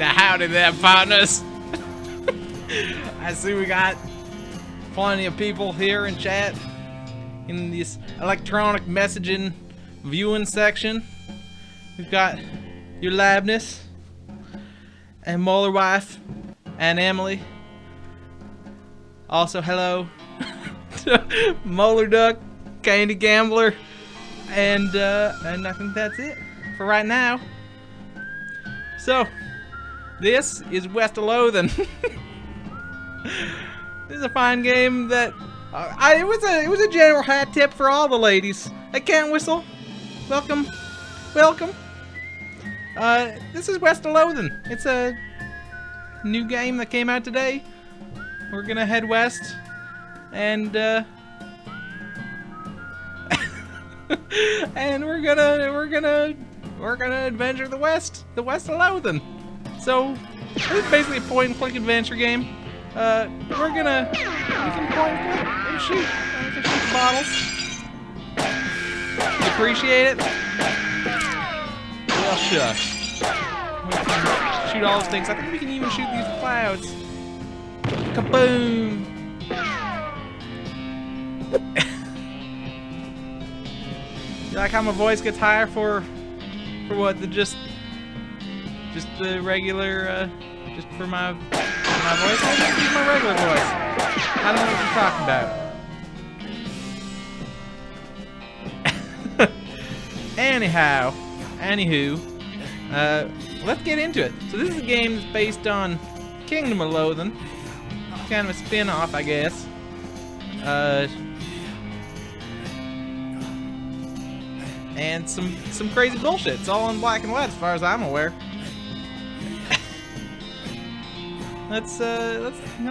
Now, howdy there, partners. I see we got plenty of people here in chat in this electronic messaging viewing section. We've got your Labness and Molar Wife and Emily. Also, hello to Molar Duck, Candy Gambler, and I think that's it for right now. So, this is West of Loathing. This is a fine game that it was a general hat tip for all the ladies. I can't whistle. Welcome. This is West of Loathing. It's a new game that came out today. We're gonna head west and and we're gonna adventure the west of Loathing. So it's basically a point and click adventure game. We can point and click and shoot. We can shoot the bottles. You appreciate it? Well, shucks. We can shoot all those things. I think we can even shoot these clouds. Kaboom! You like how my voice gets higher for what? Just the regular, just for my voice? I just use my regular voice. I don't know what you're talking about. Anyhow, anywho, let's get into it. So this is a game that's based on Kingdom of Loathing. Kind of a spin-off, I guess. And some crazy bullshit. It's all in black and white as far as I'm aware. Let's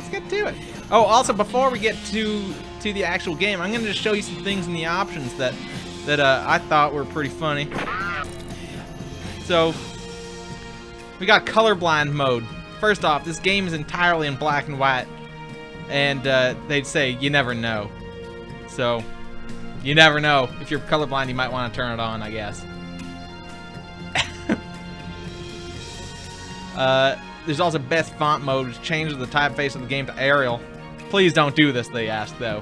get to it. Oh, also before we get to the actual game, I'm gonna just show you some things in the options that I thought were pretty funny. So we got colorblind mode. First off, this game is entirely in black and white, and they'd say you never know. So you never know. If you're colorblind, you might want to turn it on, I guess. There's also best font mode, which changes the typeface of the game to Arial. Please don't do this, they ask, though.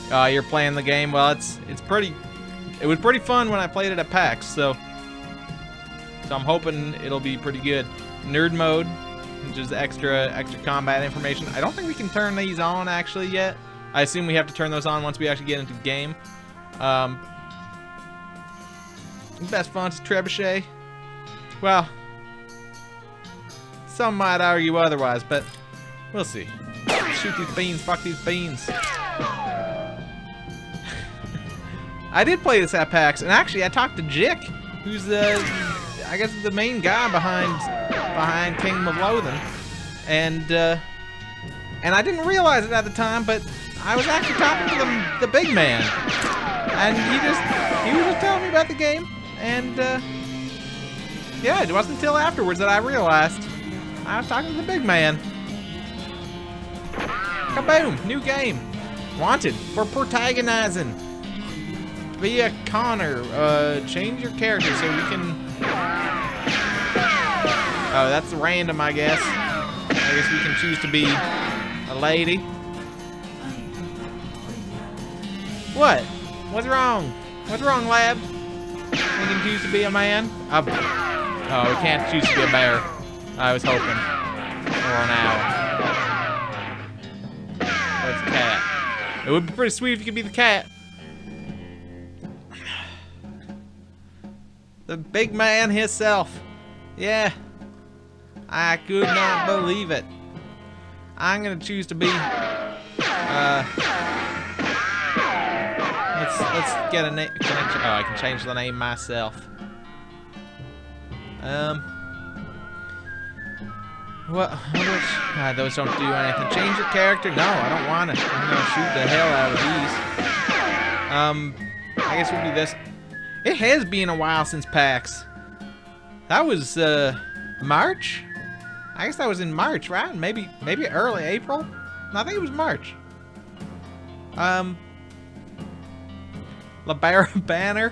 You're playing the game. Well, it was pretty fun when I played it at PAX, so I'm hoping it'll be pretty good. Nerd mode, which is extra combat information. I don't think we can turn these on actually yet. I assume we have to turn those on once we actually get into the game. Best font is Trebuchet. Well, some might argue otherwise, but we'll see. Shoot these beans, fuck these beans. I did play this at PAX, and actually I talked to Jick, who's I guess the main guy behind Kingdom of Loathing, and I didn't realize it at the time, but I was actually talking to the big man, and he was just telling me about the game, and yeah, it wasn't until afterwards that I realized I was talking to the big man. Kaboom! New game. Wanted for protagonizing. Be a Connor. Change your character so we can. Oh, that's random, I guess. I guess we can choose to be a lady. What? What's wrong? What's wrong, lab? We can choose to be a man? Oh, we can't choose to be a bear. I was hoping. Or an owl. What's a cat? It would be pretty sweet if you could be the cat. The big man himself. Yeah. I could not believe it. I'm gonna choose to be let's get a name. Oh, I can change the name myself. Those don't do anything. Change your character? No, I don't want it. I'm gonna shoot the hell out of these. I guess we'll do this. It has been a while since PAX. That was March? I guess that was in March, right? Maybe early April? No, I think it was March. LeBaron Banner.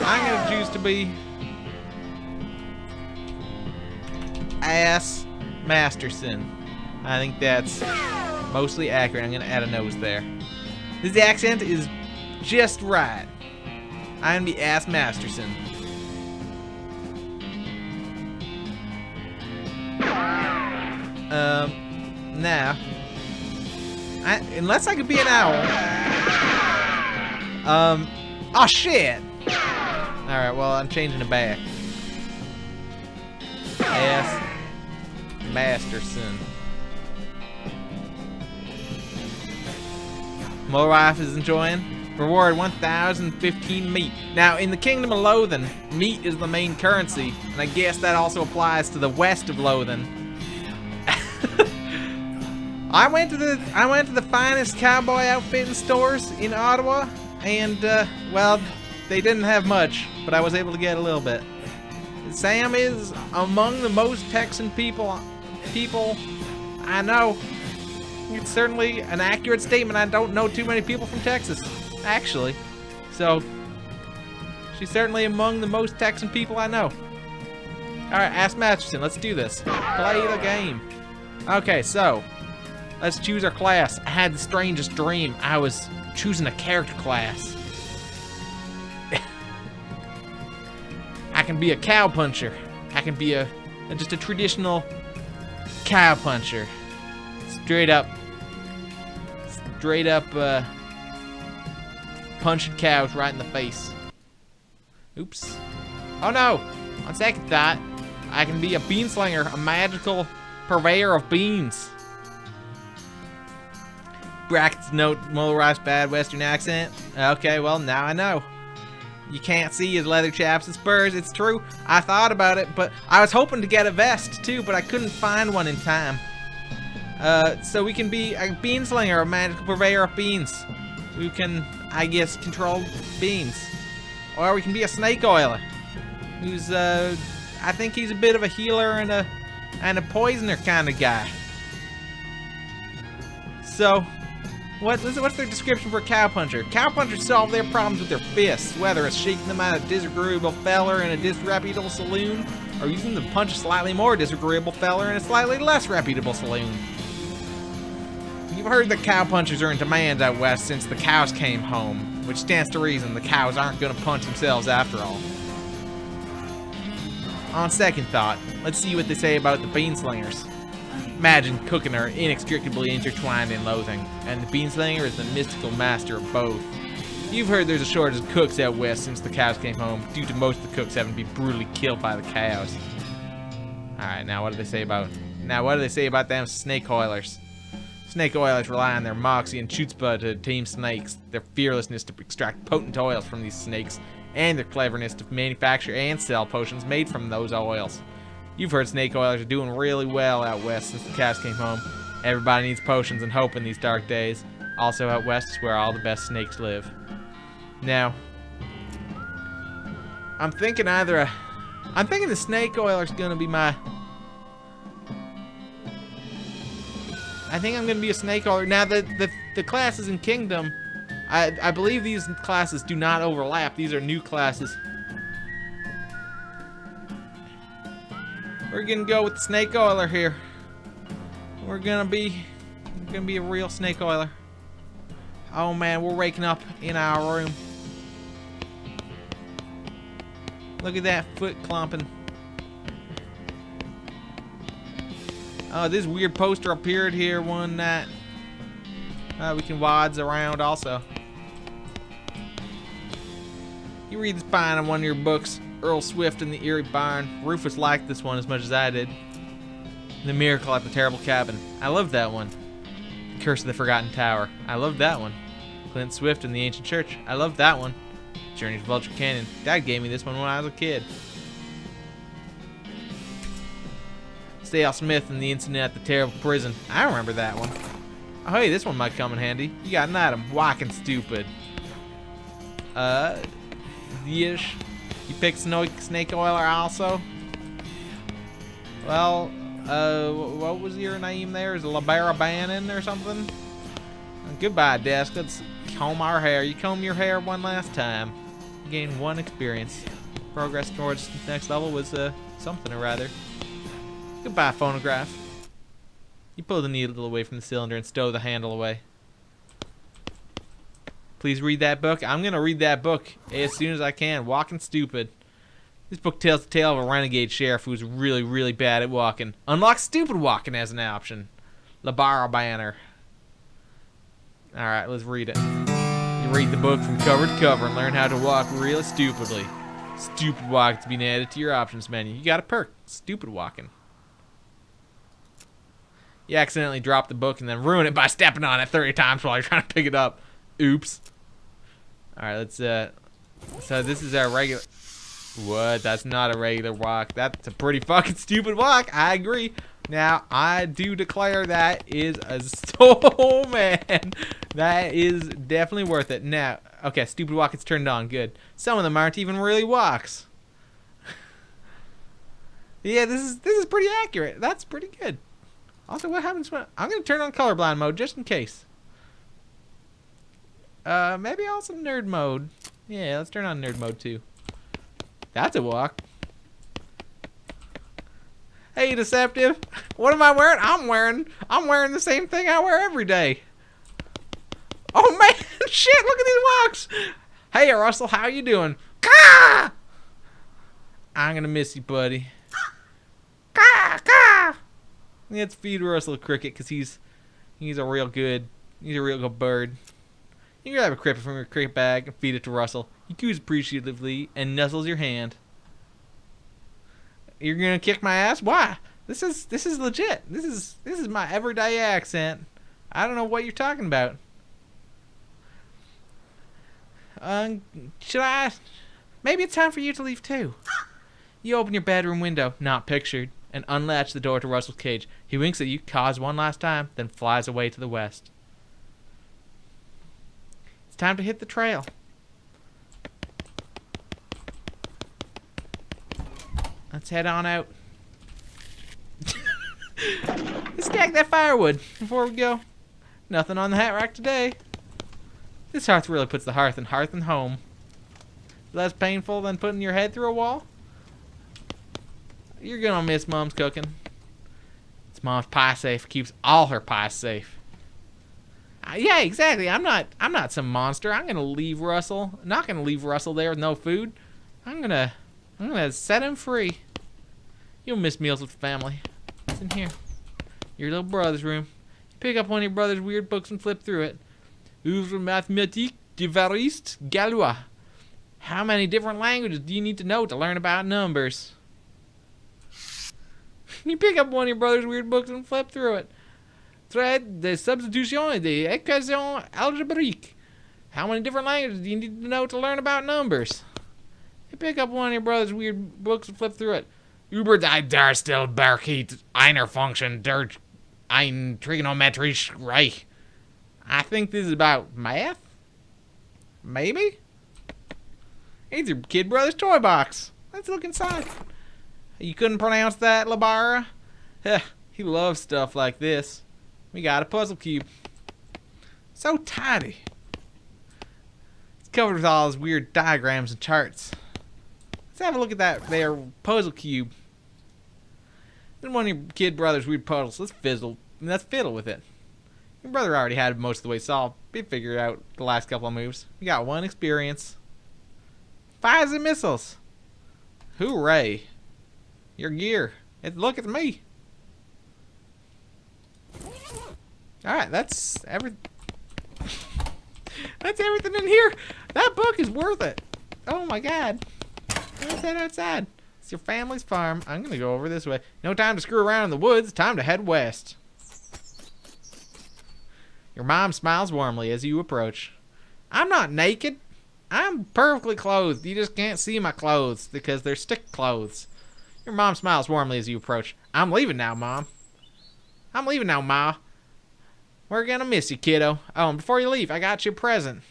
I'm gonna choose to be Ass Masterson. I think that's mostly accurate. I'm gonna add a nose there. This accent is just right. I'm the Ass Masterson. Now, unless I could be an owl. Oh shit! Alright, well, I'm changing it back. Ass Masterson. My wife is enjoying. Reward 1,015 meat. Now, in the Kingdom of Loathing, meat is the main currency, and I guess that also applies to the west of Loathing. I went to the finest cowboy outfitting stores in Ottawa, and well, they didn't have much, but I was able to get a little bit. Sam is among the most Texan people I know. It's certainly an accurate statement. I don't know too many people from Texas, actually. So, she's certainly among the most Texan people I know. Alright, Ask Masterson, let's do this. Play the game. Okay, so, let's choose our class. I had the strangest dream. I was choosing a character class. I can be a cow puncher. I can be just a traditional cow puncher. Straight up, punching cows right in the face. Oops. Oh no! On second thought, I can be a bean slinger, a magical purveyor of beans. Brackets note motorized bad western accent. Okay, well, now I know. You can't see his leather chaps and spurs. It's true. I thought about it, but I was hoping to get a vest too, but I couldn't find one in time. So we can be a bean slinger, a magical purveyor of beans. We can, I guess, control beans. Or we can be a snake oiler. Who's, I think he's a bit of a healer and a poisoner kind of guy. So, what's their description for a cowpuncher? Cowpunchers solve their problems with their fists, whether it's shaking them out of a disagreeable feller in a disreputable saloon, or using them to punch a slightly more disagreeable feller in a slightly less reputable saloon. You've heard that cowpunchers are in demand out west since the cows came home, which stands to reason the cows aren't going to punch themselves after all. On second thought, let's see what they say about the bean slingers. Imagine cooking are inextricably intertwined in Loathing, and the beanslinger is the mystical master of both. You've heard there's a shortage of cooks out west since the cows came home, due to most of the cooks having been brutally killed by the cows. Alright, now what do they say about them snake oilers? Snake oilers rely on their moxie and chutzpah to tame snakes, their fearlessness to extract potent oils from these snakes, and their cleverness to manufacture and sell potions made from those oils. You've heard snake oilers are doing really well out west since the cows came home. Everybody needs potions and hope in these dark days. Also out west is where all the best snakes live. Now, I'm thinking the snake oiler's gonna be my... I think I'm gonna be a snake oiler. Now, the classes in Kingdom, I believe these classes do not overlap. These are new classes. We're gonna go with the snake oiler here. We're gonna be a real snake oiler. Oh man, we're waking up in our room. Look at that foot clumping. Oh, this weird poster appeared here one night. We can wads around also. You read the spine on one of your books, Earl Swift and the Eerie Barn. Rufus liked this one as much as I did. The Miracle at the Terrible Cabin. I loved that one. The Curse of the Forgotten Tower. I loved that one. Clint Swift and the Ancient Church. I loved that one. Journey to Vulture Canyon. Dad gave me this one when I was a kid. Stale Smith and the Incident at the Terrible Prison. I remember that one. Oh, hey, this one might come in handy. You got an item. Walking stupid. Yish. You picked snake oiler also? Well, what was your name there? Is it Labarabanan or something? Goodbye, desk. Let's comb our hair. You comb your hair one last time. You gain 1 experience. Progress towards the next level was something or rather. Goodbye, phonograph. You pull the needle away from the cylinder and stow the handle away. Please read that book. I'm going to read that book as soon as I can. Walking stupid. This book tells the tale of a renegade sheriff who's really, really bad at walking. Unlock stupid walking as an option. Labara Banner. Alright, let's read it. You read the book from cover to cover and learn how to walk really stupidly. Stupid walking's been added to your options menu. You got a perk. Stupid walking. You accidentally drop the book and then ruin it by stepping on it 30 times while you're trying to pick it up. Oops. Alright, let's, so this is our regular... What? That's not a regular walk. That's a pretty fucking stupid walk. I agree. Now, I do declare that is a... Oh, man. That is definitely worth it. Now, okay, stupid walk is turned on. Good. Some of them aren't even really walks. Yeah, this is pretty accurate. That's pretty good. Also, what happens when... I'm going to turn on colorblind mode just in case. Maybe also nerd mode. Yeah, let's turn on nerd mode too. That's a walk. Hey, deceptive. What am I wearing? I'm wearing the same thing I wear every day. Oh man, shit! Look at these walks. Hey, Russell, how you doing? Caw! I'm gonna miss you, buddy. Caw, caw. Let's feed Russell a cricket because he's a real good bird. You grab a cricket from your cricket bag and feed it to Russell. He coos appreciatively and nuzzles your hand. You're gonna kick my ass? Why? This is legit. This is my everyday accent. I don't know what you're talking about. Should I? Maybe it's time for you to leave too. You open your bedroom window, not pictured, and unlatch the door to Russell's cage. He winks at you, caws one last time, then flies away to the west. It's time to hit the trail. Let's head on out. Let's stack that firewood before we go. Nothing on the hat rack today. This hearth really puts the hearth and home. Less painful than putting your head through a wall. You're gonna miss Mom's cooking. It's Mom's pie safe. Keeps all her pies safe. Yeah, exactly. I'm not some monster. I'm gonna leave Russell. I'm not gonna leave Russell there with no food. I'm gonna set him free. You'll miss meals with family. It's in here. Your little brother's room. You pick up one of your brother's weird books and flip through it. Ouvre mathématiques d'Évariste Galois. How many different languages do you need to know to learn about numbers? You pick up one of your brother's weird books and flip through it. Traite de substitution et des équations algébriques. How many different languages do you need to know to learn about numbers? You pick up one of your brother's weird books and flip through it. Über die Darstellbarkeit einer Function durch ein trigonometrisches Reich. I think this is about math? Maybe? It's your kid brother's toy box. Let's look inside. You couldn't pronounce that, Labara? He loves stuff like this. We got a puzzle cube. So tidy. It's covered with all those weird diagrams and charts. Let's have a look at that there puzzle cube. Then one of your kid brother's weird puzzles. Let's fiddle with it. Your brother already had most of the way solved. He figured out the last couple of moves. We got one experience. Fires and missiles. Hooray. Your gear. Look at me. Alright, that's everything in here. That book is worth it. Oh my god. Let's head outside. It's your family's farm. I'm gonna go over this way. No time to screw around in the woods. Time to head west. Your mom smiles warmly as you approach. I'm not naked. I'm perfectly clothed. You just can't see my clothes because they're stick clothes. Your mom smiles warmly as you approach. I'm leaving now, Mom. I'm leaving now, Ma. We're gonna miss you, kiddo. Oh, and before you leave, I got you a present.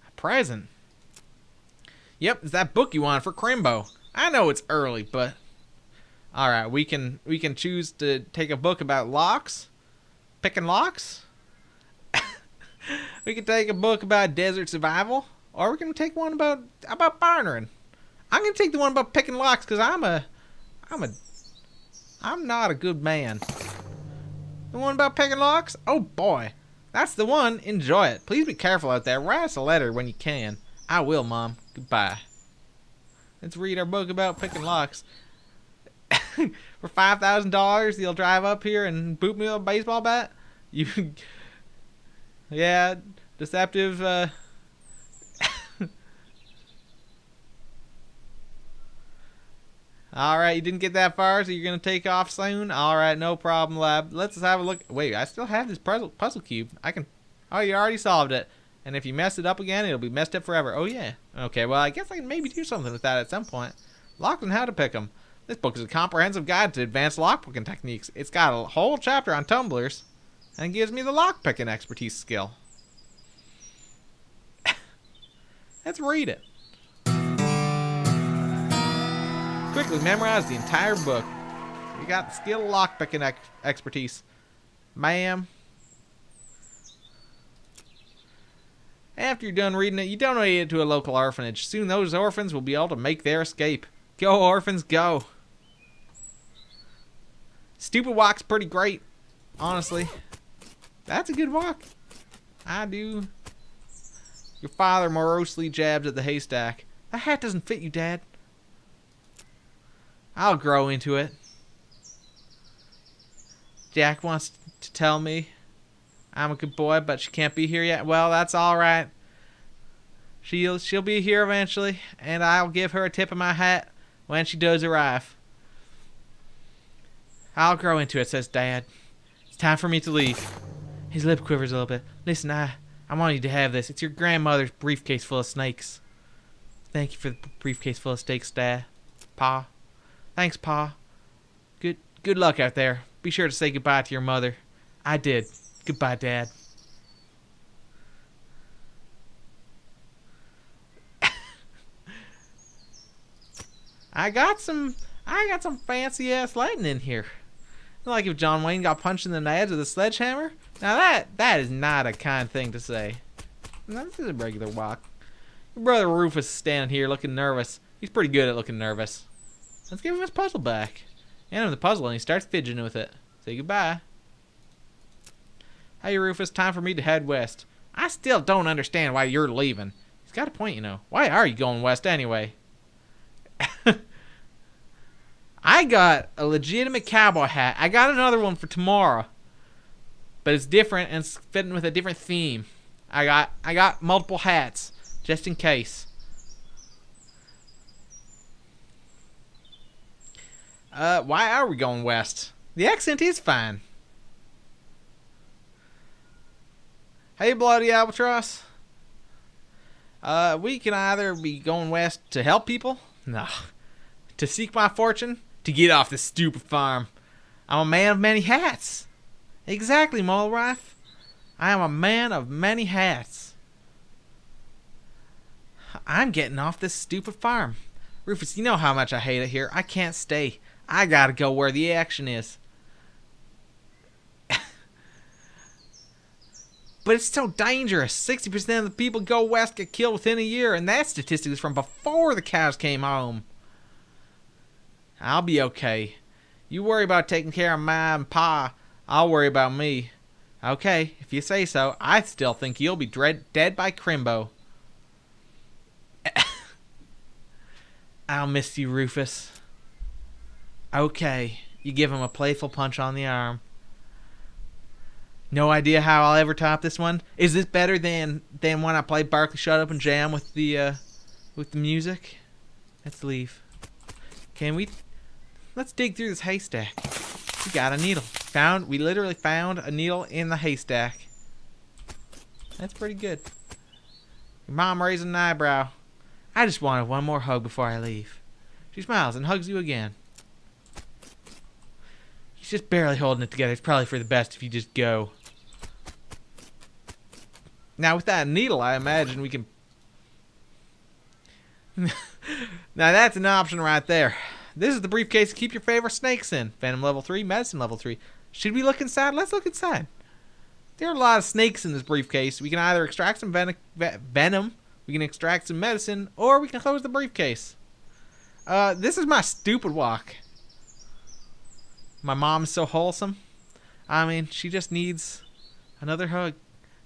A present? Yep, it's that book you wanted for Crimbo. I know it's early, but... Alright, we can choose to take a book about locks. Picking locks. We can take a book about desert survival. Or we can take one about bartering. I'm gonna take the one about picking locks because I'm not a good man. The one about picking locks? Oh boy. That's the one. Enjoy it. Please be careful out there. Write us a letter when you can. I will, Mom. Goodbye. Let's read our book about picking locks. For $5,000, you'll drive up here and boot me with a baseball bat? Yeah, deceptive, Alright, you didn't get that far, so you're gonna take off soon? Alright, no problem, lab. Let's have a look. Wait, I still have this puzzle cube. Oh, you already solved it. And if you mess it up again, it'll be messed up forever. Oh, yeah. Okay, well, I guess I can maybe do something with that at some point. Locks and how to pick them. This book is a comprehensive guide to advanced lockpicking techniques. It's got a whole chapter on tumblers, and gives me the lockpicking expertise skill. Let's read it. Quickly memorize the entire book. You got the skill of lockpicking expertise. Ma'am. After you're done reading it, you donate it to a local orphanage. Soon those orphans will be able to make their escape. Go, orphans, go. Stupid walk's pretty great, honestly. That's a good walk. I do. Your father morosely jabs at the haystack. That hat doesn't fit you, Dad. I'll grow into it. Jack wants to tell me I'm a good boy, but she can't be here yet. Well, that's all right. She'll be here eventually, and I'll give her a tip of my hat when she does arrive. I'll grow into it, says Dad. It's time for me to leave. His lip quivers a little bit. Listen, I want you to have this. It's your grandmother's briefcase full of snakes. Thank you for the briefcase full of snakes, Dad. Pa. Thanks, Pa. Good luck out there. Be sure to say goodbye to your mother. I did. Goodbye, Dad. I got some fancy ass lighting in here. Like if John Wayne got punched in the nads with a sledgehammer. Now that is not a kind thing to say. No, this is a regular walk. Your brother Rufus is standing here looking nervous. He's pretty good at looking nervous. Let's give him his puzzle back. Hand him the puzzle and he starts fidgeting with it. Say goodbye. Hey Rufus, time for me to head west. I still don't understand why you're leaving. He's got a point, you know. Why are you going west anyway? I got a legitimate cowboy hat. I got another one for tomorrow. But it's different and it's fitting with a different theme. I got multiple hats just in case. Why are we going west? The accent is fine. Hey, Bloody Albatross. We can either be going west to help people. No. To seek my fortune. To get off this stupid farm. I'm a man of many hats. Exactly, Mulrife. I am a man of many hats. I'm getting off this stupid farm. Rufus, you know how much I hate it here. I can't stay. I gotta go where the action is. But it's so dangerous. 60% of the people go west get killed within a year, and that statistic is from before the cows came home. I'll be okay. You worry about taking care of Ma and Pa. I'll worry about me. Okay, if you say so. I still think you'll be dead by Crimbo. I'll miss you, Rufus. Okay, you give him a playful punch on the arm. No idea how I'll ever top this one. Is this better than when I played Barkley Shut Up and Jam with the music? Let's leave. Can we? Let's dig through this haystack. We got a needle. We literally found a needle in the haystack. That's pretty good. Your mom raising an eyebrow. I just wanted one more hug before I leave. She smiles and hugs you again. He's just barely holding it together. It's probably for the best if you just go. Now with that needle, I imagine we can... Now that's an option right there. This is the briefcase to keep your favorite snakes in. Venom level 3, medicine level 3. Should we look inside? Let's look inside. There are a lot of snakes in this briefcase. We can either extract some venom, we can extract some medicine, or we can close the briefcase. This is my stupid walk. My mom's so wholesome. I mean, she just needs another hug.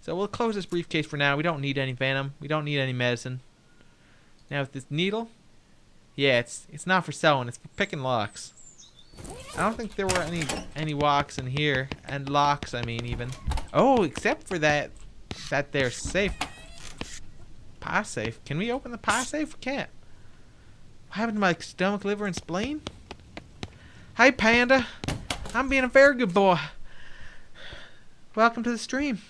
So we'll close this briefcase for now. We don't need any venom. We don't need any medicine. Now with this needle, yeah, it's not for sewing. It's for picking locks. I don't think there were any locks in here, and locks. I mean, even. Oh, except for that there safe. Pie safe. Can we open the pie safe? We can't. What happened to my stomach, liver, and spleen? Hey, Panda. I'm being a very good boy. Welcome to the stream.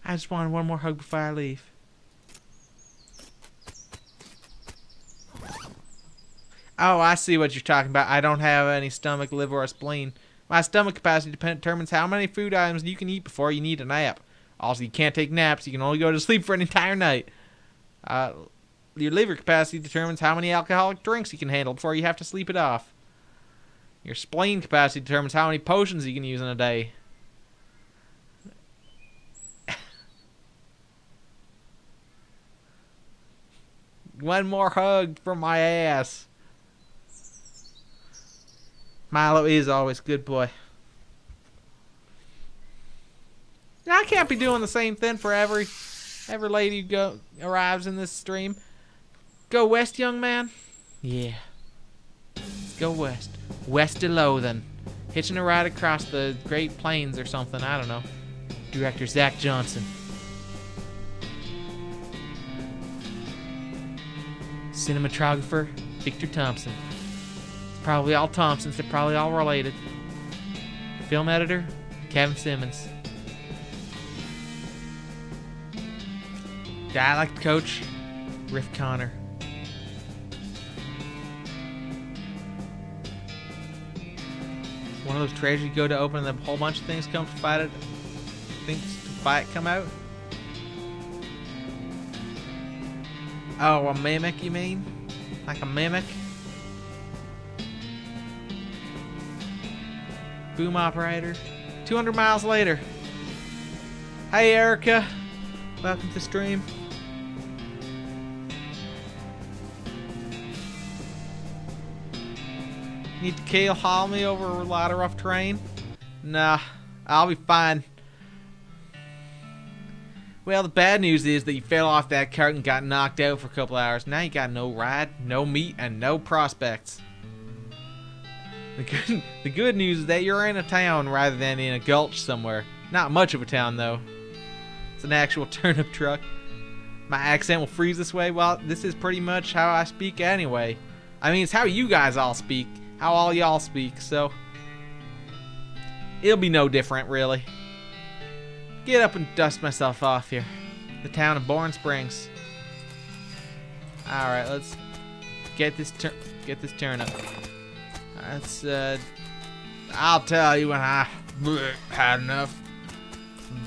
I just wanted one more hug before I leave. Oh, I see what you're talking about. I don't have any stomach, liver, or spleen. My stomach capacity determines how many food items you can eat before you need a nap. Also, you can't take naps. You can only go to sleep for an entire night. Your liver capacity determines how many alcoholic drinks you can handle before you have to sleep it off. Your spleen capacity determines how many potions you can use in a day. One more hug from my ass. Milo is always a good boy. Now, I can't be doing the same thing for every lady who arrives in this stream. Go west, young man? Yeah. Let's go west. west of Loathing. Hitching a ride across the Great Plains or something, I don't know. Director Zach Johnson. Cinematographer Victor Thompson. It's probably all Thompsons, they're probably all related. Film editor Kevin Simmons. Dialect coach Riff Connor. One of those trailers you go to open and a whole bunch of things come to fight it. Things to fight come out. Oh, a mimic, you mean? Like a mimic? Boom operator. 200 miles later. Hey, Erica. Welcome to the stream. Need to keel haul me over a lot of rough terrain? Nah, I'll be fine. Well, the bad news is that you fell off that cart and got knocked out for a couple hours. Now you got no ride, no meat, and no prospects. The good news is that you're in a town rather than in a gulch somewhere. Not much of a town, though. It's an actual turnip truck. My accent will freeze this way. Well, this is pretty much how I speak anyway. I mean, it's how you guys all speak. How all y'all speak, so it'll be no different, really. Get up and dust myself off here. The town of Bourne Springs. All right, let's get this turnip. Let's I'll tell you when I had enough.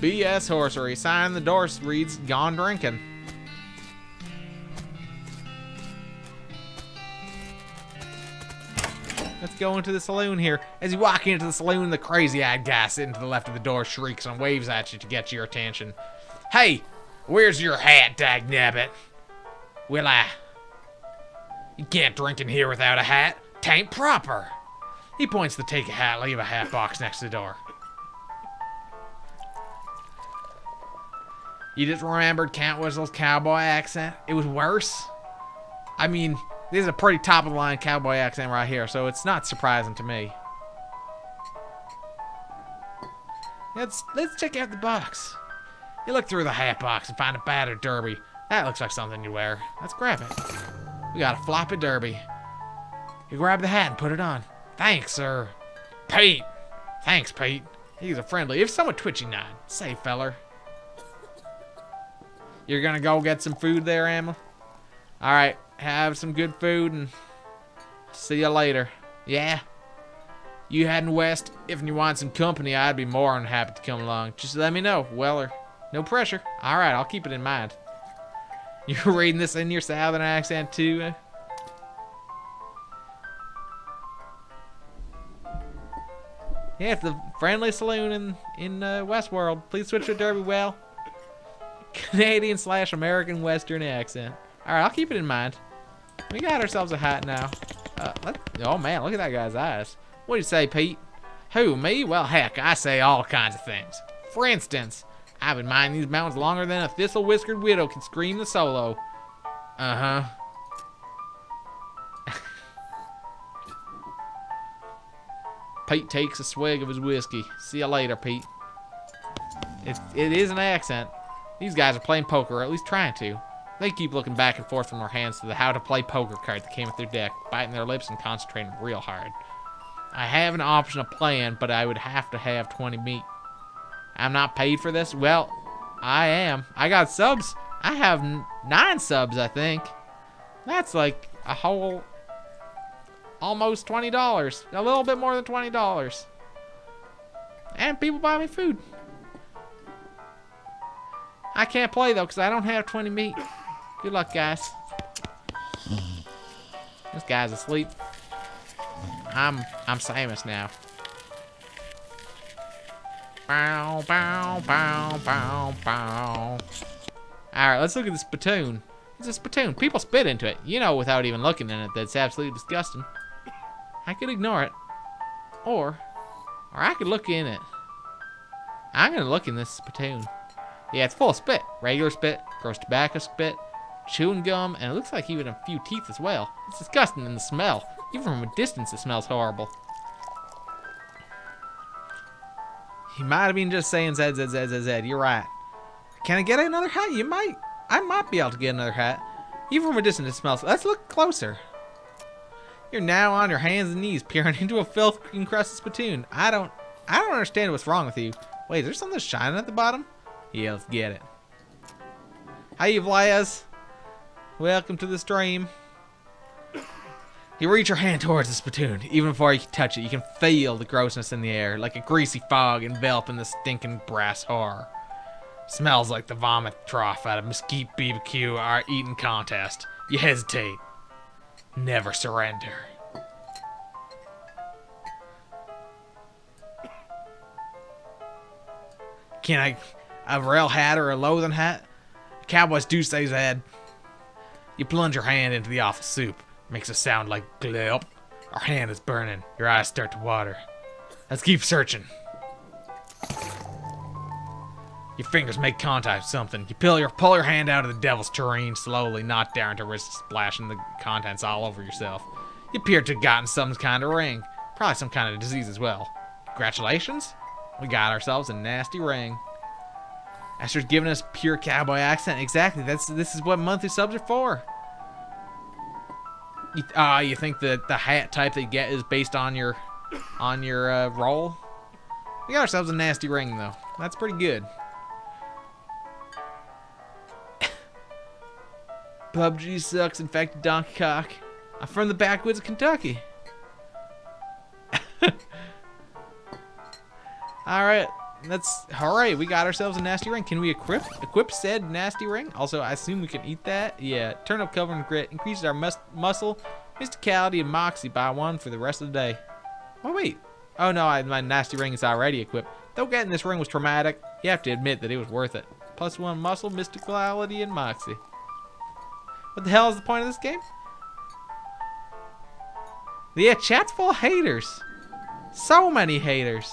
BS horsery. Sign on the door reads "Gone drinking." Let's go into the saloon here. As you walk into the saloon, the crazy-eyed guy sitting to the left of the door shrieks and waves at you to get your attention. Hey, where's your hat, dagnabbit? Will I? You can't drink in here without a hat. Tain't proper. He points to take a hat, leave a hat box next to the door. You just remembered Count Whistle's cowboy accent? It was worse? I mean, this is a pretty top-of-the-line cowboy accent right here, so it's not surprising to me. Let's check out the box. You look through the hat box and find a battered derby. That looks like something you wear. Let's grab it. We got a floppy derby. You grab the hat and put it on. Thanks, sir. Pete. Thanks, Pete. He's a friendly, if somewhat twitchy nod. Say, feller. You're gonna go get some food there, Emma? Alright, have some good food and see you later. Yeah? You heading west? If you want some company, I'd be more than happy to come along. Just let me know. Weller. No pressure. Alright, I'll keep it in mind. You're reading this in your southern accent too, eh? Yeah, it's the friendly saloon in Westworld. Please switch to Derby well. Canadian/American Western accent. Alright, I'll keep it in mind. We got ourselves a hat now. Oh man, look at that guy's eyes. What do you say, Pete? Who, me? Well, heck, I say all kinds of things. For instance, I've been minding these mountains longer than a thistle-whiskered widow can scream the solo. Uh-huh. Pete takes a swig of his whiskey. See you later, Pete. It is an accent. These guys are playing poker, or at least trying to. They keep looking back and forth from their hands to the how to play poker card that came with their deck, biting their lips and concentrating real hard. I have an option of playing, but I would have to have 20 meat. I'm not paid for this? Well, I am. I got subs. I have 9 subs, I think. That's like a whole... almost $20. A little bit more than $20. And people buy me food. I can't play, though, because I don't have 20 meat. Good luck, guys. This guy's asleep. I'm Samus now. Bow, bow, bow, bow, bow. Alright, let's look at the spittoon. It's a spittoon. People spit into it. You know, without even looking in it, that's absolutely disgusting. I could ignore it. Or I could look in it. I'm gonna look in this spittoon. Yeah, it's full of spit. Regular spit, gross tobacco spit, chewing gum, and it looks like even a few teeth as well. It's disgusting in the smell. Even from a distance, it smells horrible. He might have been just saying Z, Z, Z, Z, Z. You're right. Can I get another hat? I might be able to get another hat. Even from a distance, it smells. Let's look closer. You're now on your hands and knees, peering into a filth-encrusted spittoon. I don't understand what's wrong with you. Wait, is there something shining at the bottom? Yeah, let's get it. Hi, Vlaz. Welcome to the stream. You reach your hand towards the spittoon. Even before you can touch it, you can feel the grossness in the air, like a greasy fog enveloping the stinking brass horror. Smells like the vomit trough at a mesquite BBQ or eating contest. You hesitate. Never surrender. Can I... a rail hat or a loathing hat? Cowboys do say Zed. You plunge your hand into the awful soup. Makes a sound like glop. Our hand is burning. Your eyes start to water. Let's keep searching. Your fingers make contact with something. You pull your hand out of the devil's tureen slowly, not daring to risk splashing the contents all over yourself. You appear to have gotten some kind of ring. Probably some kind of disease as well. Congratulations. We got ourselves a nasty ring. Esther's giving us pure cowboy accent. Exactly. This is what monthly subs are for. You think that the hat type that you get is based on your role? We got ourselves a nasty ring though. That's pretty good. PUBG sucks, infected donkey cock. I'm from the backwoods of Kentucky. Alright, hooray, we got ourselves a nasty ring. Can we equip said nasty ring? Also, I assume we can eat that. Yeah, turnip covered in grit increases our muscle, mysticality, and moxie by 1 for the rest of the day. Oh wait, oh no, my nasty ring is already equipped. Though getting this ring was traumatic, you have to admit that it was worth it. +1 muscle, mysticality, and moxie. What the hell is the point of this game? Yeah, chat's full of haters. So many haters.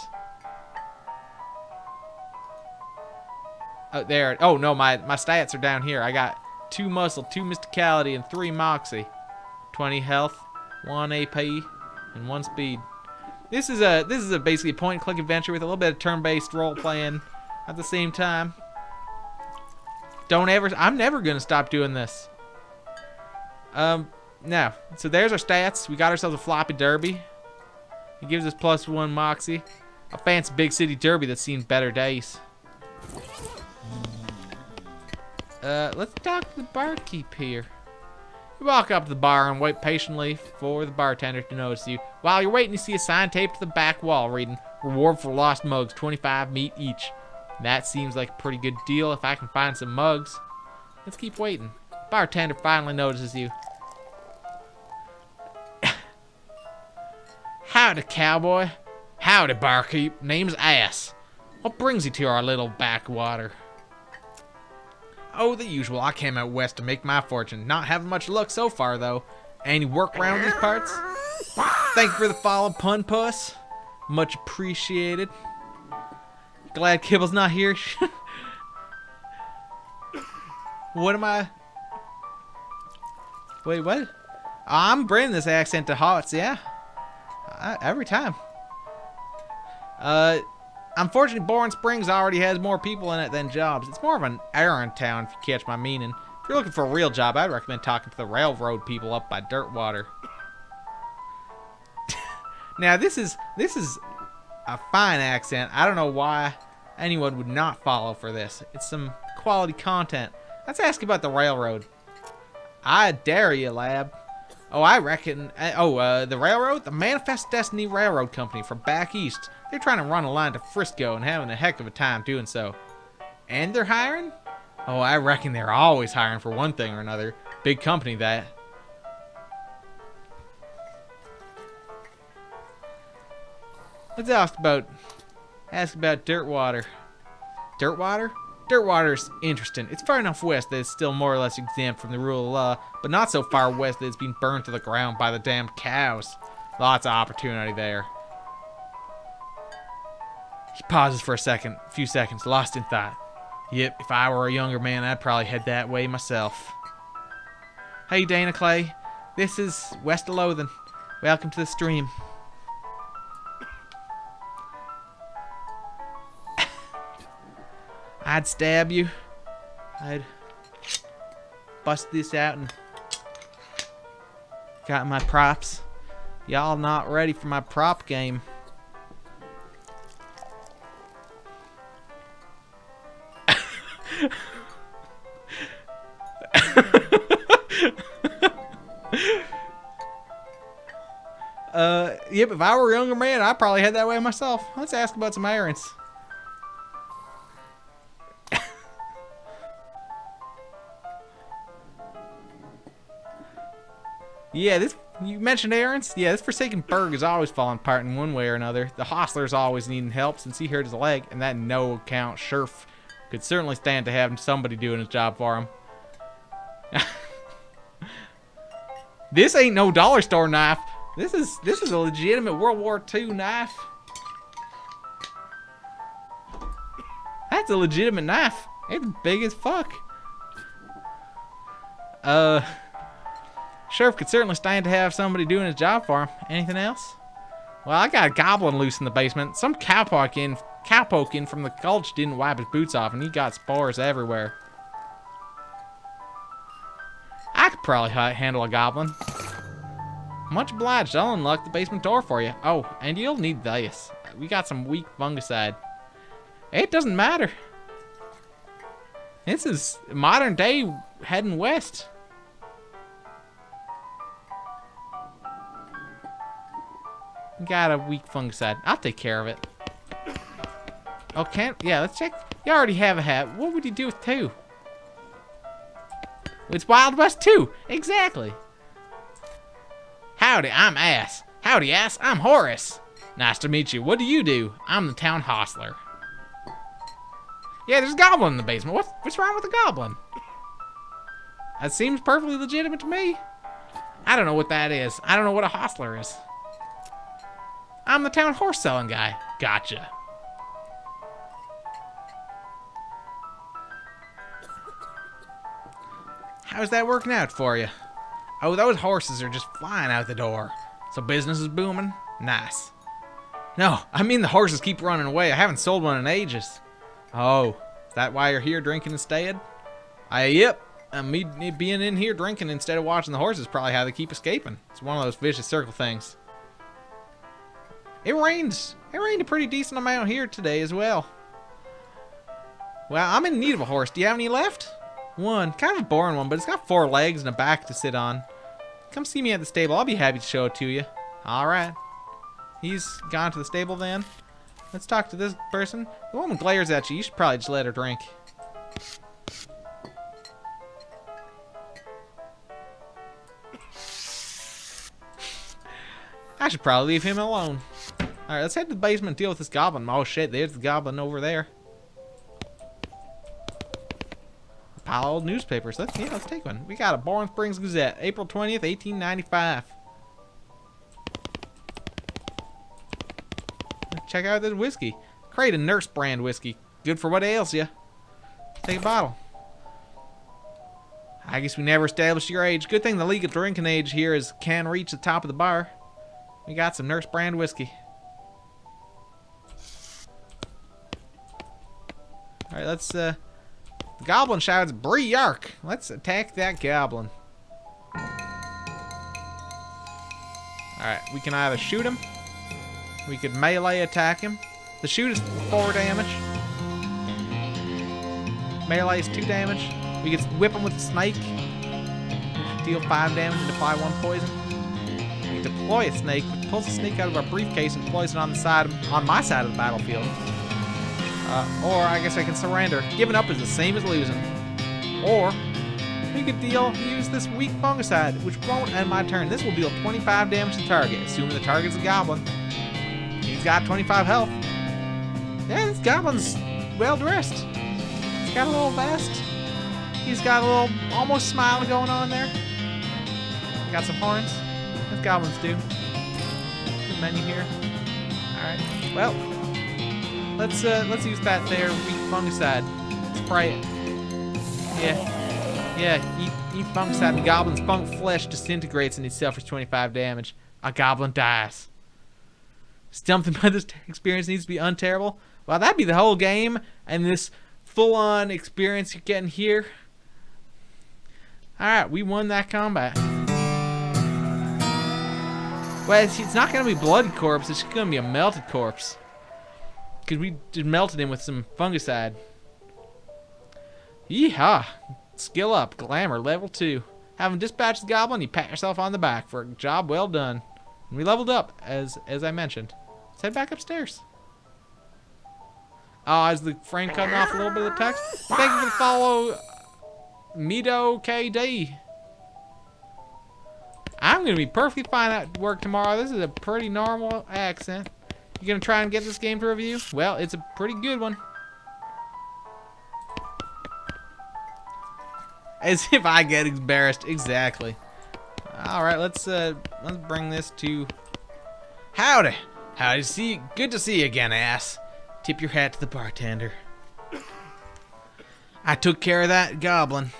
Oh, there. Oh, no, my stats are down here. I got 2 muscle, 2 mysticality, and 3 moxie. 20 health, 1 AP, and 1 speed. This is a basically point-and-click adventure with a little bit of turn-based role-playing at the same time. I'm never gonna stop doing this. Now, so there's our stats. We got ourselves a floppy derby. It gives us +1 moxie. A fancy big city derby that's seen better days. Let's talk to the barkeep here. You walk up to the bar and wait patiently for the bartender to notice you. While you're waiting, you see a sign taped to the back wall reading, "Reward for lost mugs, 25 meat each." That seems like a pretty good deal if I can find some mugs. Let's keep waiting. Bartender finally notices you. Howdy, cowboy. Howdy, barkeep. Name's Ass. What brings you to our little backwater? Oh, the usual. I came out west to make my fortune. Not having much luck so far, though. Any work around these parts? Thank you for the follow, Pun Puss. Much appreciated. Glad Kibble's not here. What am I? Wait, what? I'm bringing this accent to Hots, yeah. Every time. Unfortunately, Boring Springs already has more people in it than jobs. It's more of an errand town, if you catch my meaning. If you're looking for a real job, I'd recommend talking to the railroad people up by Dirtwater. Now, this is a fine accent. I don't know why anyone would not follow for this. It's some quality content. Let's ask about the railroad. I dare you, lab. Oh, I reckon. The railroad? The Manifest Destiny Railroad Company from back east. They're trying to run a line to Frisco and having a heck of a time doing so. And they're hiring? Oh, I reckon they're always hiring for one thing or another. Big company, that. Let's ask about Dirtwater. Dirtwater? Dirtwater's interesting. It's far enough west that it's still more or less exempt from the rule of law, but not so far west that it's been burned to the ground by the damned cows. Lots of opportunity there. He pauses for a few seconds, lost in thought. Yep, if I were a younger man, I'd probably head that way myself. Hey, Dana Clay. This is West of Loathing. Welcome to the stream. I'd stab you. I'd bust this out and got my props. Y'all not ready for my prop game. Yep, if I were a younger man, I'd probably head that way myself. Let's ask about some errands. Yeah, this, you mentioned errands? Yeah, this Forsaken Burg is always falling apart in one way or another. The hostler's always needing help since he hurt his leg, and that no-account sheriff could certainly stand to having somebody doing his job for him. This ain't no dollar store knife. This is a legitimate World War II knife. That's a legitimate knife. It's big as fuck. Sheriff could certainly stand to have somebody doing his job for him. Anything else? Well, I got a goblin loose in the basement. Some cowpoke in from the gulch didn't wipe his boots off, and he got spores everywhere. I could probably handle a goblin. Much obliged. I'll unlock the basement door for you. Oh, and you'll need this. We got some weak fungicide. It doesn't matter. This is modern day heading west. Got a weak fungicide. I'll take care of it. Okay, yeah, let's check. You already have a hat. What would you do with 2? It's Wild West 2. Exactly. Howdy, I'm Ass. Howdy, Ass, I'm Horace. Nice to meet you. What do you do? I'm the town hostler. Yeah, there's a goblin in the basement. What's wrong with the goblin? That seems perfectly legitimate to me. I don't know what that is. I don't know what a hostler is. I'm the town horse selling guy. Gotcha. How's that working out for you? Oh, those horses are just flying out the door. So business is booming? Nice. No, I mean the horses keep running away. I haven't sold one in ages. Oh, is that why you're here drinking instead? Yep. Me being in here drinking instead of watching the horses is probably how they keep escaping. It's one of those vicious circle things. It rained a pretty decent amount here today as well. Well, I'm in need of a horse. Do you have any left? One. Kind of a boring one, but it's got 4 legs and a back to sit on. Come see me at the stable. I'll be happy to show it to you. Alright. He's gone to the stable then. Let's talk to this person. The woman glares at you. You should probably just let her drink. I should probably leave him alone. Alright, let's head to the basement and deal with this goblin. Oh shit, there's the goblin over there. A pile of old newspapers. Let's take one. We got a Boring Springs Gazette, April 20th, 1895. Check out this whiskey. Crate Nurse brand whiskey. Good for what ails you. Take a bottle. I guess we never established your age. Good thing the legal drinking age here can reach the top of the bar. We got some Nurse brand whiskey. Alright, let's, the goblin shouts, "Bree Yark!" Let's attack that goblin. Alright, we can either shoot him, we could melee attack him. The shoot is 4 damage. Melee is 2 damage. We could whip him with a snake. Deal 5 damage and apply 1 poison. We deploy a snake, which pulls a snake out of our briefcase and deploys it on my side of the battlefield. Or I guess I can surrender. Giving up is the same as losing. Or we could use this weak fungicide, which won't end my turn. This will deal 25 damage to the target, assuming the target's a goblin. He's got 25 health. Yeah, this goblin's well dressed. He's got a little vest. He's got a little almost smile going on there. Got some horns. As goblins do. Good menu here. Alright. Well, let's use that there weak fungicide. Spray it. Yeah, eat fungicide and goblin's funk flesh disintegrates and he suffers 25 damage. A goblin dies. Something about this experience needs to be unterrible. Well, that'd be the whole game, and this full-on experience you're getting here. Alright, we won that combat. Well, it's not going to be bloody corpse, it's going to be a melted corpse. Because we just melted him with some fungicide. Yeehaw! Skill up, glamour, level 2. Having dispatched the goblin, you pat yourself on the back for a job well done. And we leveled up, as I mentioned. Let's head back upstairs. Oh, is the frame cutting off a little bit of the text? Thank you for the follow, Mido KD. I'm going to be perfectly fine at work tomorrow. This is a pretty normal accent. You going to try and get this game to review? Well, it's a pretty good one. As if I get embarrassed. Exactly. Alright, let's bring this to... Howdy. Howdy, see you. Good to see you again, ass. Tip your hat to the bartender. I took care of that goblin.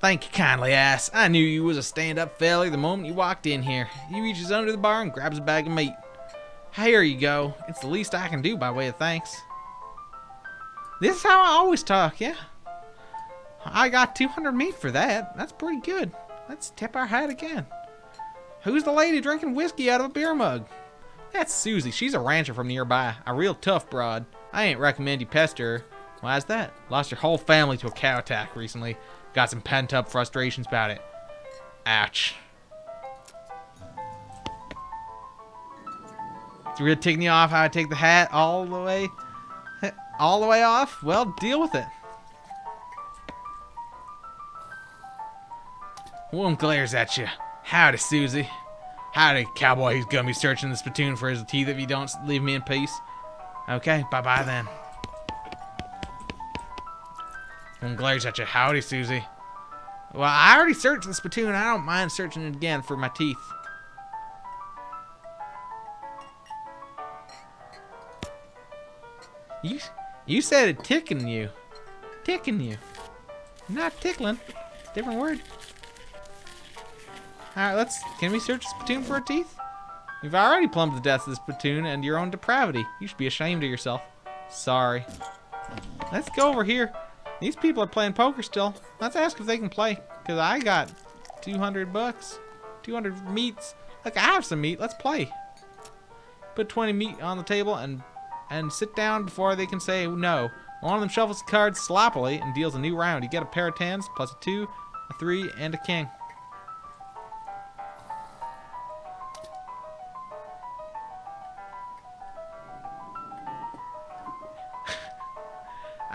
Thank you kindly, ass. I knew you was a stand-up fella the moment you walked in here. He reaches under the bar and grabs a bag of meat. Here you go. It's the least I can do by way of thanks. This is how I always talk, yeah? I got 200 meat for that. That's pretty good. Let's tip our hat again. Who's the lady drinking whiskey out of a beer mug? That's Susie. She's a rancher from nearby. A real tough broad. I ain't recommend you pester her. Why's that? Lost your whole family to a cow attack recently. Got some pent-up frustrations about it. Ouch. It's really ticking you off how I take the hat all the way off? Well, deal with it. One glares at you. Howdy, Susie. Howdy, cowboy who's gonna be searching the spittoon for his teeth if you don't leave me in peace. Okay, bye-bye then. One glares at you. Howdy, Susie. Well, I already searched the spittoon. I don't mind searching it again for my teeth. You said it ticking you. Ticking you. Not tickling. Different word. Alright, can we search the spittoon for our teeth? You've already plumbed the depths of the spittoon and your own depravity. You should be ashamed of yourself. Sorry. Let's go over here. These people are playing poker still. Let's ask if they can play. Because I got 200 bucks. 200 meats. Look, I have some meat. Let's play. Put 20 meat on the table and sit down before they can say no. One of them shuffles the cards sloppily and deals a new round. You get a pair of tens, plus a 2, a 3, and a king.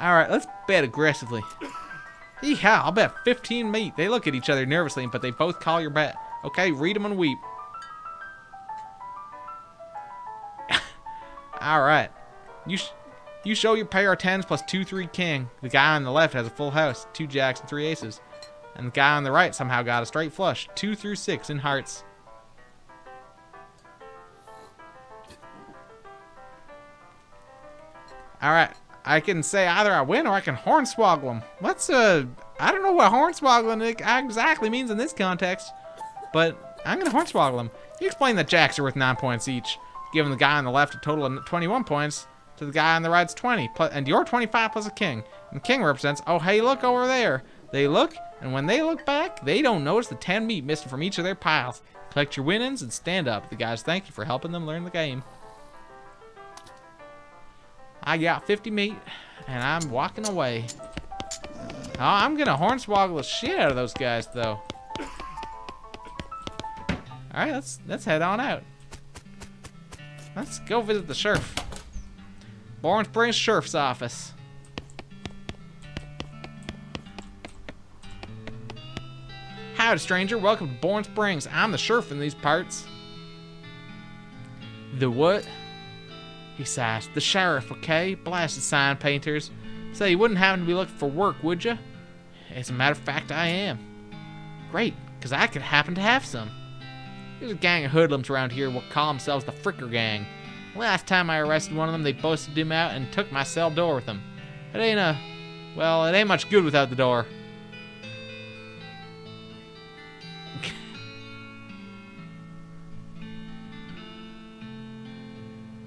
Alright, let's bet aggressively. Yeehaw, I'll bet 15 meat. They look at each other nervously, but they both call your bet. Okay, read them and weep. Alright. You show your pair of 10s plus 2, 3 king. The guy on the left has a full house, 2 jacks and 3 aces. And the guy on the right somehow got a straight flush, 2 through 6 in hearts. Alright. I can say either I win or I can hornswoggle them. I don't know what hornswoggling exactly means in this context, but I'm going to hornswoggle them. You explain that jacks are worth 9 points each, giving the guy on the left a total of 21 points, to the guy on the right's 20, and you're 25 plus a king. And king represents, oh, hey, look over there. They look, and when they look back, they don't notice the 10 meat missing from each of their piles. Collect your winnings and stand up. The guys thank you for helping them learn the game. I got 50 meat, and I'm walking away. Oh, I'm gonna hornswoggle the shit out of those guys, though. Alright, let's head on out. Let's go visit the sheriff. Bourne Springs Sheriff's Office. Howdy, stranger. Welcome to Bourne Springs. I'm the sheriff in these parts. The what? He sighs. The sheriff, okay? Blasted sign painters. Say, you wouldn't happen to be looking for work, would you? As a matter of fact, I am. Great, because I could happen to have some. There's a gang of hoodlums around here what call themselves the Fricker Gang. Last time I arrested one of them, they busted him out and took my cell door with them. It ain't much good without the door.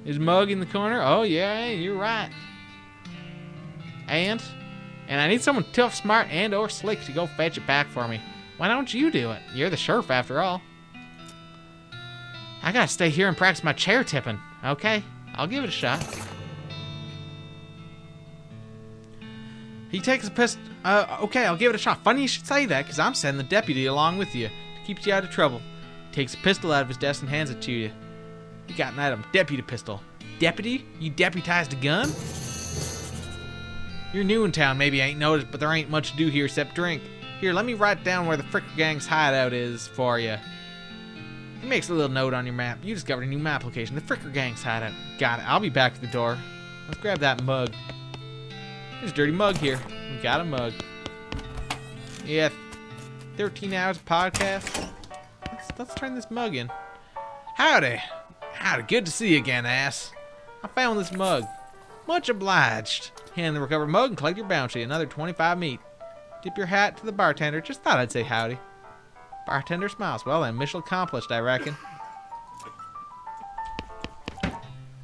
Is Mug in the corner? Oh, yeah, you're right. And I need someone tough, smart, and or slick to go fetch it back for me. Why don't you do it? You're the sheriff after all. I gotta stay here and practice my chair tipping. Okay, I'll give it a shot. He takes a pistol. Okay, I'll give it a shot. Funny you should say that, because I'm sending the deputy along with you to keep you out of trouble. He takes a pistol out of his desk and hands it to you. You got an item. Deputy pistol. Deputy? You deputized a gun? You're new in town, maybe you ain't noticed, but there ain't much to do here except drink. Here, let me write down where the Fricker Gang's hideout is for you. He makes a little note on your map. You discovered a new map location. The Fricker Gang's hideout. Got it. I'll be back at the door. Let's grab that mug. There's a dirty mug here. We got a mug. Yeah, 13 hours of podcast. Let's turn this mug in. Howdy. Howdy. Good to see you again, ass. I found this mug. Much obliged. Hand the recovered mug and collect your bounty. Another 25 meat. Tip your hat to the bartender. Just thought I'd say howdy. Bartender smiles. Well then, mission accomplished, I reckon.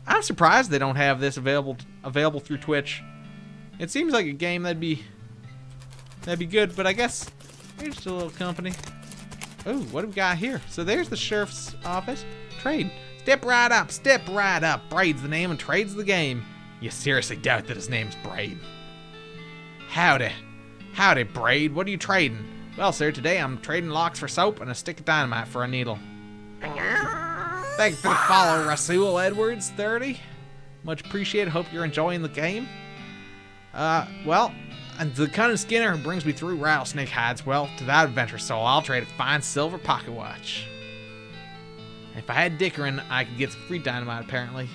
I'm surprised they don't have this available through Twitch. It seems like a game that'd be good, but I guess here's just a little company. Oh, what do we got here? So there's the sheriff's office. Trade. Step right up, step right up. Braid's the name and trade's the game. You seriously doubt that his name's Braid? Howdy. Howdy, Braid. What are you trading? Well, sir, today I'm trading locks for soap and a stick of dynamite for a needle. Thank you for the follow, Rasul Edwards 30. Much appreciated. Hope you're enjoying the game. Well, and the cunning Skinner who brings me through rattlesnake hides, well, to that adventure soul, I'll trade a fine silver pocket watch. If I had Dickerin, I could get some free dynamite, apparently.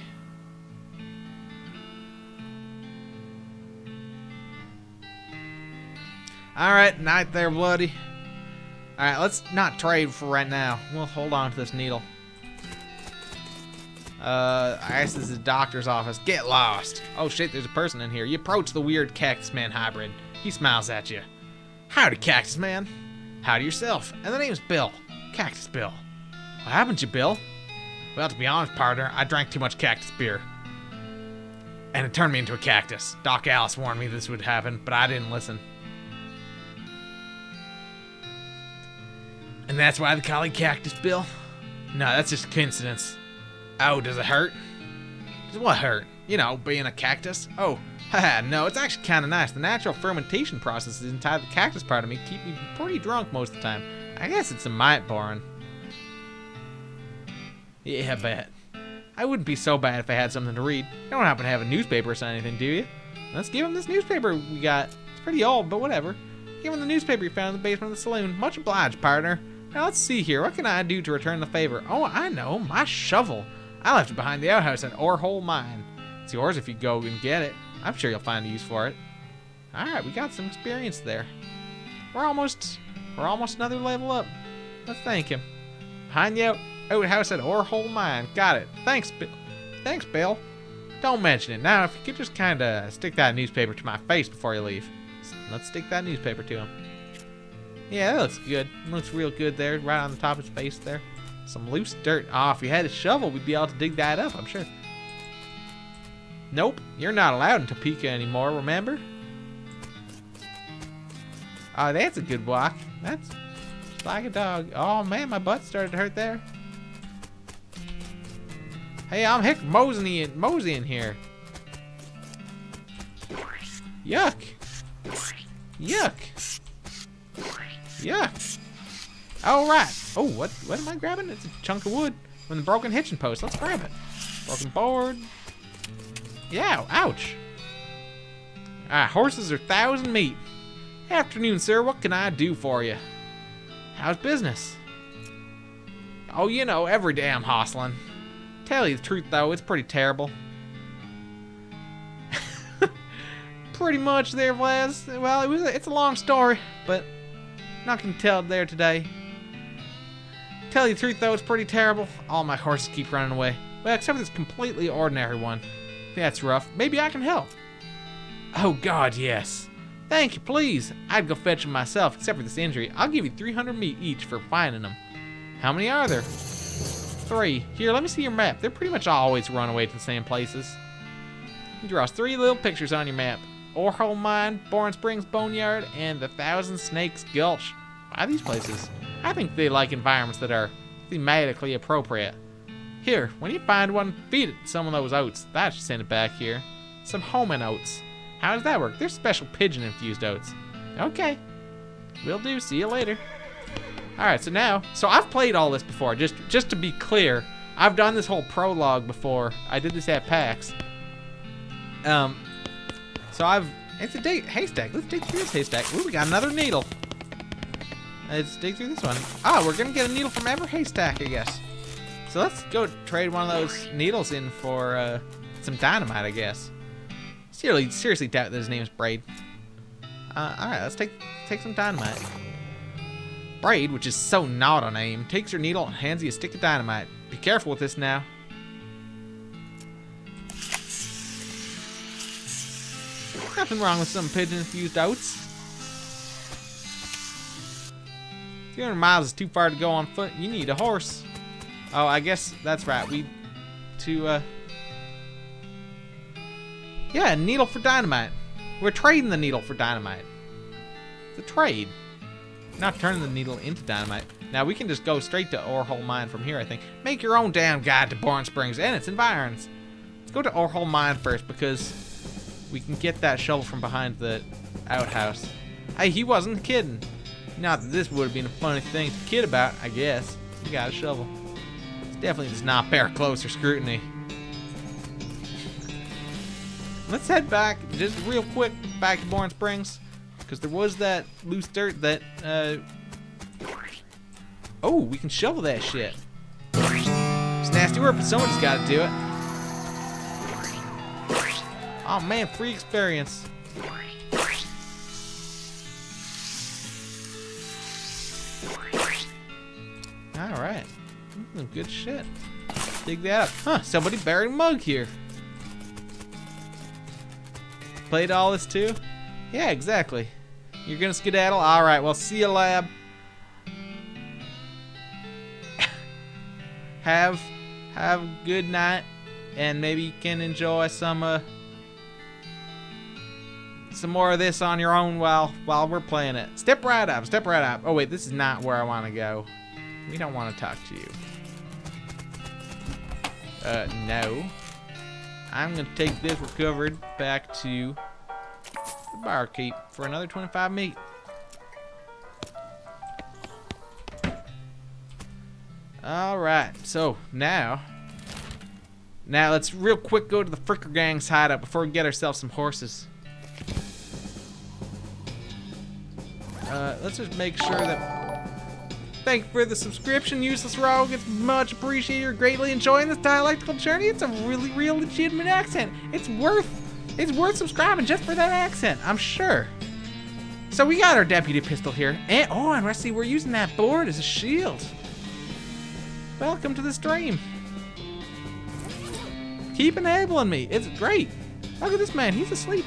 Alright, night there, bloody. Alright, let's not trade for right now. We'll hold on to this needle. I guess this is the doctor's office. Get lost. Oh shit, there's a person in here. You approach the weird Cactus Man hybrid. He smiles at you. Howdy, Cactus Man. Howdy yourself. And the name's Bill. Cactus Bill. What happened to you, Bill? Well, to be honest, partner, I drank too much cactus beer. And it turned me into a cactus. Doc Alice warned me this would happen, but I didn't listen. And that's why they call you Cactus Bill? No, that's just a coincidence. Oh, does it hurt? Does what hurt? You know, being a cactus? Oh, haha, no, it's actually kind of nice. The natural fermentation processes inside the cactus part of me keep me pretty drunk most of the time. I guess it's a mite boring. Yeah, I bet. I wouldn't be so bad if I had something to read. You don't happen to have a newspaper or anything, do you? Let's give him this newspaper we got. It's pretty old, but whatever. Give him the newspaper you found in the basement of the saloon. Much obliged, partner. Now let's see here. What can I do to return the favor? Oh, I know. My shovel. I left it behind the outhouse at Orehole Mine. It's yours if you go and get it. I'm sure you'll find a use for it. Alright, we got some experience there. We're almost another level up. Let's thank him. Behind the outhouse at Orehole Mine. Got it. Thanks, Bill. Thanks, Bill. Don't mention it. Now, if you could just kind of stick that newspaper to my face before you leave. Let's stick that newspaper to him. Yeah, that looks good. It looks real good there, right on the top of his face there. Some loose dirt. Oh, if you had a shovel, we'd be able to dig that up, I'm sure. Nope, you're not allowed in Topeka anymore, remember? Oh, that's a good walk. That's just like a dog. Oh, man, my butt started to hurt there. Hey, I'm Hick moseying here. Yuck. Yuck. Yuck. All right. Oh, what am I grabbing? It's a chunk of wood from the broken hitching post. Let's grab it. Broken board. Yeah, ouch. Horses are 1,000 meat. Afternoon, sir. What can I do for you? How's business? Oh, you know, every day I'm hustling. Tell you the truth, though, it's pretty terrible. Pretty much there, Vlas. Well, it's a long story, but I'm not gonna tell it there today. Tell you the truth, though, it's pretty terrible. All my horses keep running away. Well, except this completely ordinary one. That's rough. Maybe I can help. Oh, God, yes. Thank you, please. I'd go fetch them myself, except for this injury. I'll give you 300 meat each for finding them. How many are there? 3. Here, let me see your map. They're pretty much always run away to the same places. You draw 3 little pictures on your map. Orehole Mine, Bourne Springs Boneyard, and the Thousand Snakes Gulch. Why these places? I think they like environments that are thematically appropriate. Here, when you find one, feed it some of those oats. That should send it back here. Some homing oats. How does that work? They're special pigeon-infused oats. Okay. Will do. See you later. Alright, so I've played all this before. Just to be clear, I've done this whole prologue before. I did this at PAX. It's a haystack. Let's dig through this haystack. Ooh, we got another needle. Let's dig through this one. Oh, we're gonna get a needle from every haystack, I guess. So let's go trade one of those needles in for some dynamite, I guess. Seriously doubt that his name is Braid. Alright, let's take some dynamite. Braid, which is so not a name, takes your needle and hands you a stick of dynamite. Be careful with this now. Nothing wrong with some pigeon-infused oats. 200 miles is too far to go on foot. You need a horse. Oh, I guess that's right. Yeah, needle for dynamite. We're trading the needle for dynamite. It's a trade. Not turning the needle into dynamite. Now, we can just go straight to Orehole Mine from here, I think. Make your own damn guide to Bourne Springs and its environs. Let's go to Orehole Mine first, because we can get that shovel from behind the outhouse. Hey, he wasn't kidding. Not that this would have been a funny thing to kid about, I guess. We got a shovel. This definitely does not bear closer scrutiny. Let's head back, just real quick, back to Bourne Springs. Because there was that loose dirt that, oh, we can shovel that shit. It's nasty work, but somebody's got to do it. Oh man, free experience. Alright. Good shit. Dig that up. Huh, somebody buried a mug here. Played all this too? Yeah, exactly. You're gonna skedaddle? Alright, well, see you, lab. Have a good night, and maybe you can enjoy some more of this on your own while we're playing it. Step right up, step right up. Oh wait, this is not where I want to go. We don't want to talk to you. No. I'm gonna take this recovered back to the barkeep for another 25 meat. Alright, so now let's real quick go to the Fricker Gang's hideout before we get ourselves some horses. Let's just make sure that... Thank you for the subscription, Useless Rogue. It's much appreciated. You're greatly enjoying this dialectical journey. It's a really real legitimate accent. It's worth subscribing just for that accent, I'm sure. So we got our deputy pistol here. And, oh, and Rusty, we're using that board as a shield. Welcome to the stream. Keep enabling me. It's great. Look at this man. He's asleep.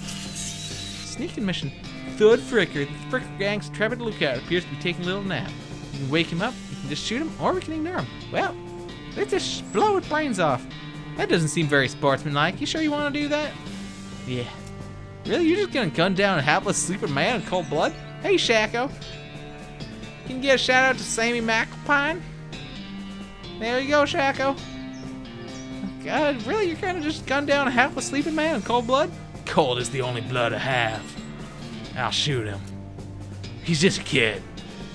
Sneaking mission. Thud Fricker. The Fricker Gang's intrepid lookout appears to be taking a little nap. You can wake him up, you can just shoot him, or we can ignore him. Well, let's just blow his brains off. That doesn't seem very sportsmanlike. You sure you want to do that? Yeah. Really? You're just gonna gun down a hapless sleeping man in cold blood? Hey, Shaco. Can you get a shout out to Sammy McAlpine? There you go, Shaco. God, really? You're gonna just gun down a hapless sleeping man in cold blood? Cold is the only blood I have. I'll shoot him. He's just a kid.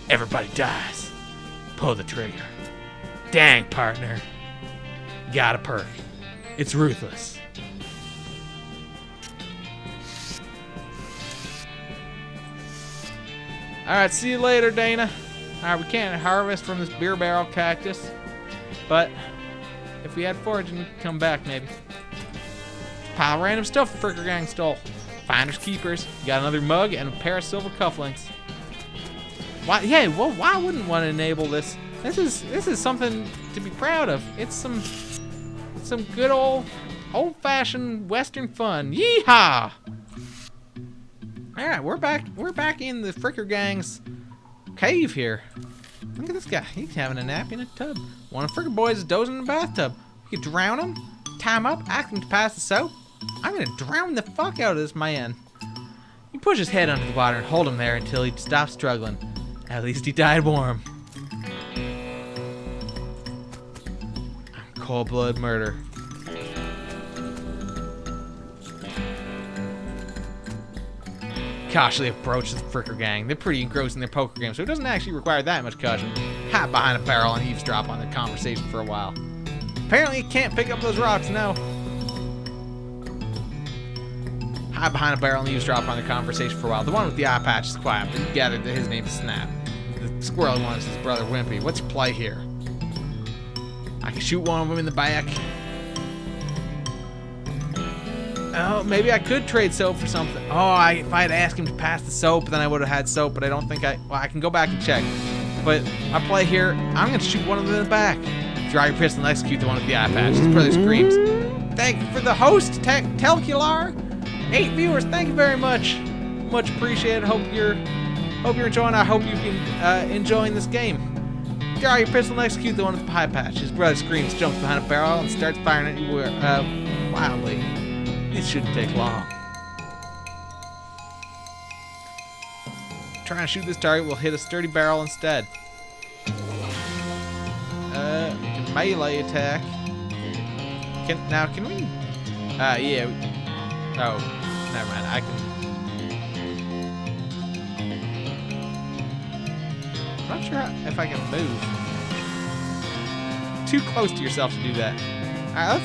Everybody dies. Pull the trigger. Dang, partner. Got a perk. It's ruthless. Alright, see you later, Dana. Alright, we can't harvest from this beer barrel cactus. But if we had foraging, we could come back maybe. Pile of random stuff the Fricker Gang stole. Finders keepers. You got another mug and a pair of silver cufflinks. Why? Yeah. Well, why wouldn't one enable this? This is something to be proud of. It's some good old-fashioned Western fun. Yeehaw! All right, we're back in the Fricker Gang's cave here. Look at this guy. He's having a nap in a tub. One of the frickin' boys is dozing in a bathtub. We could drown him, tie him up, ask him to pass the soap. I'm gonna drown the fuck out of this man. You push his head under the water and hold him there until he stops struggling. At least he died warm. Cold blood murder. Cautiously approach the fricker gang. They're pretty engrossed in their poker game, so it doesn't actually require that much caution. Hide behind a barrel and eavesdrop on their conversation for a while. Apparently you can't pick up those rocks, no. Hide behind a barrel and eavesdrop on their conversation for a while. The one with the eye patch is quiet, but you gather that his name is Snap. The squirrely one is his brother Wimpy. What's your play here? I can shoot one of them in the back. Oh, maybe I could trade soap for something. Oh, if I had asked him to pass the soap, then I would have had soap, but I don't think well, I can go back and check. But my play here, I'm going to shoot one of them in the back. Draw your pistol and execute the one with the eye patch. His brother screams. Thank you for the host, Telcular. 8 viewers, thank you very much. Much appreciated. Hope you're enjoying. I hope you've been enjoying this game. Draw your pistol and execute the one with the eye patch. His brother screams, jumps behind a barrel, and starts firing at you wildly. This shouldn't take long. Trying to shoot this target will hit a sturdy barrel instead. Melee attack. Can we? Yeah. Oh, never mind. I can. I'm not sure if I can move. Too close to yourself to do that. Alright,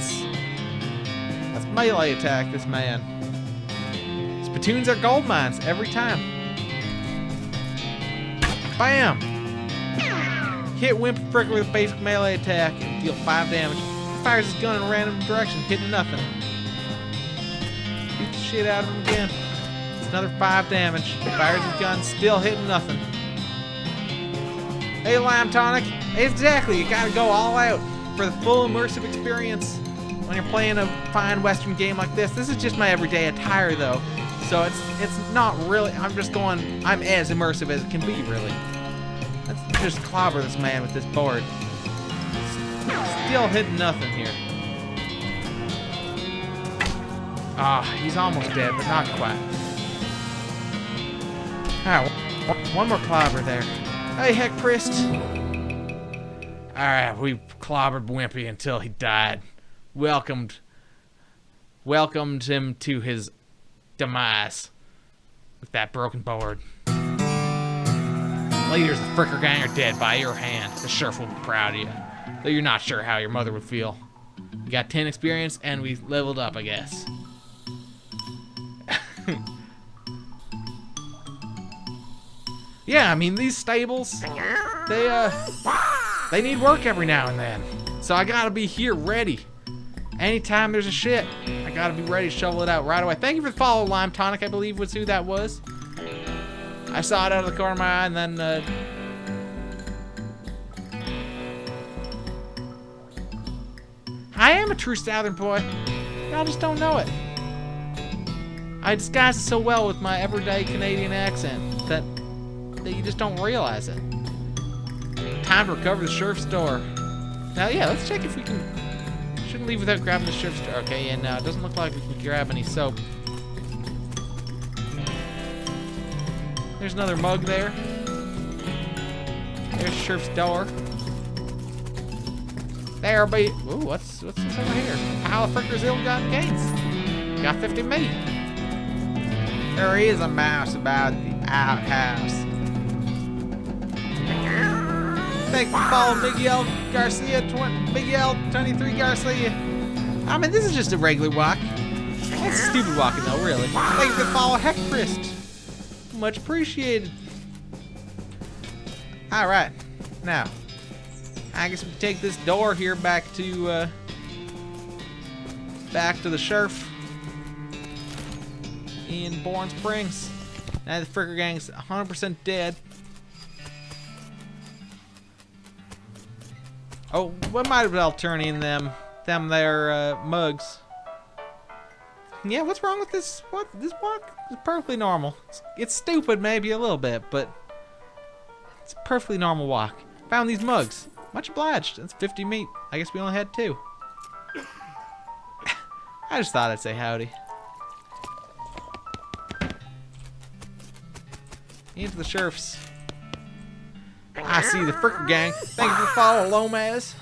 let's melee attack this man. Spittoons are gold mines every time. Bam! Hit Wimp Fricker with a basic melee attack and deal 5 damage. He fires his gun in a random direction, hitting nothing. Beat the shit out of him again. It's another 5 damage. He fires his gun, still hitting nothing. Hey, Lime Tonic. Exactly, you gotta go all out for the full immersive experience when you're playing a fine Western game like this. This is just my everyday attire, though. So it's not really, I'm as immersive as it can be, really. Let's just clobber this man with this board. Still hitting nothing here. Ah, he's almost dead, but not quite. Alright, one more clobber there. Hey, heck, Priest. Alright, we clobbered Wimpy until he died. Welcomed him to his demise with that broken board. Leaders of the Fricker Gang are dead by your hand. The sheriff will be proud of you, though you're not sure how your mother would feel. You got 10 experience, and we leveled up, I guess. Yeah, I mean, these stables, they need work every now and then. So I gotta be here ready. Anytime there's a shit, I gotta be ready to shovel it out right away. Thank you for the follow, Lime Tonic, I believe was who that was. I saw it out of the corner of my eye, and then, I am a true Southern boy. Y'all just don't know it. I disguise it so well with my everyday Canadian accent that you just don't realize it. Time to recover the sheriff's store. Now, yeah, let's check if we can. Shouldn't leave without grabbing the sheriff's store. Okay, yeah, no, it doesn't look like we can grab any soap. There's another mug there. There's sheriff's door. There be. Ooh, what's this over here? Pile of Fricker's ill-gotten gains. Got 50 million. There is a mouse about the outhouse. Thank you for following Miguel Garcia, Miguel 23 Garcia. I mean, this is just a regular walk. It's stupid walking though, really. Thank you for the follow, Heckfrist. Much appreciated. All right, now I guess we take this door here back to the sheriff in Bourne Springs. Now the Fricker Gang's 100% dead. Oh, we might as well turn in them there mugs. Yeah, what's wrong with this? This walk is perfectly normal. It's stupid, maybe a little bit, but it's a perfectly normal walk. Found these mugs. Much obliged. That's 50 meat. I guess we only had 2. I just thought I'd say howdy. Into the sheriffs. I see the Fricker Gang. Thank you for the follow, Lomaz.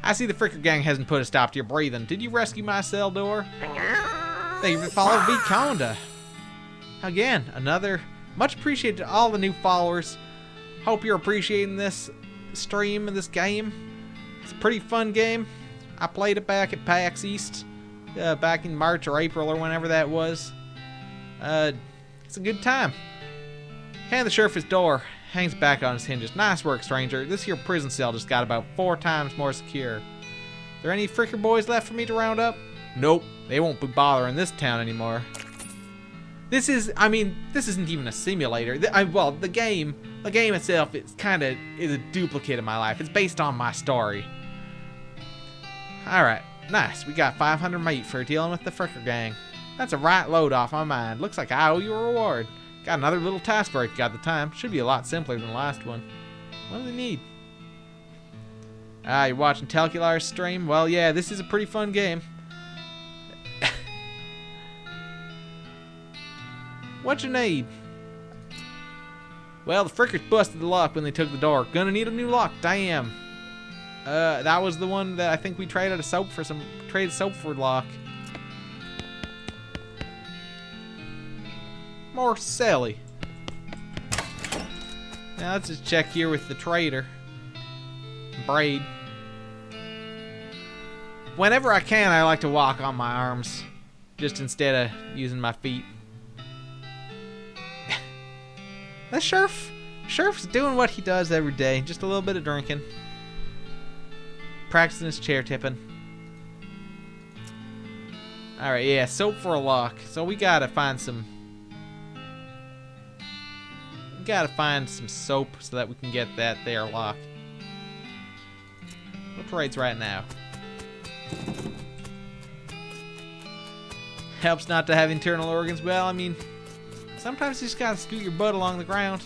I see the Fricker Gang hasn't put a stop to your breathing. Did you rescue my cell door? Thank you for the follow, Viconda. Again, another much appreciated to all the new followers. Hope you're appreciating this stream and this game. It's a pretty fun game. I played it back at PAX East back in March or April or whenever that was. It's a good time. Hand the sheriff his door. Hangs back on his hinges. Nice work, stranger. This here prison cell just got about 4 times more secure. There any Fricker boys left for me to round up? Nope. They won't be bothering this town anymore. This isn't even a simulator. Well, the game itself is a duplicate of my life. It's based on my story. Alright, nice. We got 500 meat for dealing with the Fricker Gang. That's a right load off my mind. Looks like I owe you a reward. Got another little task for it if you got the time. Should be a lot simpler than the last one. What do they need? You're watching Telcular's stream? Well, yeah, this is a pretty fun game. What you need? Well, the Frickers busted the lock when they took the door. Gonna need a new lock. Damn. That was the one that I think we traded soap for lock. More Sally. Now let's just check here with the trader. Braid. Whenever I can, I like to walk on my arms. Just instead of using my feet. The sheriff's doing what he does every day. Just a little bit of drinking. Practicing his chair tipping. Alright, yeah, soap for a lock. So we gotta find some... soap so that we can get that there lock. What trades right now? Helps not to have internal organs. Well, I mean, sometimes you just gotta scoot your butt along the ground.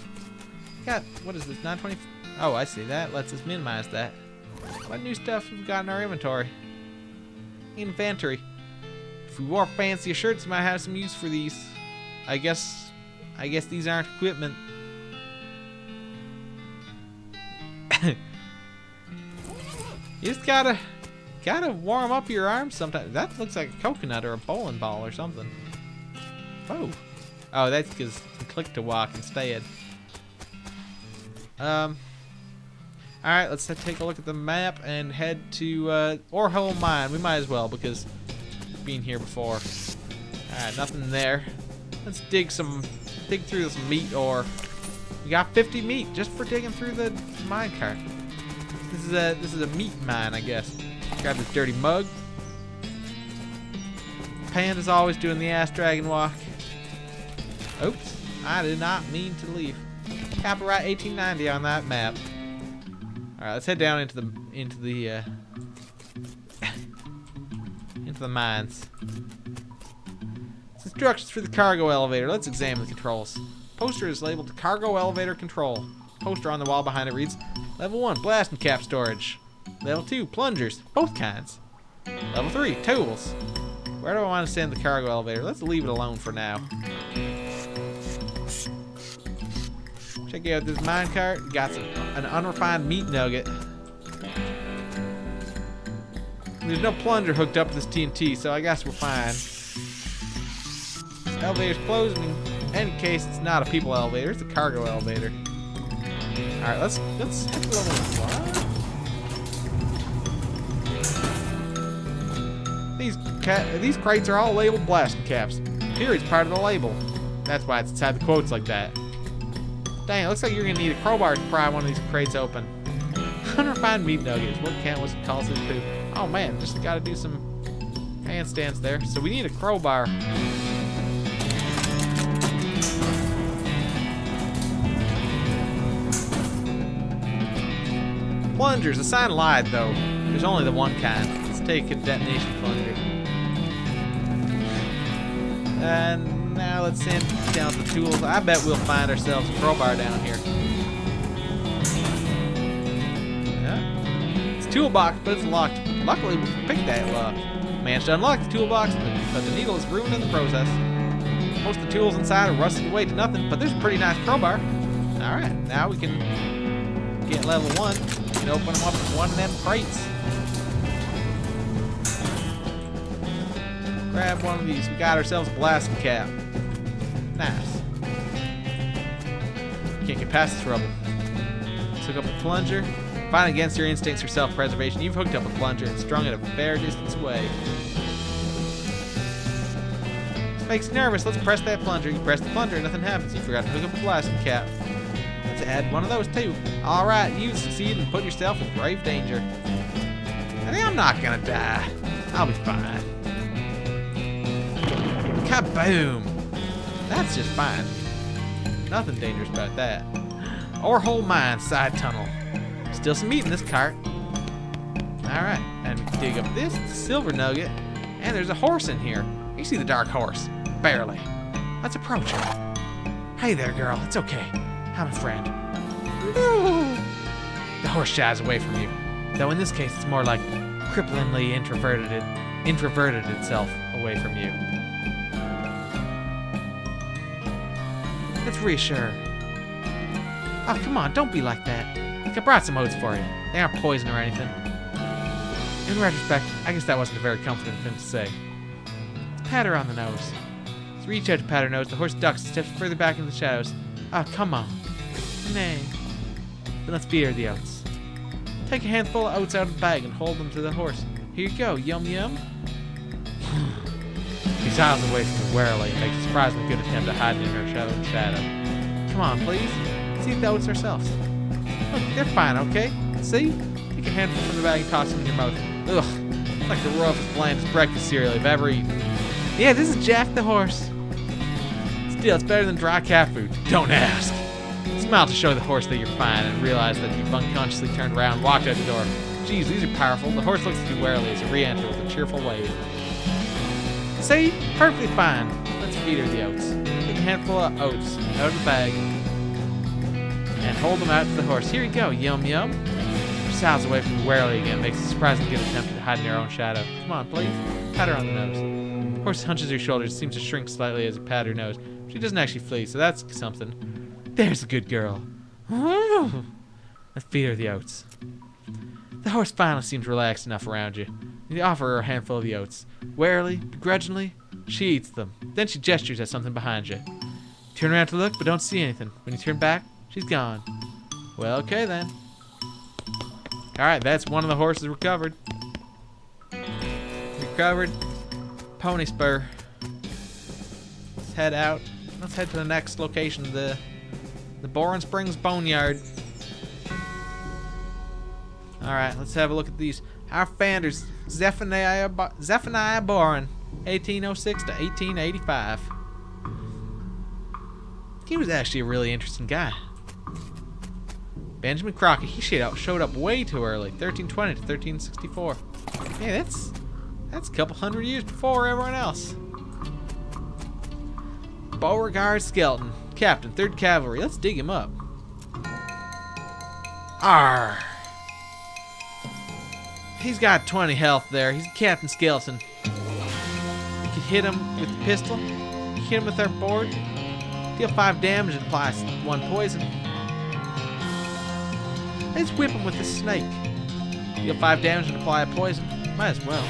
What is this, 920? Oh, I see. That lets us minimize that. What new stuff have we got in our inventory? Inventory. If we wore fancier shirts, we might have some use for these. I guess these aren't equipment. You just gotta warm up your arms sometimes. That looks like a coconut or a bowling ball or something. Oh, that's because you click to walk instead. All right, let's take a look at the map and head to Orehole Mine. We might as well because we've been here before. All right, nothing there. Let's dig through some meat ore. We got 50 meat just for digging through the mine cart. This is a meat mine, I guess. Grab this dirty mug. Panda's always doing the ass dragon walk. Oops, I did not mean to leave. Copyright 1890 on that map. All right, let's head down into the mines. Instructions for the cargo elevator. Let's examine the controls. Poster is labeled cargo elevator control. Poster on the wall behind it reads, Level 1, blasting cap storage. Level 2, plungers, both kinds. Level 3, tools. Where do I want to send the cargo elevator? Let's leave it alone for now. Check out this minecart. Got an unrefined meat nugget. There's no plunger hooked up to this TNT, so I guess we're fine. Elevator's closed. In any case, it's not a people elevator. It's a cargo elevator. All right, let's hit level 1. These crates are all labeled blasting caps. Period's part of the label. That's why it's inside the quotes like that. Dang, it looks like you're gonna need a crowbar to pry one of these crates open. Unrefined meat nuggets. What calls this poop? Oh man, just gotta do some handstands there. So we need a crowbar. Plungers. The sign lied though. There's only the one kind. Let's take a detonation plunger. And now let's send down the tools. I bet we'll find ourselves a crowbar down here. toolbox, but it's locked. Luckily, we picked that lock. Managed to unlock the toolbox, but the needle is ruined in the process. Most of the tools inside are rusted away to nothing, but there's a pretty nice crowbar. Alright, now we can get level 1 and open them up with one of them crates. Grab one of these. We got ourselves a blasting cap. Nice. Can't get past this rubble. Took up a plunger. Fighting against your instincts for self-preservation, you've hooked up a plunger and strung it a fair distance away. This makes you nervous. Let's press that plunger. You press the plunger and nothing happens. You forgot to hook up a blasting cap. Let's add one of those too. Alright, you succeed and put yourself in grave danger. I think I'm not gonna die. I'll be fine. Kaboom! That's just fine. Nothing dangerous about that. Ore hole mine side tunnel. Still some meat in this cart. Alright, and we can dig up this silver nugget. And there's a horse in here. You see the dark horse? Barely. Let's approach her. Hey there, girl. It's okay. I'm a friend. The horse shies away from you. Though in this case, it's more like cripplingly introverted itself away from you. Let's reassure her. Oh, come on. Don't be like that. I brought some oats for you. They aren't poison or anything. In retrospect, I guess that wasn't a very confident thing to say. Let's pat her on the nose. Let's reach out to pat her nose. The horse ducks and steps further back into the shadows. Oh, come on. Nay. Then let's feed her the oats. Take a handful of oats out of the bag and hold them to the horse. Here you go. Yum yum. She siles away from her warily and makes a surprisingly good attempt at hiding in her shadow. Come on, please. Let's eat the oats ourselves. Look, they're fine, okay? See? Take a handful from the bag and toss them in your mouth. Ugh. It's like the roughest, blandest breakfast cereal I've ever eaten. Yeah, this is Jack the horse. Still, it's better than dry cat food. Don't ask. Smile to show the horse that you're fine and realize that you've unconsciously turned around and walked out the door. Geez, these are powerful. The horse looks at you warily as you re-enter with a cheerful wave. See? Perfectly fine. Let's feed her the oats. Take a handful of oats out of the bag and hold them out to the horse. Here you go, yum yum. She sighs away from you warily again, makes a surprisingly good attempt at hiding her own shadow. Come on, please. Pat her on the nose. The horse hunches her shoulders, seems to shrink slightly as you pat her nose. She doesn't actually flee, so that's something. There's a good girl. Let's feed her the oats. The horse finally seems relaxed enough around you. You offer her a handful of the oats. Warily, begrudgingly, she eats them. Then she gestures at something behind you. Turn around to look, but don't see anything. When you turn back, she's gone. Well, okay then. Alright, that's one of the horses recovered. Recovered. Pony spur. Let's head out. Let's head to the next location, the Boren Springs Boneyard. Alright, let's have a look at these. Our founders, Zephaniah Boren, 1806 to 1885. He was actually a really interesting guy. Benjamin Crockett, he showed up way too early, 1320 to 1364. Yeah, that's a couple hundred years before everyone else. Beauregard Skelton, Captain, 3rd Cavalry. Let's dig him up. Arr. He's got 20 health there. He's Captain Skeleton. You can hit him with the pistol. You can hit him with our board. Deal 5 damage and apply 1 poison. Let's whip him with the snake. Deal 5 damage and apply a poison. Might as well.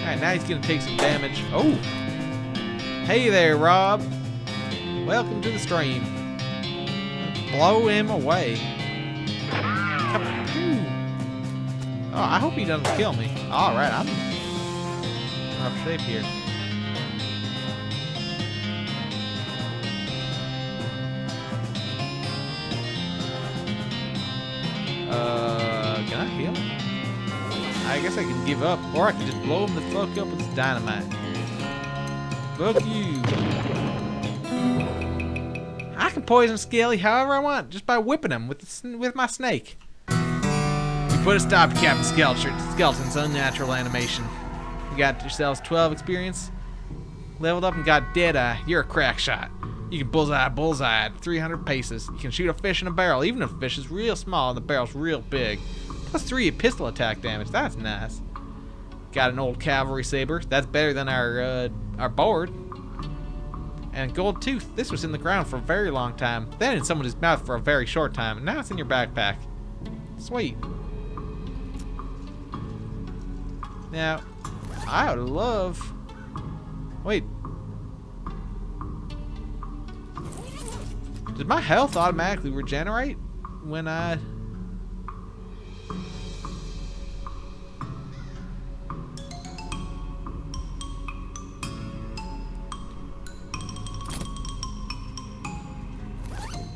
Alright, now he's gonna take some damage. Oh! Hey there, Rob. Welcome to the stream. Blow him away. Oh, I hope he doesn't kill me. Alright, I'm in rough shape here. Can I heal him? I guess I can give up, or I can just blow him the fuck up with dynamite. Fuck you. I can poison Scaly however I want, just by whipping him with my snake. You put a stop to Captain Skeleton's unnatural animation. You got yourselves 12 experience, leveled up and got Deadeye. You're a crack shot. You can bullseye at 300 paces. You can shoot a fish in a barrel, even if the fish is real small and the barrel's real big. Plus 3 pistol attack damage. That's nice. Got an old cavalry saber. That's better than our board. And gold tooth. This was in the ground for a very long time. Then in someone's mouth for a very short time. And now it's in your backpack. Sweet. Now, I would love... Wait. Does my health automatically regenerate when I...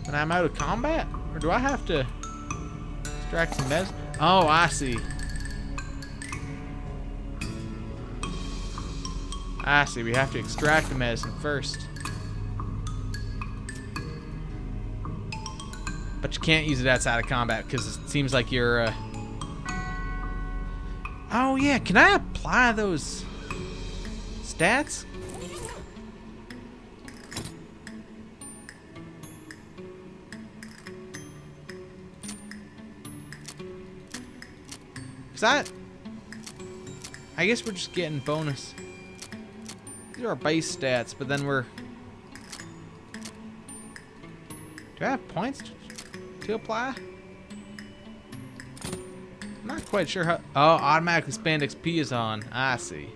when I'm out of combat? Or do I have to extract some medicine? Oh, I see. I see, we have to extract the medicine first. But you can't use it outside of combat because it seems like you're... Oh yeah, can I apply those stats? I guess we're just getting bonus. These are our base stats, but then we're... Do I have points to apply? I'm not quite sure how... Oh, automatically spend XP is on. I see.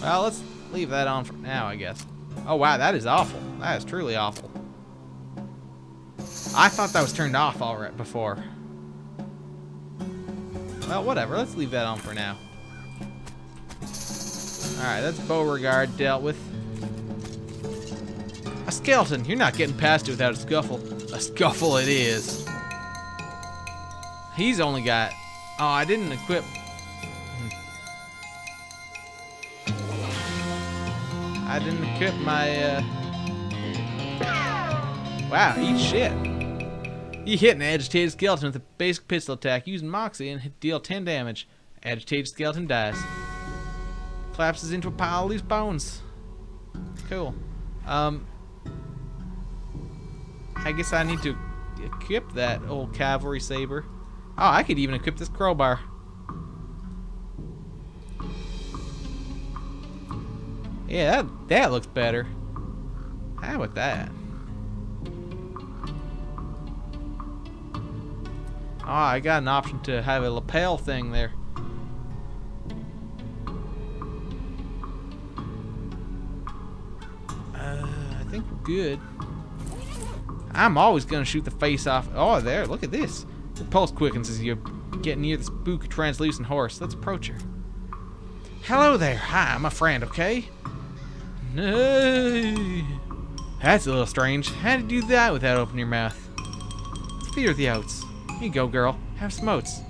Well, let's leave that on for now, I guess. Oh, wow, that is awful. That is truly awful. I thought that was turned off already before. Well, whatever. Let's leave that on for now. Alright, that's Beauregard dealt with. A skeleton. You're not getting past it without a scuffle. A scuffle it is. He's only got... Oh, I didn't equip... I didn't equip my... Wow, eat shit. You hit an agitated skeleton with a basic pistol attack using Moxie and deal 10 damage. Agitated skeleton dies. Collapses into a pile of loose bones. Cool. I guess I need to equip that old cavalry saber. Oh, I could even equip this crowbar. Yeah, that looks better. How about that? Oh, I got an option to have a lapel thing there. I think we're good. I'm always gonna shoot the face off. Oh, there, look at this. The pulse quickens as you get near the spooky translucent horse. Let's approach her. Hello there. Hi, I'm a friend, okay? No. That's a little strange. How did you do that without opening your mouth? Let's feed her the oats. Here you go, girl. Have some oats.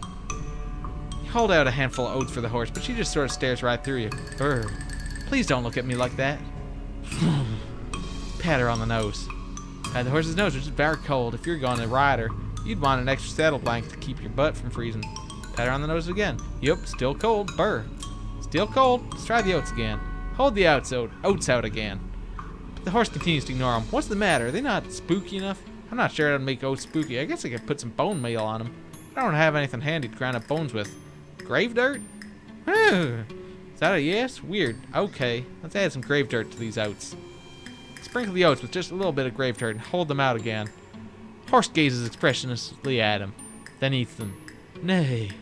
You hold out a handful of oats for the horse, but she just sort of stares right through you. Brr. Please don't look at me like that. Pat her on the nose. The horse's nose, which is very cold. If you're going to ride her, you'd want an extra saddle blanket to keep your butt from freezing. Pat her on the nose again. Yep, still cold. Brr. Still cold. Let's try the oats again. Hold the oats out again. But the horse continues to ignore him. What's the matter? Are they not spooky enough? I'm not sure how to make oats spooky. I guess I could put some bone meal on them. I don't have anything handy to grind up bones with. Grave dirt? Is that a yes? Weird. Okay, let's add some grave dirt to these oats. Sprinkle the oats with just a little bit of grave dirt and hold them out again. Horse gazes expressionlessly at him, then eats them. Nay.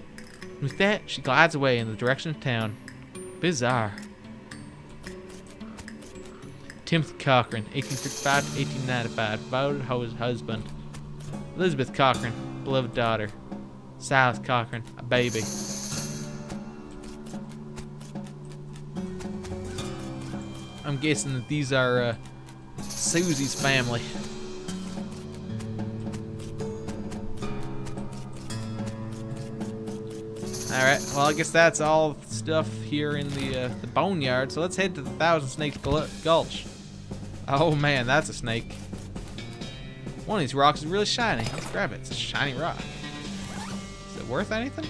With that, she glides away in the direction of town. Bizarre. Timothy Cochran, 1855 to 1895, devoted husband. Elizabeth Cochran, beloved daughter. Silas Cochran, a baby. I'm guessing that these are Susie's family. Alright, well I guess that's all stuff here in the boneyard, so let's head to the Thousand Snakes Gulch. Oh man, that's a snake. One of these rocks is really shiny. Let's grab it. It's a shiny rock. Is it worth anything?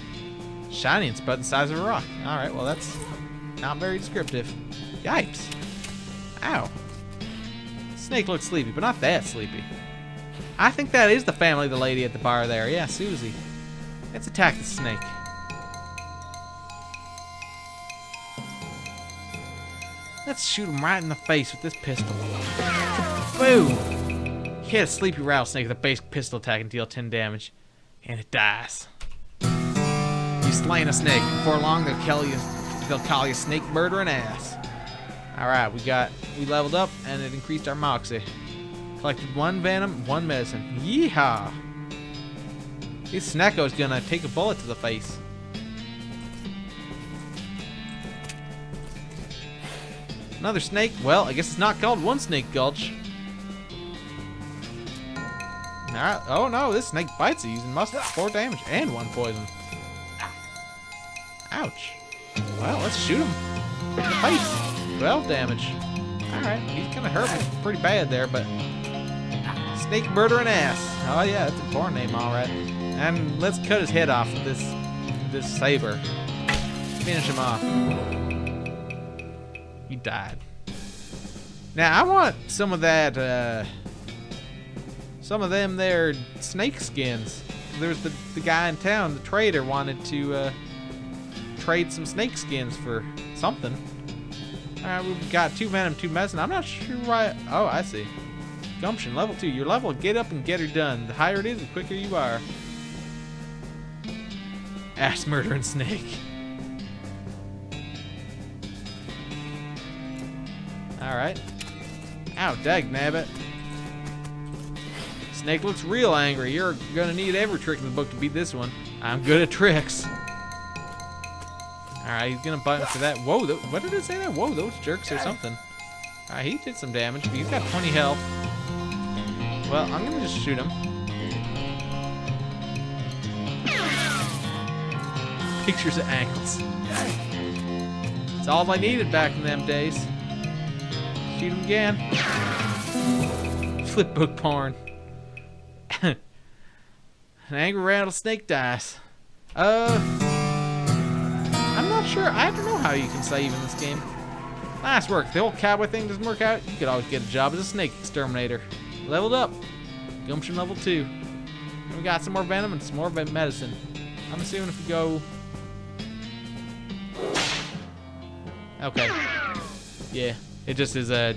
Shiny, it's about the size of a rock. Alright, well that's not very descriptive. Yipes. Ow. Snake looks sleepy, but not that sleepy. I think that is the family of the lady at the bar there. Yeah, Susie. Let's attack the snake. Let's shoot him right in the face with this pistol. Boom! Hit a sleepy rattlesnake with a basic pistol attack and deal 10 damage. And it dies. You slain a snake. Before long, they'll call you snake murdering ass. Alright, we leveled up and it increased our moxie. Collected 1 venom, 1 medicine. Yeehaw! This Snecko's gonna take a bullet to the face. Another snake? Well, I guess it's not called One Snake Gulch. Alright. Oh no, this snake bites you using muscle. 4 damage and 1 poison. Ouch. Well, let's shoot him. In the face. 12 damage. Alright, he's gonna hurt me pretty bad there, but... Snake murdering ass. Oh yeah, that's a porn name, alright. And let's cut his head off with this saber. Finish him off. He died. Now I want some of that, some of them there snake skins. There's the guy in town, the trader, wanted to trade some snake skins for something. Alright, we've got 2 venom, 2 medicine. I'm not sure why. Oh, I see. Gumption, level 2. Your level, get up and get her done. The higher it is, the quicker you are. Ass murdering snake. Alright. Ow, dagnabbit. Snake looks real angry. You're gonna need every trick in the book to beat this one. I'm good at tricks. Alright, he's gonna bite me for that. Whoa, what did it say that? Whoa, those jerks or something. Alright, he did some damage, but he's got 20 health. Well, I'm gonna just shoot him. Pictures of ankles. It's all I needed back in them days. Shoot him again. Flip book porn. An angry rattlesnake dies. I'm not sure. I don't know how you can save in this game. Nice work. If the whole cowboy thing doesn't work out, you could always get a job as a snake exterminator. Leveled up. Gumption level 2. And we got some more venom and some more medicine. I'm assuming if we go... Okay. Yeah. It just is a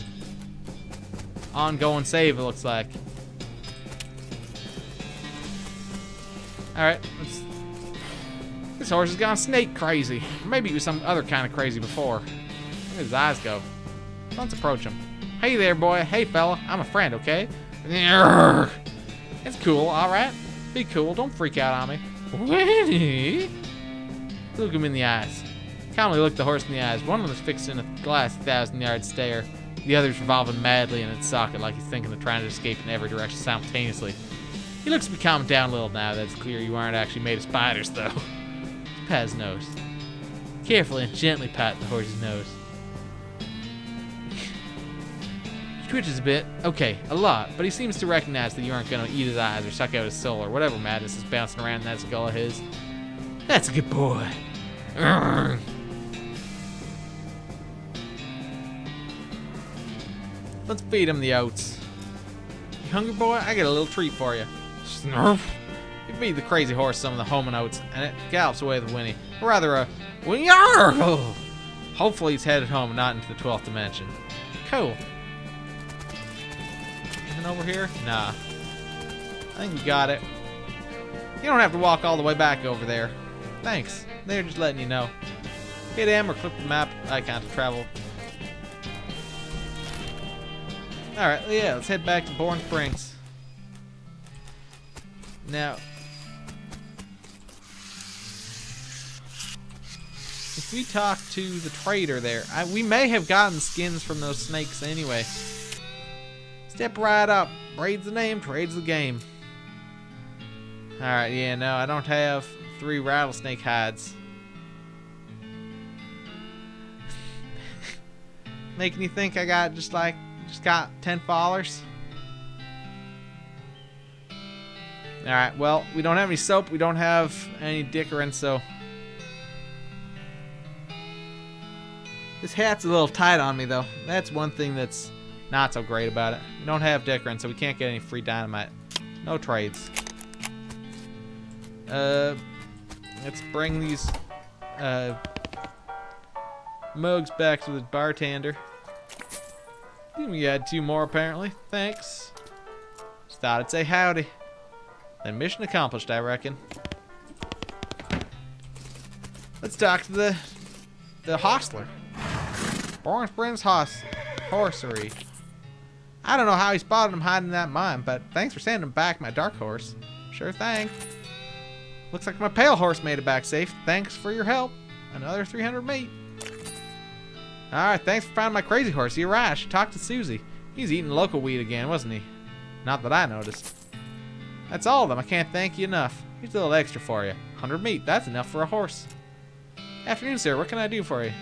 ongoing save, it looks like. Alright, this horse has gone snake crazy. Or maybe he was some other kind of crazy before. Look at his eyes go. Let's approach him. Hey there, boy. Hey, fella. I'm a friend, okay? It's cool, alright? Be cool. Don't freak out on me. Look him in the eyes. Calmly look the horse in the eyes. One of them is fixed in a glass 1,000-yard stare. The other's revolving madly in its socket like he's thinking of trying to escape in every direction simultaneously. He looks to be calmed down a little now that it's clear you aren't actually made of spiders, though. Pat his nose. Carefully and gently pat the horse's nose. He twitches a bit. Okay, a lot. But he seems to recognize that you aren't going to eat his eyes or suck out his soul or whatever madness is bouncing around in that skull of his. That's a good boy. Urgh. Let's feed him the oats. You hungry, boy? I got a little treat for you. Snurf. You feed the crazy horse some of the homing oats, and it gallops away with a whinny. Or rather, a whinny. Oh. Hopefully he's headed home and not into the 12th dimension. Cool. Anything over here? Nah. I think we got it. You don't have to walk all the way back over there. Thanks. They're just letting you know. Hit M or click the map icon to travel. Alright, yeah, let's head back to Bourne Springs. Now, if we talk to the trader there, we may have gotten skins from those snakes anyway. Step right up. Raid's the name, trade's the game. Alright, yeah, no, I don't have 3 rattlesnake hides. Making you think I got just got 10 followers. Alright, well, we don't have any soap, we don't have any Dickerin, so this hat's a little tight on me though. That's one thing that's not so great about it. We don't have Decorin, so we can't get any free dynamite. No trades. Let's bring these mugs back to the bartender. We had 2 more apparently. Thanks. Just thought I'd say howdy. Then mission accomplished, I reckon. Let's talk to the hostler. Boring Springs Horsery. I don't know how he spotted him hiding in that mine, but thanks for sending him back my dark horse. Sure thing. Looks like my pale horse made it back safe. Thanks for your help. Another 300 meat. Alright, thanks for finding my crazy horse. You're right, I should talk to Susie. He's eating local weed again, wasn't he? Not that I noticed. That's all of them. I can't thank you enough. Here's a little extra for you. 100 meat. That's enough for a horse. Afternoon, sir. What can I do for you?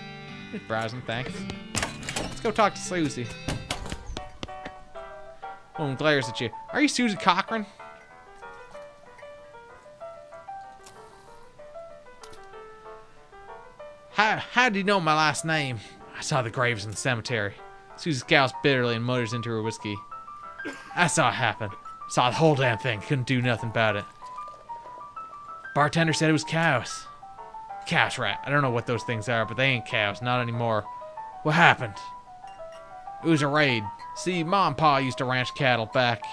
Just browsing, thanks. Let's go talk to Susie. Boom, glares at you. Are you Susie Cochran? How do you know my last name? I saw the graves in the cemetery. Susie scowls bitterly and mutters into her whiskey. I saw it happen. Saw the whole damn thing. Couldn't do nothing about it. Bartender said it was cows. Cows, right. I don't know what those things are, but they ain't cows. Not anymore. What happened? It was a raid. See, Ma and Pa used to ranch cattle back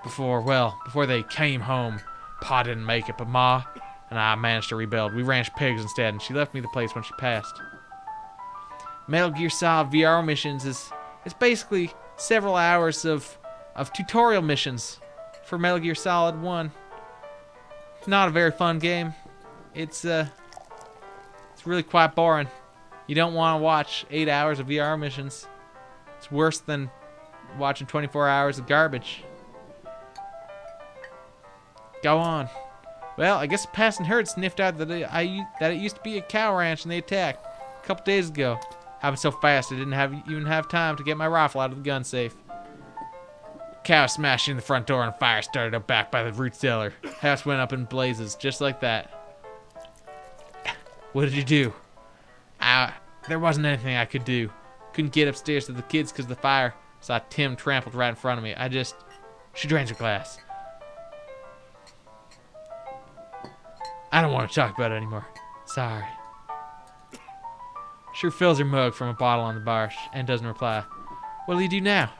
before they came home. Pa didn't make it, but Ma and I managed to rebuild. We ranched pigs instead, and she left me the place when she passed. Metal Gear Solid VR missions is basically several hours of tutorial missions for Metal Gear Solid 1. Not a very fun game. It's really quite boring. You don't want to watch 8 hours of VR missions. It's worse than watching 24 hours of garbage. Go on. Well, I guess a passing herd sniffed out that it used to be a cow ranch and they attacked a couple days ago. Happened so fast I didn't even have time to get my rifle out of the gun safe. Cow smashed in the front door and fire started up back by the root cellar. House went up in blazes, just like that. What did you do? There wasn't anything I could do. Couldn't get upstairs to the kids because of the fire. Saw Tim trampled right in front of me. She drains her glass. I don't want to talk about it anymore. Sorry. Sure fills her mug from a bottle on the bar and doesn't reply. What'll you do now?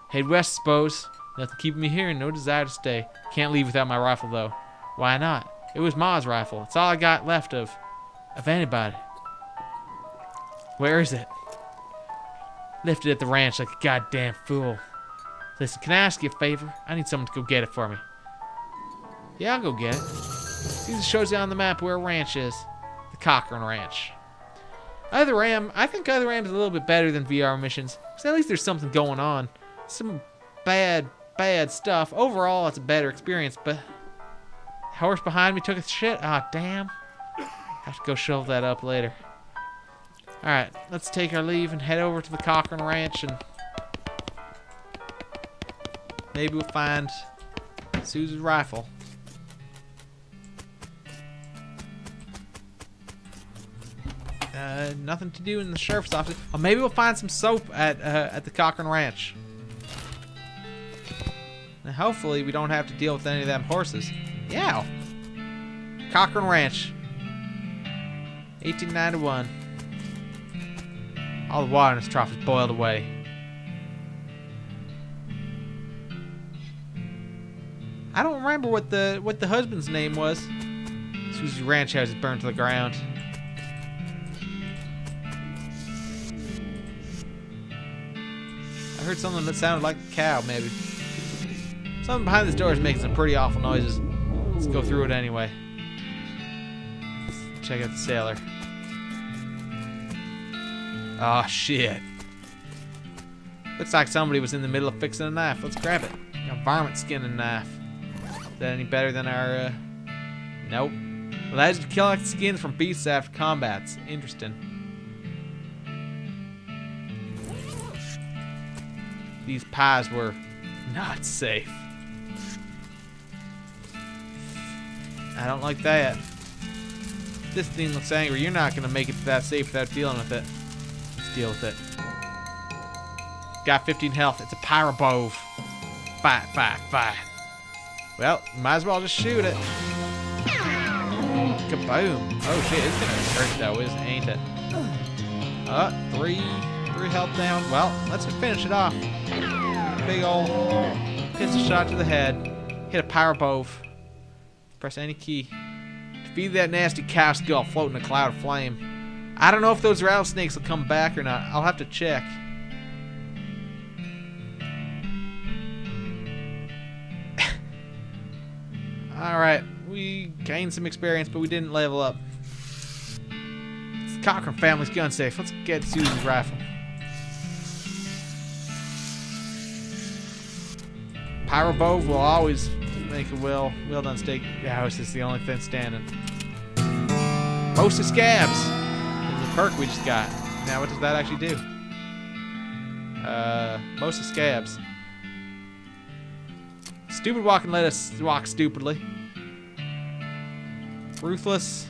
Head west, suppose. Nothing keeping me here and no desire to stay. Can't leave without my rifle, though. Why not? It was Ma's rifle. It's all I got left of anybody. Where is it? Left it at the ranch like a goddamn fool. Listen, can I ask you a favor? I need someone to go get it for me. Yeah, I'll go get it. Caesar shows you on the map where a ranch is. The Cochran Ranch. I think Other Ram's a little bit better than VR missions. Because at least there's something going on. Some bad stuff. Overall, it's a better experience, but the horse behind me took a shit. Ah, damn. Have to go shovel that up later. Alright, let's take our leave and head over to the Cochran Ranch and maybe we'll find Susie's rifle. Nothing to do in the sheriff's office. Or maybe we'll find some soap at the Cochran Ranch. And hopefully we don't have to deal with any of them horses. Yeah. Cochran Ranch. 1891. All the water in this trough is boiled away. I don't remember what the husband's name was. Susie's ranch house is burned to the ground. I heard something that sounded like a cow, maybe. Something behind this door is making some pretty awful noises. Let's go through it anyway. Let's check out the sailor. Oh, shit. Looks like somebody was in the middle of fixing a knife. Let's grab it. A varmint skinning knife. Is that any better than our, Nope. Allows you to collect skins from beasts after combats. Interesting. These pies were not safe. I don't like that. This thing looks angry. You're not going to make it that safe without dealing with it. Let's deal with it. got 15 health. It's a pyrobove. Fight, fight, fight. Well, might as well just shoot it. Kaboom. Oh shit, it's gonna hurt though, ain't it? Three health down. Well, let's just finish it off. Big old pistol shot to the head. Hit a pyrobove. Press any key. Defeat that nasty cow skull floating in a cloud of flame. I don't know if those rattlesnakes will come back or not. I'll have to check. Alright, we gained some experience, but we didn't level up. It's the Cochran family's gun safe. Let's get Susie's rifle. Pyrobove will always make a well done steak. Yeah, this is the only thing standing. Most of scabs. There's a perk we just got. Now, what does that actually do? Most of scabs. Stupid walk and let us walk stupidly. Ruthless.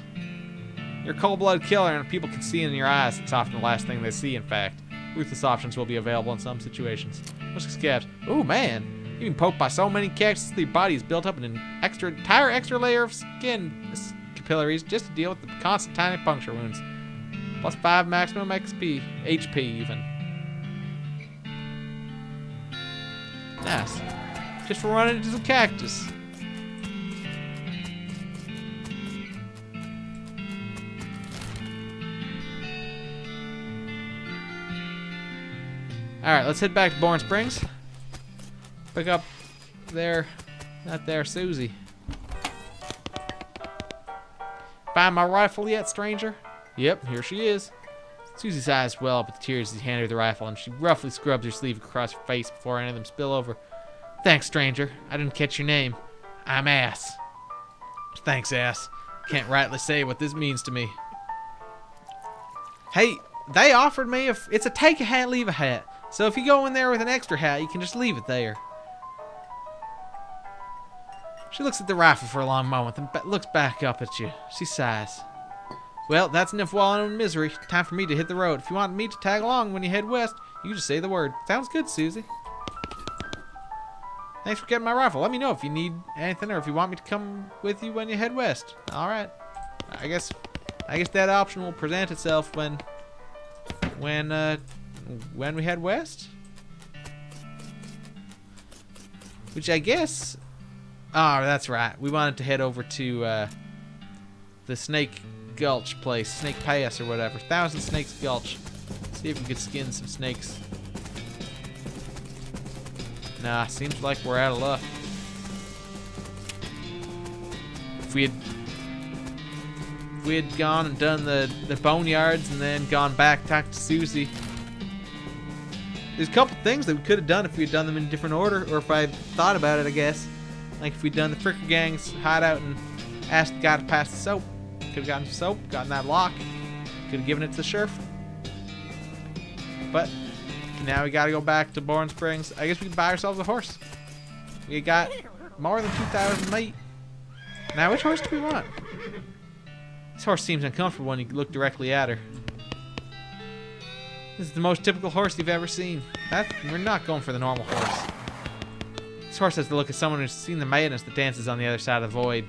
You're a cold-blooded killer, and people can see in your eyes. It's often the last thing they see, in fact. Ruthless options will be available in some situations. Most of scabs. Ooh, man. You've been poked by so many cactus that your body is built up in an entire extra layer of skin capillaries just to deal with the constant tiny puncture wounds. Plus 5 maximum XP, HP even. Nice. Just for running into some cactus. Alright, let's head back to Bourne Springs. Pick up not there, Susie. Find my rifle yet, stranger? Yep, here she is. Susie's eyes well up with tears as he handed her the rifle, and she roughly scrubs her sleeve across her face before any of them spill over. Thanks, stranger. I didn't catch your name. I'm Ass. Thanks, Ass. Can't rightly say what this means to me. Hey, they offered me it's a take a hat, leave a hat. So if you go in there with an extra hat, you can just leave it there. She looks at the rifle for a long moment, then looks back up at you. She sighs. Well, that's enough wallowing in misery. Time for me to hit the road. If you want me to tag along when you head west, you just say the word. Sounds good, Susie. Thanks for getting my rifle. Let me know if you need anything or if you want me to come with you when you head west. All right. I guess that option will present itself when we head west. Which I guess. Oh, that's right. We wanted to head over to the Snake Gulch place, Snake Pass or whatever. Thousand Snakes Gulch. See if we could skin some snakes. Nah, seems like we're out of luck. If we had gone and done the boneyards and then gone back, talked to Susie. There's a couple things that we could have done if we had done them in a different order, or if I had thought about it, I guess. Like if we'd done the Fricker Gang's hideout and asked the guy to pass the soap. Could have gotten some soap, gotten that lock. Could have given it to the sheriff. But now we gotta go back to Bourne Springs. I guess we can buy ourselves a horse. We got more than 2,000 meat. Now, which horse do we want? This horse seems uncomfortable when you look directly at her. This is the most typical horse you've ever seen. We're not going for the normal horse. This horse has the look of someone who's seen the madness that dances on the other side of the void.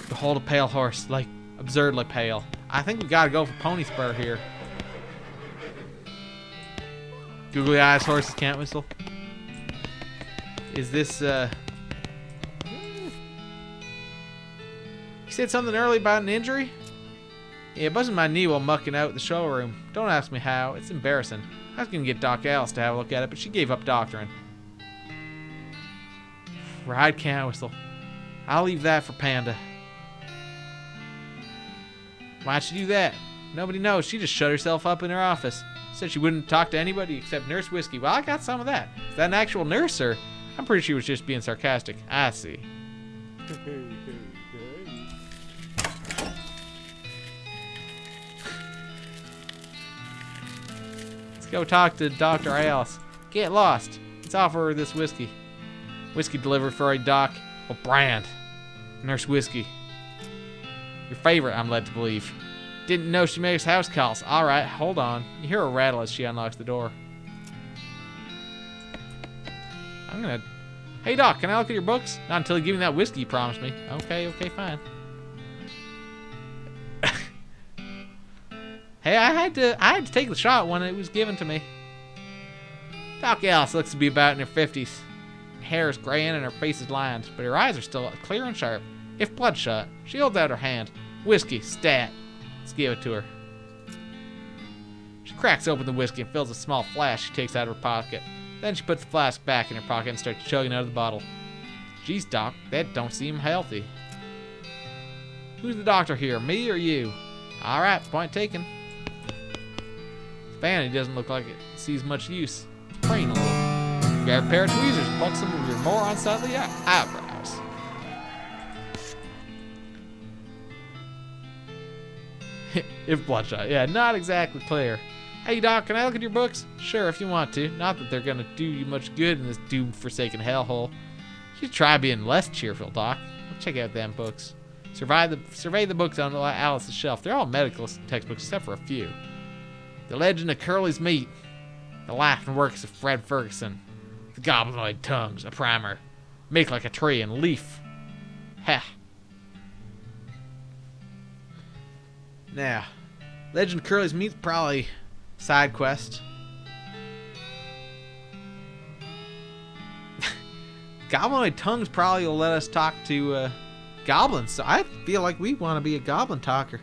Behold a pale horse, like absurdly pale. I think we gotta go for pony spur here. Googly eyes horses can't whistle. Is this You said something early about an injury? Yeah, buzzing my knee while mucking out the showroom. Don't ask me how. It's embarrassing. I was gonna get Doc Alice to have a look at it, but she gave up doctoring. Ride can't whistle. I'll leave that for Panda. Why'd she do that? Nobody knows. She just shut herself up in her office. Said she wouldn't talk to anybody except Nurse Whiskey. Well, I got some of that. Is that an actual nurse, or? I'm pretty sure she was just being sarcastic. I see. Let's go talk to Dr. Alice. Get lost. Let's offer her this whiskey. Whiskey delivered for a Doc O'Brien. Nurse Whiskey. Your favorite, I'm led to believe. Didn't know she makes house calls. Alright, hold on. You hear a rattle as she unlocks the door. I'm gonna... Hey, Doc, can I look at your books? Not until you give me that whiskey you promised me. Okay, fine. Hey, I had to take the shot when it was given to me. Doc Alice looks to be about in her 50s. Her hair is graying and her face is lined, but her eyes are still clear and sharp, if bloodshot. She holds out her hand. Whiskey, stat. Let's give it to her. She cracks open the whiskey and fills a small flask she takes out of her pocket. Then she puts the flask back in her pocket and starts chugging out of the bottle. Geez, Doc, that don't seem healthy. Who's the doctor here, me or you? Alright, point taken. Vanity doesn't look like it sees much use. It's praying a little. Grab a pair of tweezers and pluck some of your more unsightly eyebrows. If bloodshot, yeah, not exactly clear. Hey, Doc, can I look at your books? Sure, if you want to. Not that they're gonna do you much good in this doomed, forsaken hellhole. You should try being less cheerful, Doc. Check out them books. Survey the books on Alice's shelf. They're all medical textbooks except for a few. The Legend of Curly's Meat. The Life and Works of Fred Ferguson. The Goblinoid Tongues, a primer. Make Like a Tree and Leaf. Ha. Now, Legend of Curly's Meat's probably side quest. Goblinoid Tongues probably will let us talk to goblins, so I feel like we want to be a goblin talker.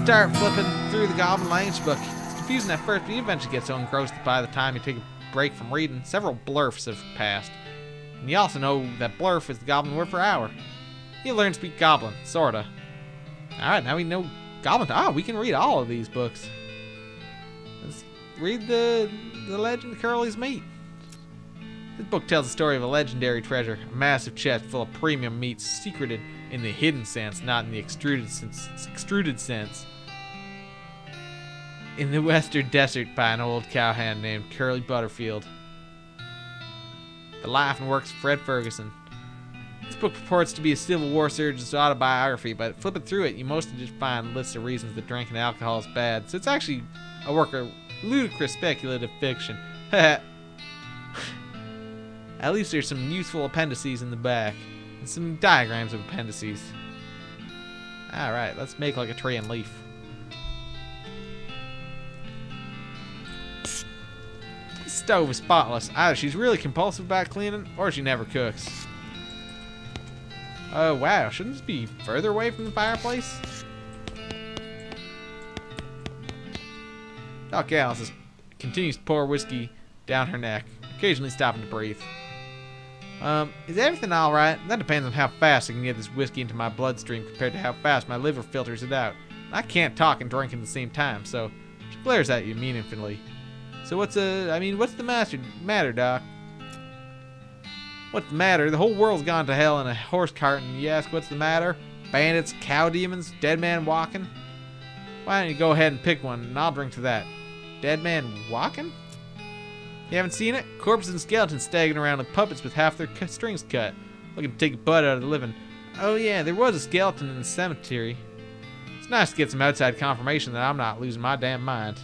Start flipping through the goblin language book. It's confusing at first, but you eventually get so engrossed that by the time you take a break from reading, several blurfs have passed. And you also know that blurf is the goblin word for hour. You learn to speak goblin, sorta. Alright, now we know goblin. We can read all of these books. Let's read the Legend of Curly's Meat. This book tells the story of a legendary treasure, a massive chest full of premium meats secreted in the hidden sense, not in the extruded sense. In the western desert by an old cowhand named Curly Butterfield. The Life and Works of Fred Ferguson. This book purports to be a Civil War surgeon's autobiography, but flipping through it, you mostly just find lists of reasons that drinking alcohol is bad, so it's actually a work of ludicrous speculative fiction. At least there's some useful appendices in the back, and some diagrams of appendices. Alright, let's make like a tree and leaf. This stove is spotless. Either she's really compulsive about cleaning, or she never cooks. Oh wow, shouldn't this be further away from the fireplace? Doc Alice continues to pour whiskey down her neck, occasionally stopping to breathe. Is everything alright? That depends on how fast I can get this whiskey into my bloodstream compared to how fast my liver filters it out. I can't talk and drink at the same time, so she glares at you meaningfully. So what's the matter, Doc? What's the matter? The whole world's gone to hell in a horse cart, and you ask what's the matter? Bandits, cow demons, dead man walking? Why don't you go ahead and pick one, and I'll drink to that. Dead man walking? You haven't seen it? Corpses and skeletons staggering around like puppets with half their strings cut, looking to take a bud out of the living. Oh yeah, there was a skeleton in the cemetery. It's nice to get some outside confirmation that I'm not losing my damn mind.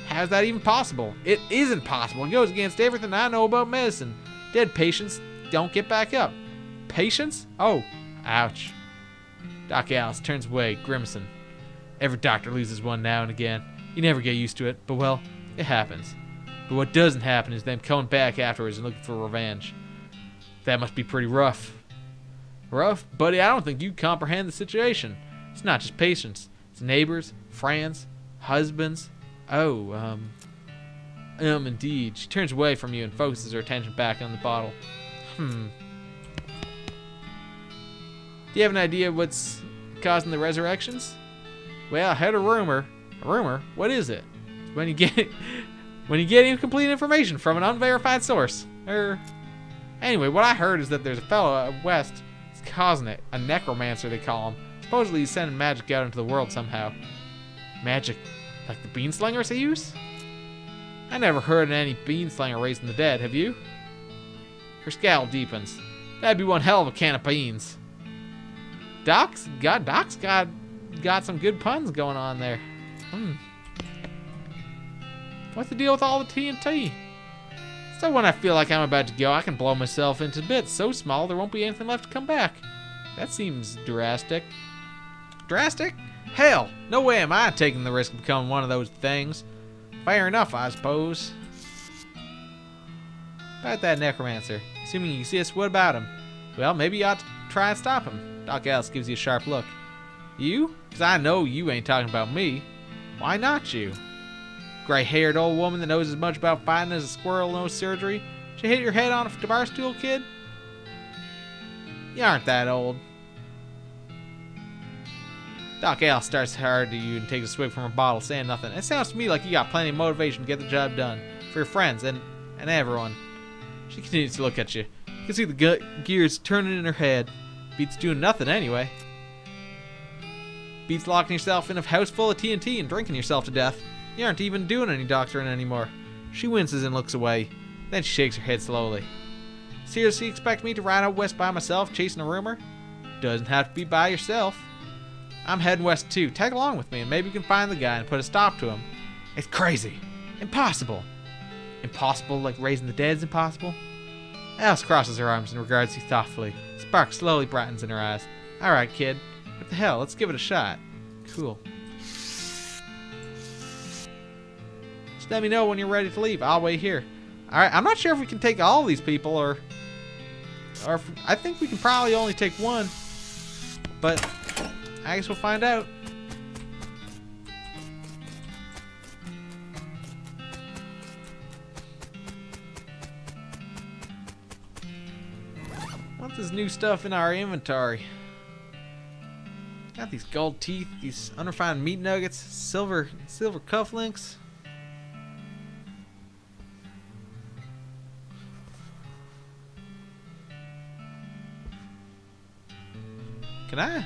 How's that even possible? It isn't possible. It goes against everything I know about medicine. Dead patients don't get back up. Patients? Oh, ouch. Doc Alice turns away, grimacing. Every doctor loses one now and again. You never get used to it, but well, it happens. But what doesn't happen is them coming back afterwards and looking for revenge. That must be pretty rough. Rough? Buddy, I don't think you comprehend the situation. It's not just patients. It's neighbors, friends, husbands. Oh, indeed. She turns away from you and focuses her attention back on the bottle. Do you have an idea what's causing the resurrections? Well, I heard a rumor. A rumor? What is it? It's when you get incomplete information from an unverified source. Anyway, what I heard is that there's a fellow out west that's causing it. A necromancer, they call him. Supposedly he's sending magic out into the world somehow. Magic? Like the beanslingers they use? I never heard of any beanslinger raising the dead, have you? Her scowl deepens. That'd be one hell of a can of beans. Doc's got some good puns going on there. What's the deal with all the TNT? So when I feel like I'm about to go, I can blow myself into bits so small there won't be anything left to come back. That seems drastic. Drastic? Hell, no way am I taking the risk of becoming one of those things. Fair enough, I suppose. About that necromancer. Assuming he exists, what about him? Well, maybe you ought to try and stop him. Doc Alice gives you a sharp look. You? Because I know you ain't talking about me. Why not you? Gray-haired old woman that knows as much about fighting as a squirrel knows surgery. Did you hit your head on a bar stool, kid? You aren't that old. Doc Alice starts hard to you and takes a swig from her bottle, saying nothing. It sounds to me like you got plenty of motivation to get the job done. For your friends and everyone. She continues to look at you. You can see the gears turning in her head. Beats doing nothing anyway. Beats locking yourself in a house full of TNT and drinking yourself to death. You aren't even doing any doctoring anymore. She winces and looks away. Then she shakes her head slowly. Seriously expect me to ride out west by myself chasing a rumor? Doesn't have to be by yourself. I'm heading west too. Tag along with me and maybe we can find the guy and put a stop to him. It's crazy. Impossible. Impossible like raising the dead's impossible? Alice crosses her arms and regards you thoughtfully. Spark slowly brightens in her eyes. Alright, kid. What the hell? Let's give it a shot. Cool. Just let me know when you're ready to leave. I'll wait here. Alright, I'm not sure if we can take all these people or if, I think we can probably only take one. But I guess we'll find out. What's this new stuff in our inventory? Got these gold teeth, these unrefined meat nuggets, silver cufflinks. Can I?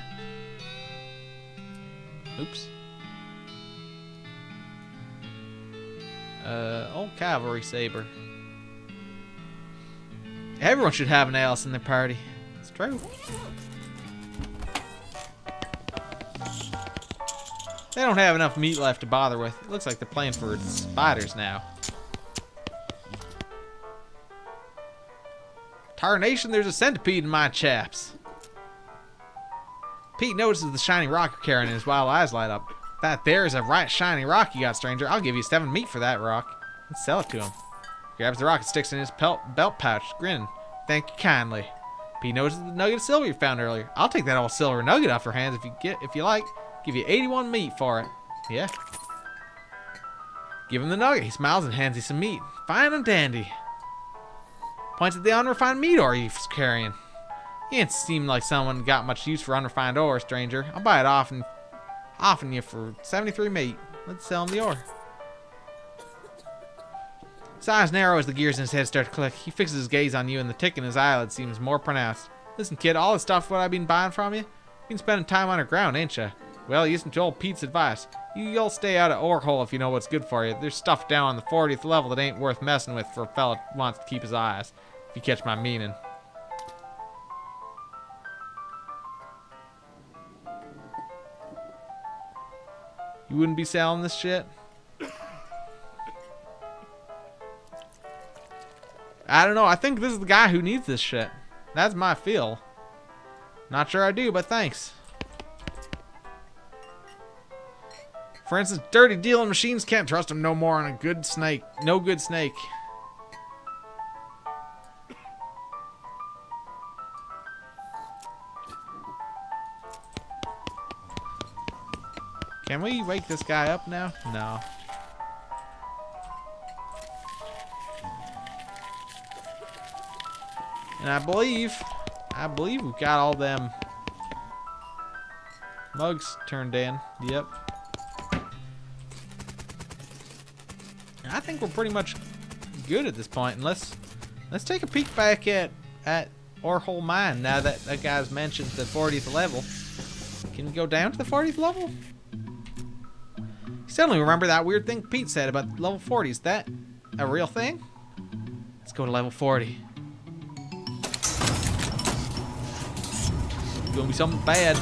Oops. Old cavalry saber. Everyone should have an Alice in their party. It's true. They don't have enough meat left to bother with. It looks like they're playing for spiders now. Tarnation, there's a centipede in my chaps. Pete notices the shiny rock you're carrying and his wild eyes light up. That there is a right shiny rock you got, stranger. I'll give you 7 meat for that rock. Let's sell it to him. Grabs the rock and sticks it in his belt pouch, grinning. Thank you kindly. Pete notices the nugget of silver you found earlier. I'll take that old silver nugget off your hands if you like. Give you 81 meat for it. Yeah. Give him the nugget. He smiles and hands you some meat. Fine and dandy. Points at the unrefined meat ore he's carrying. You ain't seem like someone got much use for unrefined ore, stranger. I'll buy it off you for 73 meat. Let's sell him the ore. His eyes narrow as the gears in his head start to click. He fixes his gaze on you and the tick in his eyelid seems more pronounced. Listen, kid, all this stuff what I've been buying from you? You've been spending time underground, ain't you? Well, you listen to old Pete's advice. You'll stay out of ore hole if you know what's good for you. There's stuff down on the 40th level that ain't worth messing with for a fella who wants to keep his eyes. If you catch my meaning. You wouldn't be selling this shit? I don't know. I think this is the guy who needs this shit. That's my feel. Not sure I do, but thanks. For instance, dirty dealing machines can't trust them no more on a good snake. No good snake. Can we wake this guy up now? No. And I believe we've got all them mugs turned in. Yep. I think we're pretty much good at this point. And let's take a peek back at Orehole Mine now that that guy's mentioned the 40th level. Can we go down to the 40th level? Suddenly remember that weird thing Pete said about level 40. Is that a real thing? Let's go to level 40. gonna be something bad.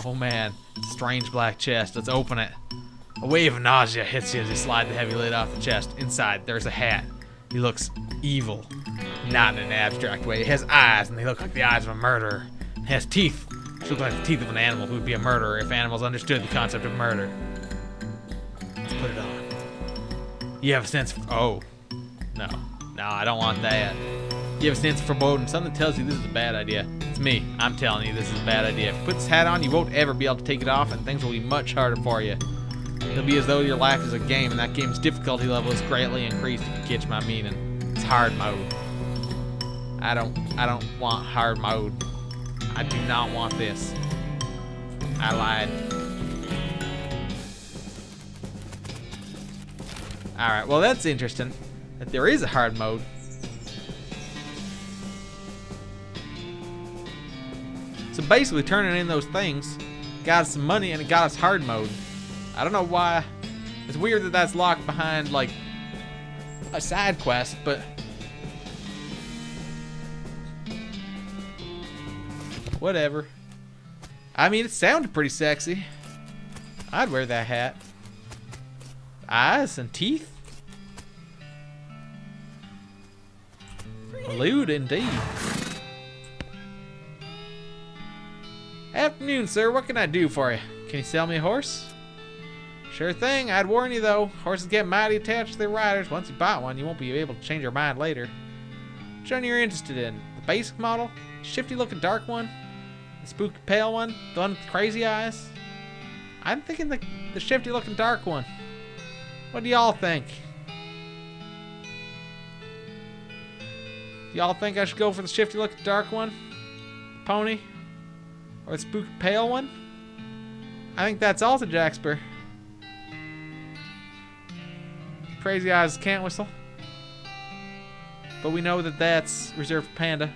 Oh man, strange black chest. Let's open it. A wave of nausea hits you as you slide the heavy lid off the chest. Inside, there's a hat. He looks evil. Not in an abstract way. He has eyes, and they look like the eyes of a murderer. He has teeth, which look like the teeth of an animal who would be a murderer if animals understood the concept of murder. Let's put it on. You have a sense of... Oh. No, I don't want that. You have a sense of foreboding. Something tells you this is a bad idea. It's me. I'm telling you this is a bad idea. If you put this hat on, you won't ever be able to take it off, and things will be much harder for you. It'll be as though your life is a game, and that game's difficulty level is greatly increased, if you catch my meaning. It's hard mode. I don't want hard mode. I do not want this. I lied. Alright, well that's interesting. That there is a hard mode. So basically turning in those things got us some money and it got us hard mode. I don't know why. It's weird that that's locked behind like a side quest, but whatever. I mean, it sounded pretty sexy. I'd wear that hat. Eyes and teeth. Lewd indeed. Afternoon, sir. What can I do for you? Can you sell me a horse? Sure thing. I'd warn you, though. Horses get mighty attached to their riders. Once you buy one, you won't be able to change your mind later. Which one you're interested in? The basic model? Shifty-looking dark one? The spooky pale one? The one with crazy eyes? I'm thinking the shifty-looking dark one. What do y'all think? Do y'all think I should go for the shifty-looking dark one? The pony? Or the spooky pale one? I think that's also Jaxper. Crazy eyes can't whistle. But we know that that's reserved for Panda.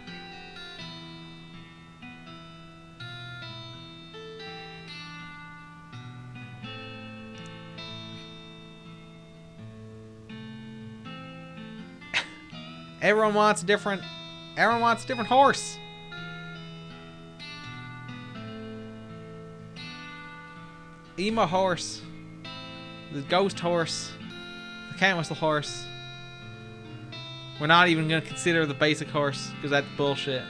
Everyone wants a different horse. Emo horse. The ghost horse. The can't whistle horse. We're not even gonna consider the basic horse because that's bullshit.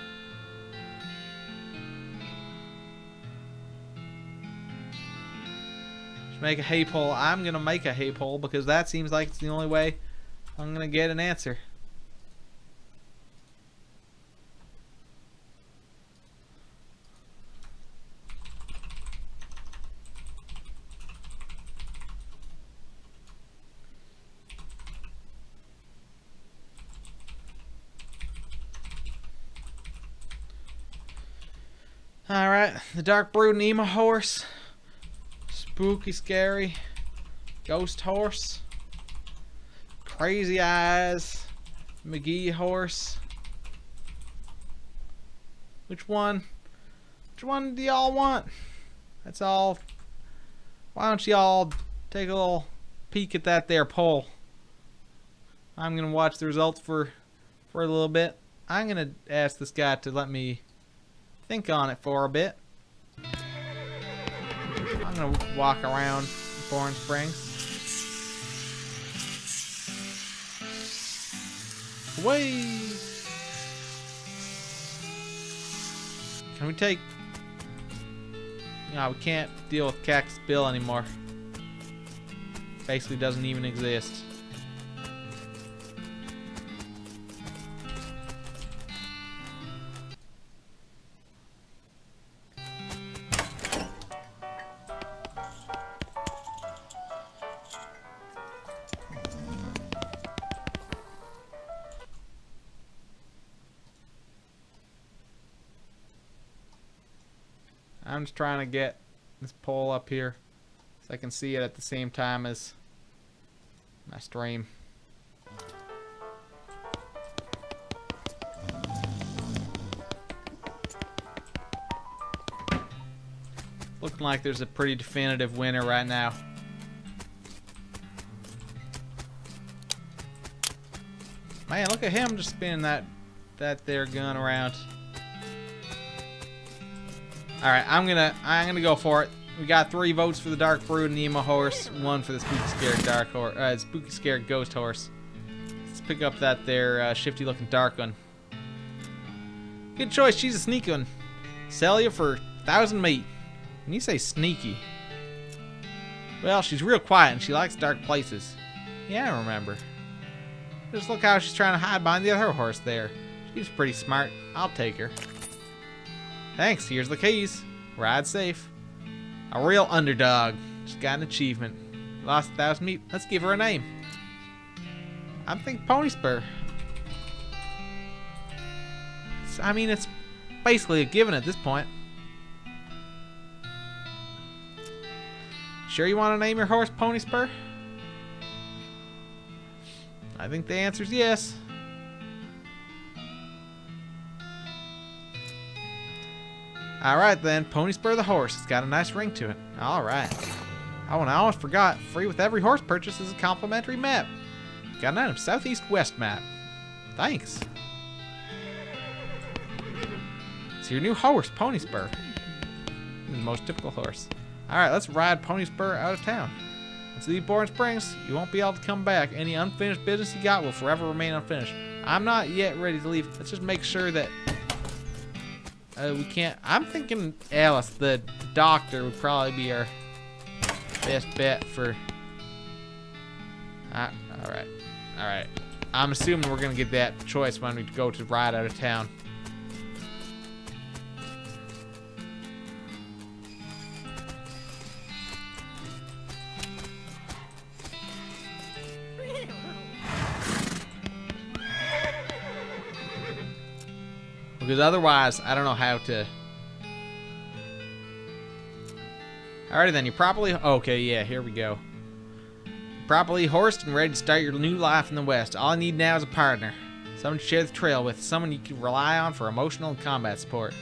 Just make a hay pole. I'm gonna make a hay pole because that seems like it's the only way I'm gonna get an answer. Alright, the dark brooding emo horse. Spooky, scary. Ghost horse. Crazy eyes. McGee horse. Which one? Which one do y'all want? That's all. Why don't y'all take a little peek at that there poll? I'm gonna watch the results for a little bit. I'm gonna ask this guy to let me think on it for a bit. I'm gonna walk around Bourne Springs. Away! Can we take... No, we can't deal with Cactus Bill anymore. Basically doesn't even exist. I'm just trying to get this pole up here so I can see it at the same time as my stream. Looking like there's a pretty definitive winner right now. Man, look at him just spinning that there gun around. All right, I'm gonna go for it. We got 3 votes for the Dark Brood Nemo horse, 1 for the Spooky Scared Spooky Scared Ghost horse. Let's pick up that there shifty looking dark one. Good choice. She's a sneaky one. Sell you for 1,000 meat. When you say sneaky, well, she's real quiet and she likes dark places. Yeah, I remember. Just look how she's trying to hide behind the other horse there. She's pretty smart. I'll take her. Thanks. Here's the keys. Ride safe. A real underdog. She's got an achievement. Lost 1,000 meat. Let's give her a name. I'm thinking Pony Spur. I mean, it's basically a given at this point. Sure you want to name your horse Pony Spur? I think the answer's yes. Alright then, Pony Spur the horse. It's got a nice ring to it. Alright. Oh, and I almost forgot. Free with every horse purchase is a complimentary map. Got an item. Southeast West map. Thanks. It's your new horse, Pony Spur. The most typical horse. Alright, let's ride Pony Spur out of town. Once you leave Boring Springs, you won't be able to come back. Any unfinished business you got will forever remain unfinished. I'm not yet ready to leave. Let's just make sure that we can't. I'm thinking Alice, the doctor, would probably be our best bet for. Alright. Alright. I'm assuming we're going to get that choice when we go to ride out of town. Because otherwise, I don't know how to. Alrighty then, you're properly. Okay, yeah, here we go. Properly horsed and ready to start your new life in the West. All I need now is a partner. Someone to share the trail with. Someone you can rely on for emotional and combat support.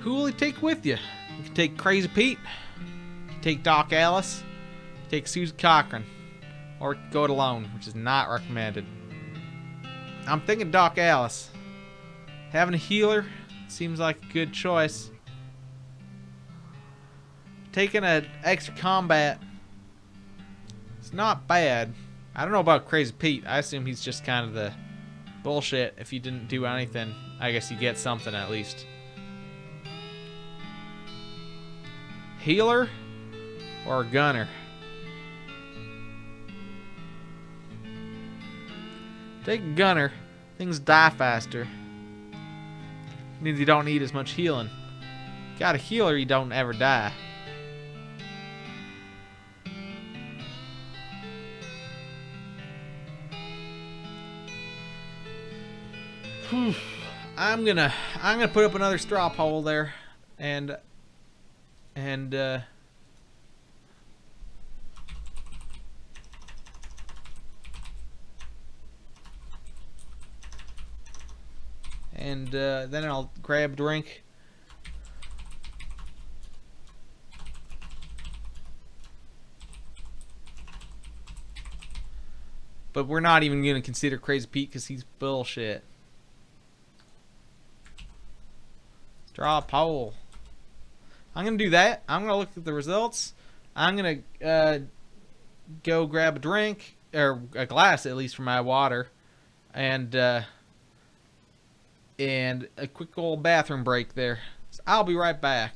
Who will you take with you? You can take Crazy Pete. You can take Doc Alice. You can take Susan Cochran. Or go it alone, which is not recommended. I'm thinking Doc Alice. Having a healer seems like a good choice. Taking an extra combat, it's not bad. I don't know about Crazy Pete. I assume he's just kind of the bullshit. If you didn't do anything, I guess you get something at least. Healer or gunner? Take a gunner. Things die faster. Means you don't need as much healing. Got a healer, you don't ever die. I'm gonna put up another straw poll there, and then I'll grab a drink. But we're not even going to consider Crazy Pete because he's bullshit. Draw a poll. I'm going to do that. I'm going to look at the results. I'm going to go grab a drink, or a glass at least, for my water. And a quick old bathroom break there. So I'll be right back.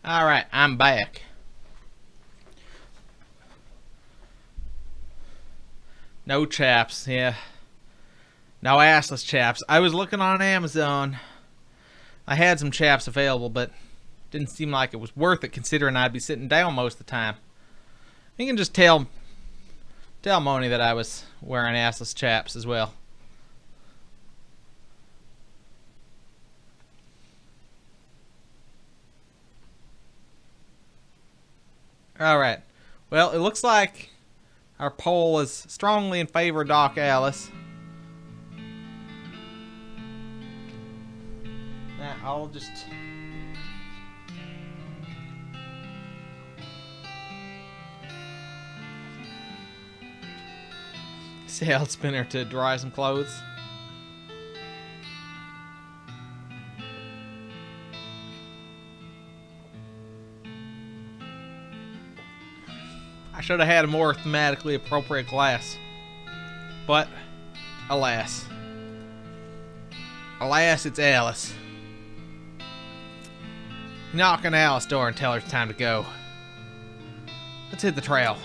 Alright, I'm back. No chaps, yeah. No assless chaps. I was looking on Amazon. I had some chaps available, but didn't seem like it was worth it considering I'd be sitting down most of the time. You can just tell Moni that I was wearing assless chaps as well. Alright. Well, it looks like our poll is strongly in favor of Doc Alice. Now, I'll just... sail spinner to dry some clothes. I should have had a more thematically appropriate glass. But, alas. Alas, it's Alice. Knock on Alice's door and tell her it's time to go. Let's hit the trail.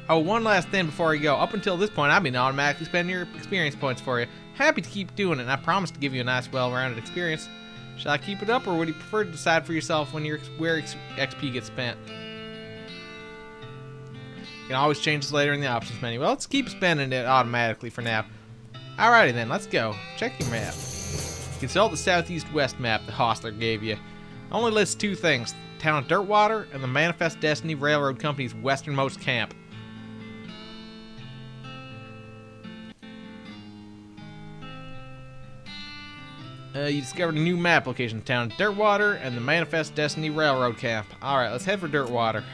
Oh, one last thing before you go. Up until this point, I've been automatically spending your experience points for you. Happy to keep doing it, and I promise to give you a nice, well-rounded experience. Shall I keep it up, or would you prefer to decide for yourself where XP gets spent? You can always change this later in the options menu. Well, let's keep spending it automatically for now. Alrighty then, let's go. Check your map. Consult the southeast-west map the Hostler gave you. Only lists two things: the town of Dirtwater and the Manifest Destiny Railroad Company's westernmost camp. You discovered a new map location: the town of Dirtwater and the Manifest Destiny Railroad Camp. Alright, let's head for Dirtwater.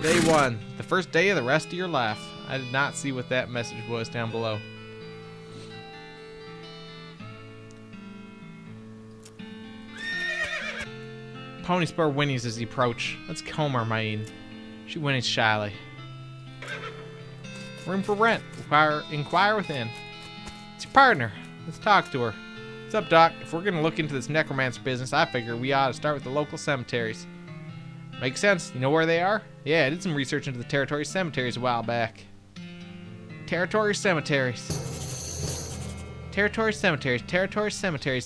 Day 1, the first day of the rest of your life. I did not see what that message was down below. Pony spur whinnies as he approach. Let's comb her mane. She whinnies shyly. Room for rent. Inquire within. It's your partner. Let's talk to her. What's up, Doc? If we're gonna look into this necromancer business, I figure we ought to start with the local cemeteries. Makes sense. You know where they are? Yeah, I did some research into the territory cemeteries a while back. Territory cemeteries to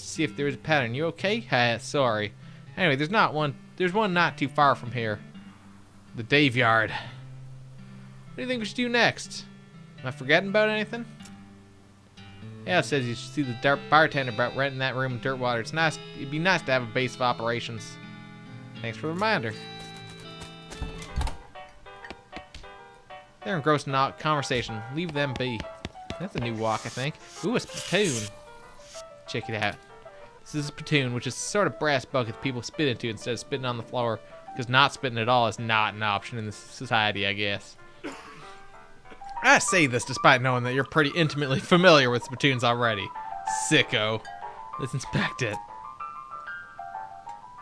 see if there is a pattern. You okay? Sorry. Anyway, there's one not too far from here. The Dave Yard. What do you think we should do next? Am I forgetting about anything? Yeah, it says you should see the bartender about renting that room in Dirtwater. It'd be nice to have a base of operations. Thanks for the reminder. They're engrossed in conversation. Leave them be. That's a new walk, I think. Ooh, a spittoon. Check it out. This is a spittoon, which is sort of brass bucket people spit into instead of spitting on the floor, because not spitting at all is not an option in this society, I guess. I say this despite knowing that you're pretty intimately familiar with spittoons already. Sicko. Let's inspect it.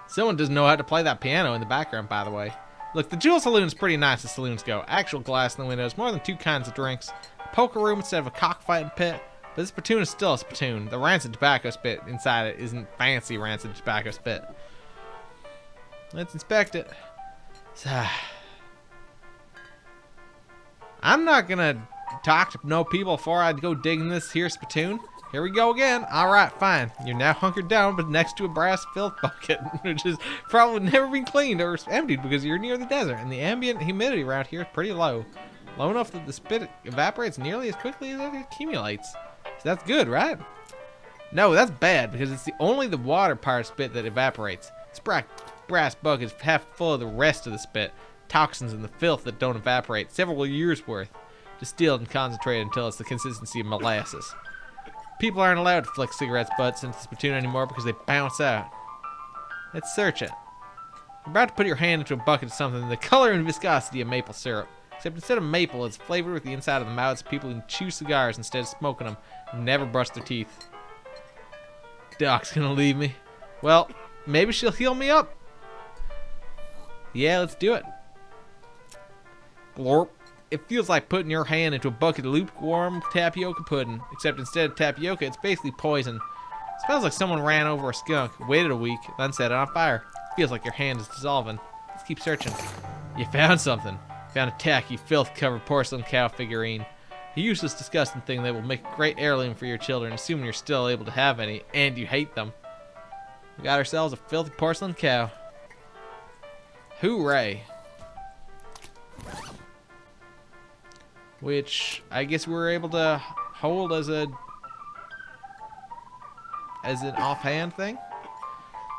Someone doesn't know how to play that piano in the background, by the way. Look, the Jewel Saloon is pretty nice as saloons go. Actual glass in the windows, more than 2 kinds of drinks. A poker room instead of a cockfighting pit. But this spittoon is still a spittoon. The rancid tobacco spit inside it isn't fancy rancid tobacco spit. Let's inspect it. I'm not gonna talk to no people before I go digging this here spittoon. Here we go again. Alright, fine. You're now hunkered down but next to a brass filth bucket, which has probably never been cleaned or emptied because you're near the desert, and the ambient humidity around here is pretty low. Low enough that the spit evaporates nearly as quickly as it accumulates. So that's good, right? No, that's bad because it's only the water part of spit that evaporates. This brass bucket is half full of the rest of the spit, toxins and the filth that don't evaporate, several years worth, distilled and concentrated until it's the consistency of molasses. People aren't allowed to flick cigarettes butts into the spittoon anymore because they bounce out. Let's search it. You're about to put your hand into a bucket of something the color and viscosity of maple syrup. Except instead of maple, it's flavored with the inside of the mouths of people who chew cigars instead of smoking them and never brush their teeth. Doc's gonna leave me. Well, maybe she'll heal me up. Yeah, let's do it. Glorp. It feels like putting your hand into a bucket of lukewarm tapioca pudding, except instead of tapioca, it's basically poison. It smells like someone ran over a skunk, waited a week, then set it on fire. Feels like your hand is dissolving. Let's keep searching. You found something. Found a tacky, filth-covered porcelain cow figurine. A useless, disgusting thing that will make a great heirloom for your children, assuming you're still able to have any, and you hate them. We got ourselves a filthy porcelain cow. Hooray. Which I guess we were able to hold as an offhand thing.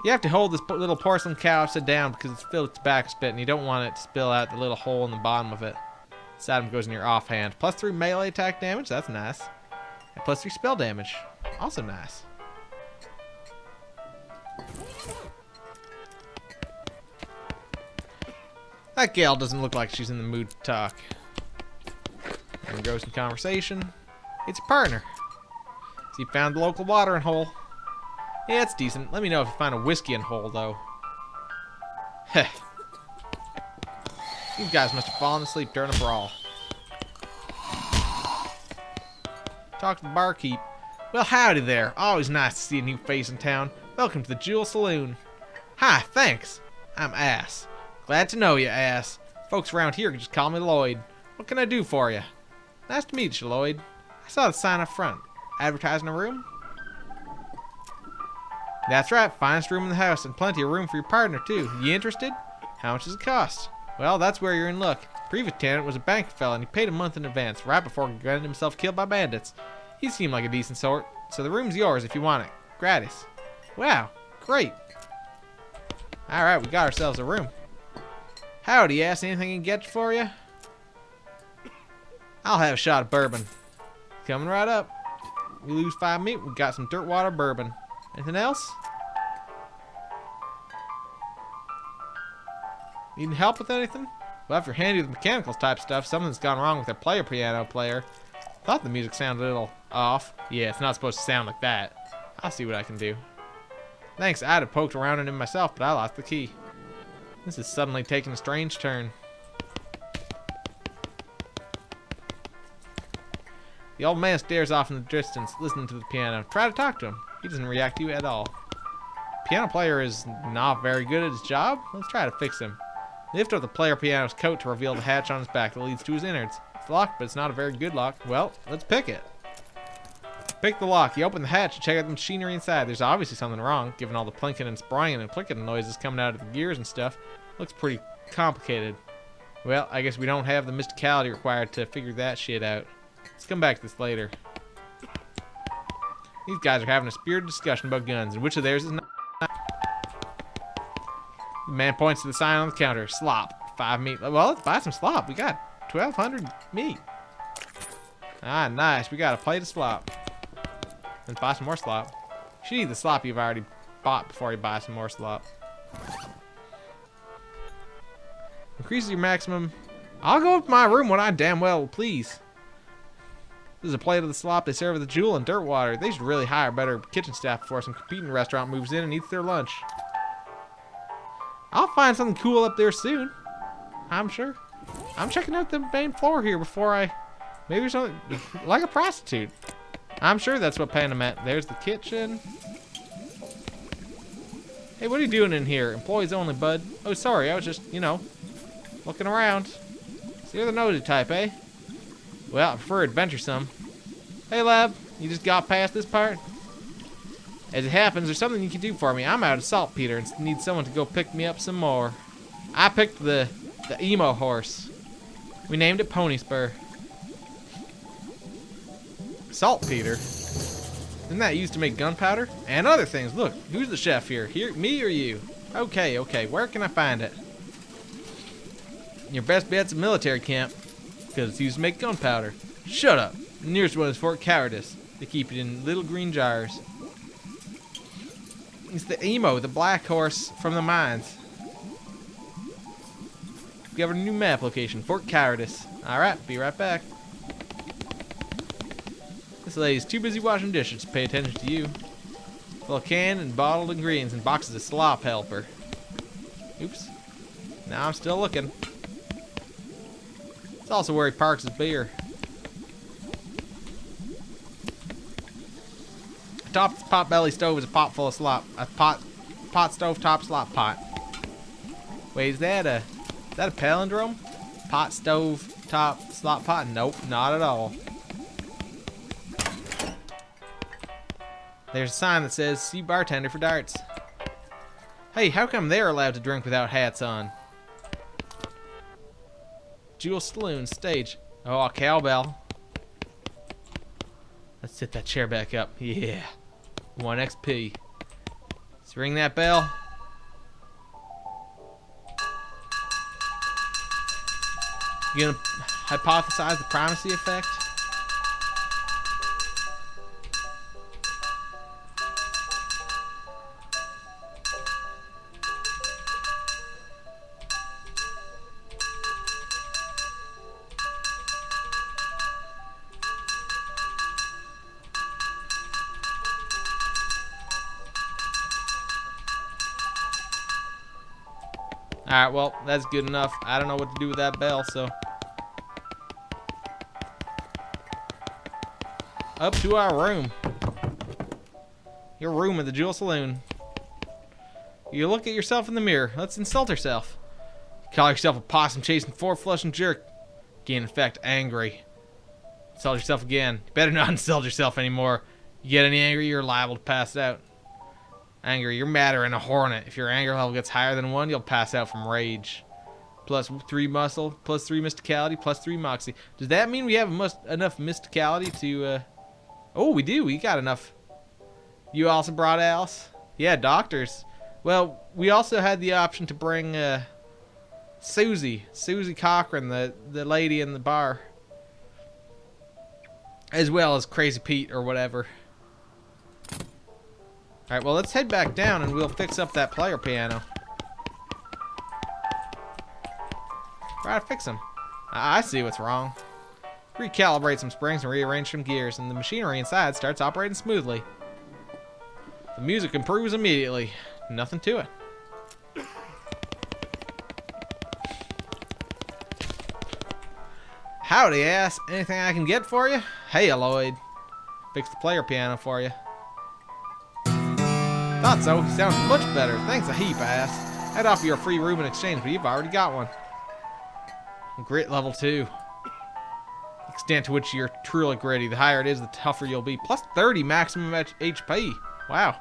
You have to hold this little porcelain cow upside down because it's filled with tobacco spit and you don't want it to spill out the little hole in the bottom of it. This item goes in your offhand. +3 melee attack damage, that's nice. And +3 spell damage, also nice. That gal doesn't look like she's in the mood to talk. Engrossing conversation. It's a partner. So you found the local watering hole. Yeah, it's decent. Let me know if you find a whiskey in hole, though. Heh. These guys must have fallen asleep during a brawl. Talk to the barkeep. Well, howdy there. Always nice to see a new face in town. Welcome to the Jewel Saloon. Hi, thanks. I'm Ass. Glad to know you, Ass. Folks around here can just call me Lloyd. What can I do for you? Nice to meet you, Lloyd. I saw the sign up front. Advertising a room? That's right, finest room in the house, and plenty of room for your partner, too. You interested? How much does it cost? Well, that's where you're in luck. Previous tenant was a bank fellow, and he paid a month in advance, right before he got himself killed by bandits. He seemed like a decent sort, so the room's yours if you want it. Gratis. Wow, great. Alright, we got ourselves a room. Howdy, Ass. Anything I can get for you? I'll have a shot of bourbon. Coming right up. We lose 5 meat, we got some dirt water bourbon. Anything else? Need help with anything? Well, if you're handy with mechanicals type stuff, something's gone wrong with their piano player. Thought the music sounded a little off. Yeah, it's not supposed to sound like that. I'll see what I can do. Thanks, I'd have poked around in it myself, but I lost the key. This is suddenly taking a strange turn. The old man stares off in the distance, listening to the piano. Try to talk to him. He doesn't react to you at all. Piano player is not very good at his job. Let's try to fix him. Lift up the player piano's coat to reveal the hatch on his back that leads to his innards. It's locked, but it's not a very good lock. Well, let's pick it. Pick the lock. You open the hatch and check out the machinery inside. There's obviously something wrong, given all the plinking and sprying and clicking noises coming out of the gears and stuff. Looks pretty complicated. Well, I guess we don't have the mysticality required to figure that shit out. Let's come back to this later. These guys are having a spirited discussion about guns, and which of theirs is not. The man points to the sign on the counter. Slop. 5 meat. Well, let's buy some slop. We got 1,200 meat. Ah, nice. We got a plate of slop. Let's buy some more slop. You should eat the slop you've already bought before you buy some more slop. Increases your maximum. I'll go up to my room when I damn well please. This is a plate of the slop they serve at the Jewel and dirt water. They should really hire better kitchen staff before some competing restaurant moves in and eats their lunch. I'll find something cool up there soon. I'm sure. I'm checking out the main floor here before I... Maybe something like a prostitute. I'm sure that's what Panda meant. There's the kitchen. Hey, what are you doing in here? Employees only, bud. Oh, sorry. I was just, looking around. So you're the nosy type, eh? Well, I prefer adventuresome. Hey, lab. You just got past this part? As it happens, there's something you can do for me. I'm out of saltpeter and need someone to go pick me up some more. I picked the emo horse. We named it Pony Spur. Saltpeter? Isn't that used to make gunpowder? And other things. Look, who's the chef here? Me or you? Okay. Where can I find it? Your best bet's a military camp, because it's used to make gunpowder. Shut up. The nearest one is Fort Cowardice. They keep it in little green jars. It's the emo, the black horse from the mines. We have a new map location, Fort Cowardice. Alright, be right back. This lady's too busy washing dishes to pay attention to you. Full of canned and bottled ingredients and boxes of slop helper. Oops. Now I'm still looking. It's also where he parks his beer. Atop the potbelly stove is a pot full of slop. A pot stove top slop pot. Wait, is that a palindrome? Pot, stove, top, slot pot? Nope, not at all. There's a sign that says, see bartender for darts. Hey, how come they're allowed to drink without hats on? Jewel Saloon, stage. Oh, a cowbell. Let's set that chair back up. Yeah. 1 XP. Let's ring that bell. You gonna hypothesize the primacy effect? Alright, well, that's good enough. I don't know what to do with that bell, so. Up to our room. Your room at the Jewel Saloon. You look at yourself in the mirror. Let's insult yourself. You call yourself a possum-chasing, four-flushing jerk. Gain effect, angry. Insult yourself again. You better not insult yourself anymore. You get any angry, you're liable to pass out. Angry, you're madder than a hornet. If your anger level gets higher than 1, you'll pass out from rage. +3 muscle, +3 mysticality, +3 moxie. Does that mean we have enough mysticality to, Oh, we do. We got enough. You also brought Alice? Yeah, doctors. Well, we also had the option to bring, Susie Cochran, the lady in the bar. As well as Crazy Pete or whatever. Alright, well, let's head back down and we'll fix up that player piano. Try to fix them. I see what's wrong. Recalibrate some springs and rearrange some gears, and the machinery inside starts operating smoothly. The music improves immediately. Nothing to it. Howdy, ass. Anything I can get for you? Hey, Lloyd. Fix the player piano for you. Thought so. You sound much better. Thanks a heap, ass. I'd offer you a free room in exchange, but you've already got one. Grit level 2. The extent to which you're truly gritty, the higher it is, the tougher you'll be. +30 maximum HP. Wow.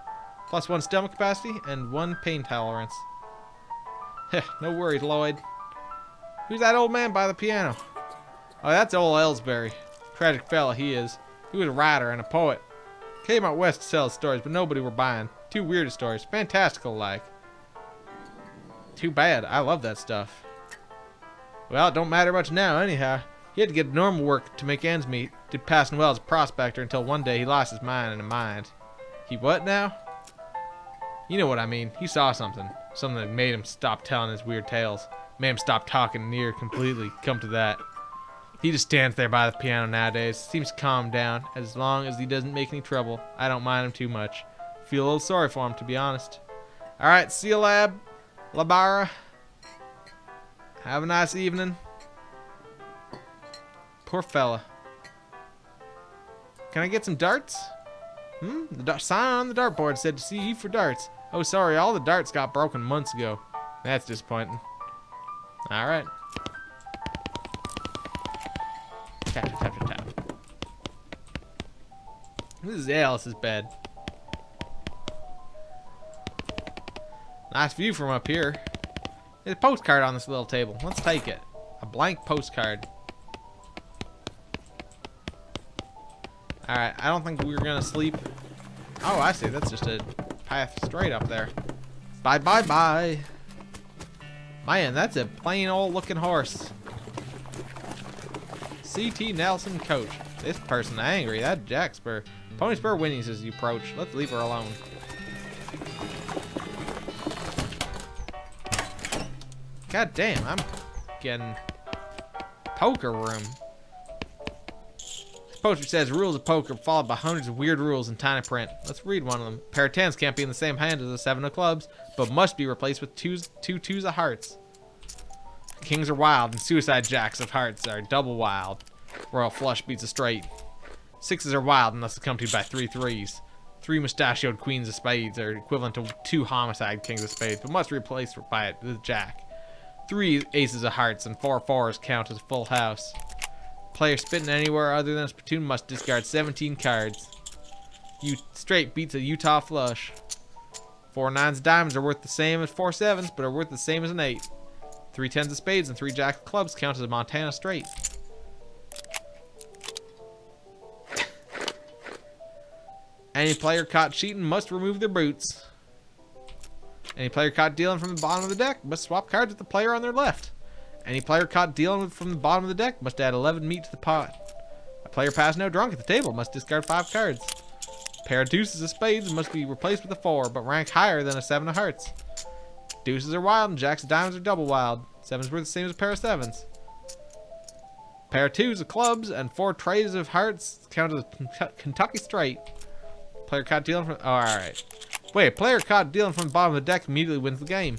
+1 stomach capacity and 1 pain tolerance. Heh, no worries, Lloyd. Who's that old man by the piano? Oh, that's old Ellsbury. Tragic fella he is. He was a writer and a poet. Came out west to sell his stories, but nobody were buying. Too weird stories. Fantastical like. Too bad. I love that stuff. Well, it don't matter much now, anyhow. He had to get normal work to make ends meet. Did passing well as a prospector until one day he lost his mind and a mind. He what now? You know what I mean. He saw something. Something that made him stop telling his weird tales. Made him stop talking near completely. Come to that. He just stands there by the piano nowadays. Seems calm down. As long as he doesn't make any trouble. I don't mind him too much. Feel a little sorry for him, to be honest. Alright, see you, Labara. Have a nice evening. Poor fella. Can I get some darts? The sign on the dartboard said to see you for darts. Oh, sorry, all the darts got broken months ago. That's disappointing. Alright. Tap, tap, tap, tap. This is Alice's bed. Nice view from up here. There's a postcard on this little table. Let's take it. A blank postcard. Alright, I don't think we were gonna sleep. Oh, I see. That's just a path straight up there. Bye, bye, bye. Man, that's a plain old looking horse. C.T. Nelson, coach. This person angry. That Jack Spur. Pony Spur whinnies as you approach. Let's leave her alone. God damn, I'm getting poker room. This poster says rules of poker followed by hundreds of weird rules in tiny print. Let's read one of them. Pair of tens can't be in the same hand as a 7 of clubs, but must be replaced with two twos of hearts. Kings are wild, and suicide jacks of hearts are double wild. Royal flush beats a straight. Sixes are wild unless accompanied by 3 threes. 3 mustachioed queens of spades are equivalent to 2 homicide kings of spades, but must be replaced by the jack. 3 aces of hearts and 4 fours count as a full house. Player spitting anywhere other than his platoon must discard 17 cards. Straight beats a Utah flush. 4 nines of diamonds are worth the same as 4 sevens, but are worth the same as an 8. 3 tens of spades and 3 jacks of clubs count as a Montana straight. Any player caught cheating must remove their boots. Any player caught dealing from the bottom of the deck must swap cards with the player on their left. Any player caught dealing from the bottom of the deck must add 11 meat to the pot. A player passed no drunk at the table must discard 5 cards. A pair of deuces of spades must be replaced with a 4, but rank higher than a 7 of hearts. Deuces are wild and jacks of diamonds are double wild. 7s were the same as a pair of 7s. A pair of 2s of clubs and 4 trays of hearts count as a Kentucky straight. Player caught dealing from... Oh, alright. Wait, player caught dealing from the bottom of the deck immediately wins the game.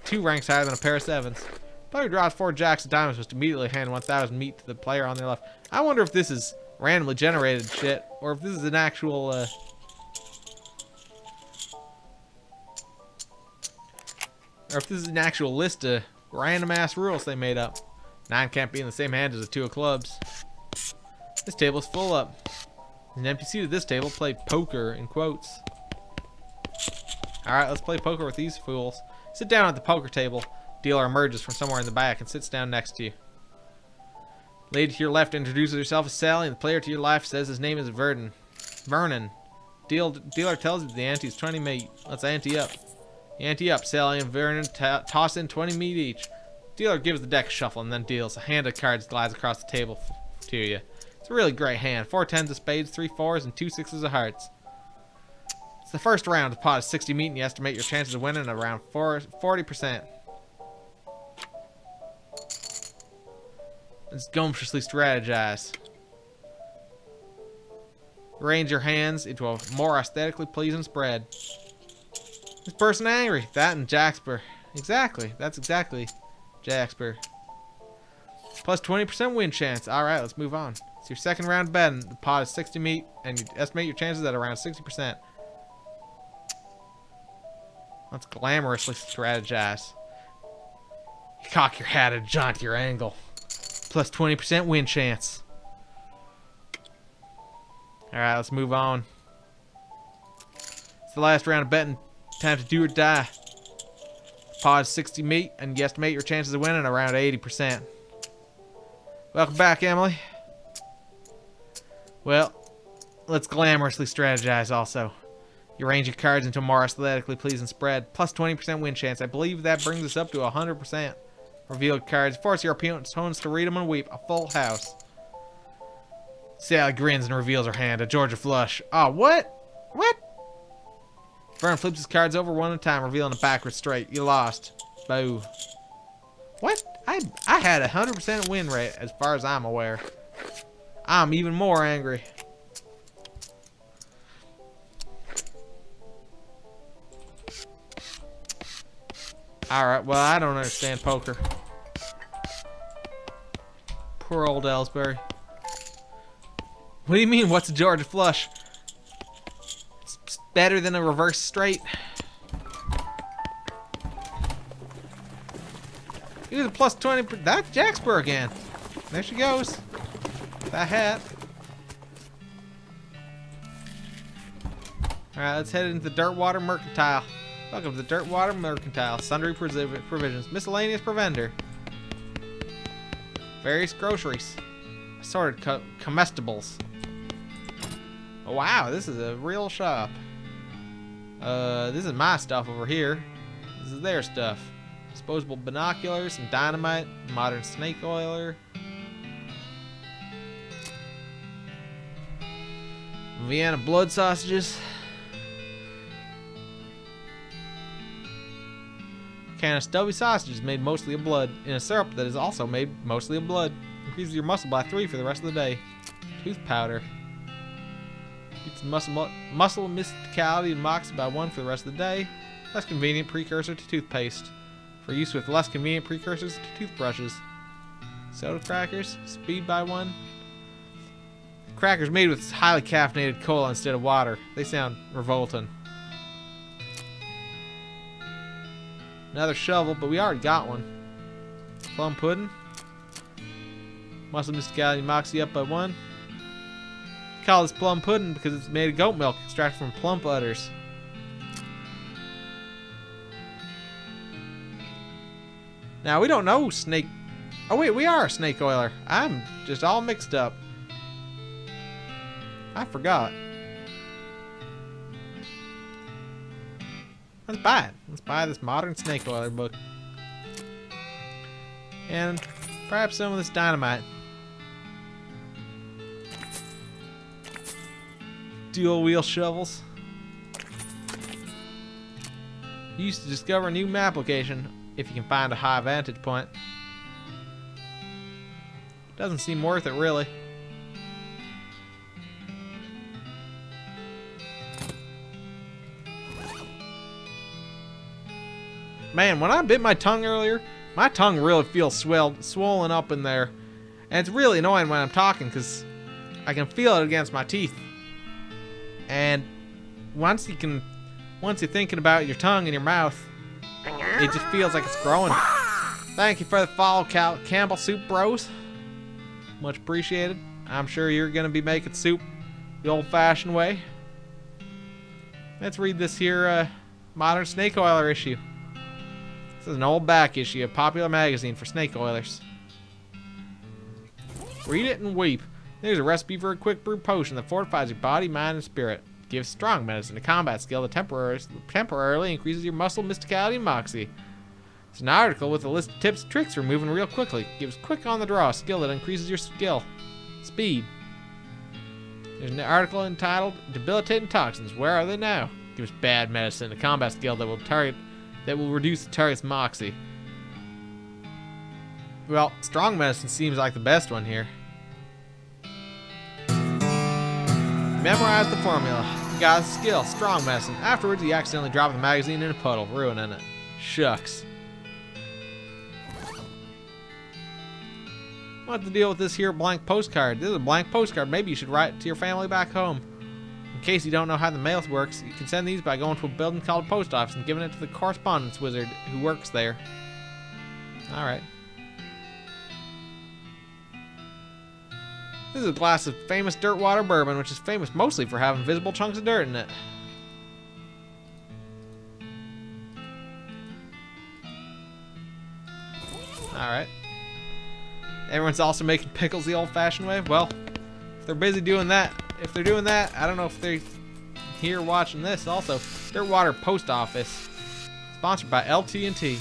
2 ranks higher than a pair of 7s. Player draws 4 jacks of diamonds must immediately hand 1,000 meat to the player on their left. I wonder if this is randomly generated shit, or if this is an actual, or if this is an actual list of random ass rules they made up. 9 can't be in the same hand as a 2 of clubs. This table is full up. An empty seat at this table play poker in quotes. Alright, let's play poker with these fools. Sit down at the poker table. Dealer emerges from somewhere in the back and sits down next to you. Lady to your left introduces herself as Sally, and the player to your left says his name is Vernon. Dealer tells you the ante is 20 meat. Let's ante up. Ante up. Sally and Vernon toss in 20 meat each. Dealer gives the deck a shuffle and then deals. A hand of cards glides across the table to you. It's a really great hand. 4 tens of spades, 3 fours, and 2 sixes of hearts. It's the first round. The pot is 60 meat, and you estimate your chances of winning at around 40%. Let's gumptiously strategize. Arrange your hands into a more aesthetically pleasing spread. This person angry. That and Jaxper. Exactly. That's exactly Jaxper. Plus 20% win chance. Alright, let's move on. It's your second round betting. The pot is 60 meat, and you estimate your chances at around 60%. Let's glamorously strategize. You cock your hat and jaunt your angle. Plus 20% win chance. Alright, let's move on. It's the last round of betting. Time to do or die. Pot is 60 meat, and you estimate your chances of winning around 80%. Welcome back, Emily. Well, let's glamorously strategize also. You arrange your cards into a more aesthetically pleasing spread. Plus 20% win chance. I believe that brings us up to 100%. Revealed cards. Force your opponents to read them and weep. A full house. Sally grins and reveals her hand. A Georgia flush. Oh, what? What? Vern flips his cards over one at a time, revealing a backward straight. You lost. Boo. What? I had a 100% win rate as far as I'm aware. I'm even more angry. Alright, well, I don't understand poker. Poor old Ellsbury. What do you mean, what's a Georgia flush? It's better than a reverse straight. He was a plus 20. That's Jaxper again. There she goes. That hat. Alright, let's head into the Dirtwater Mercantile. Welcome to the Dirtwater Mercantile. Sundry provisions. Miscellaneous provender. Various groceries. Assorted comestibles. Oh, wow, this is a real shop. This is my stuff over here. This is their stuff. Disposable binoculars and dynamite. Modern snake oiler. Vienna blood sausages. Can of stubby sausages made mostly of blood in a syrup that is also made mostly of blood. Increases your muscle by 3 for the rest of the day. Tooth powder. Keeps muscle mysticality and moxie by 1 for the rest of the day. Less convenient precursor to toothpaste. For use with less convenient precursors to toothbrushes. Soda crackers. Speed by 1. Crackers made with highly caffeinated cola instead of water. They sound revolting. Another shovel, but we already got one. Plum pudding. Muscle mysticality moxie up by 1. Call this plum pudding because it's made of goat milk extracted from plump udders. Now we don't know snake. Oh wait, we are a snake oiler. I'm just all mixed up. I forgot. Let's buy it. Let's buy this modern snake oiler book. And perhaps some of this dynamite. Dual wheel shovels. Used to discover a new map location if you can find a high vantage point. Doesn't seem worth it, really. Man, when I bit my tongue earlier, my tongue really feels swollen up in there. And it's really annoying when I'm talking because I can feel it against my teeth. And once you're thinking about your tongue in your mouth, it just feels like it's growing. Thank you for the follow, Campbell Soup Bros. Much appreciated. I'm sure you're going to be making soup the old-fashioned way. Let's read this here modern snake oiler issue. This is an old back issue of Popular Magazine for snake oilers. Read it and weep. There's a recipe for a quick brew potion that fortifies your body, mind, and spirit. Gives strong medicine, a combat skill that temporarily increases your muscle, mysticality, and moxie. It's an article with a list of tips and tricks for moving real quickly. Gives quick on the draw, a skill that increases your speed. There's an article entitled Debilitating Toxins. Where are they now? Gives bad medicine, a combat skill that will reduce the target's moxie. Well, strong medicine seems like the best one here. Memorize the formula. You got a skill, strong medicine. Afterwards, you accidentally drop the magazine in a puddle, ruining it. Shucks. What's the deal with this here blank postcard? This is a blank postcard. Maybe you should write it to your family back home. In case you don't know how the mail works, you can send these by going to a building called a post office and giving it to the correspondence wizard who works there. Alright. This is a glass of famous dirt water bourbon, which is famous mostly for having visible chunks of dirt in it. Alright. Everyone's also making pickles the old-fashioned way. Well, if they're busy doing that, I don't know if they're here watching this also. Dirt Water Post Office. Sponsored by LT&T.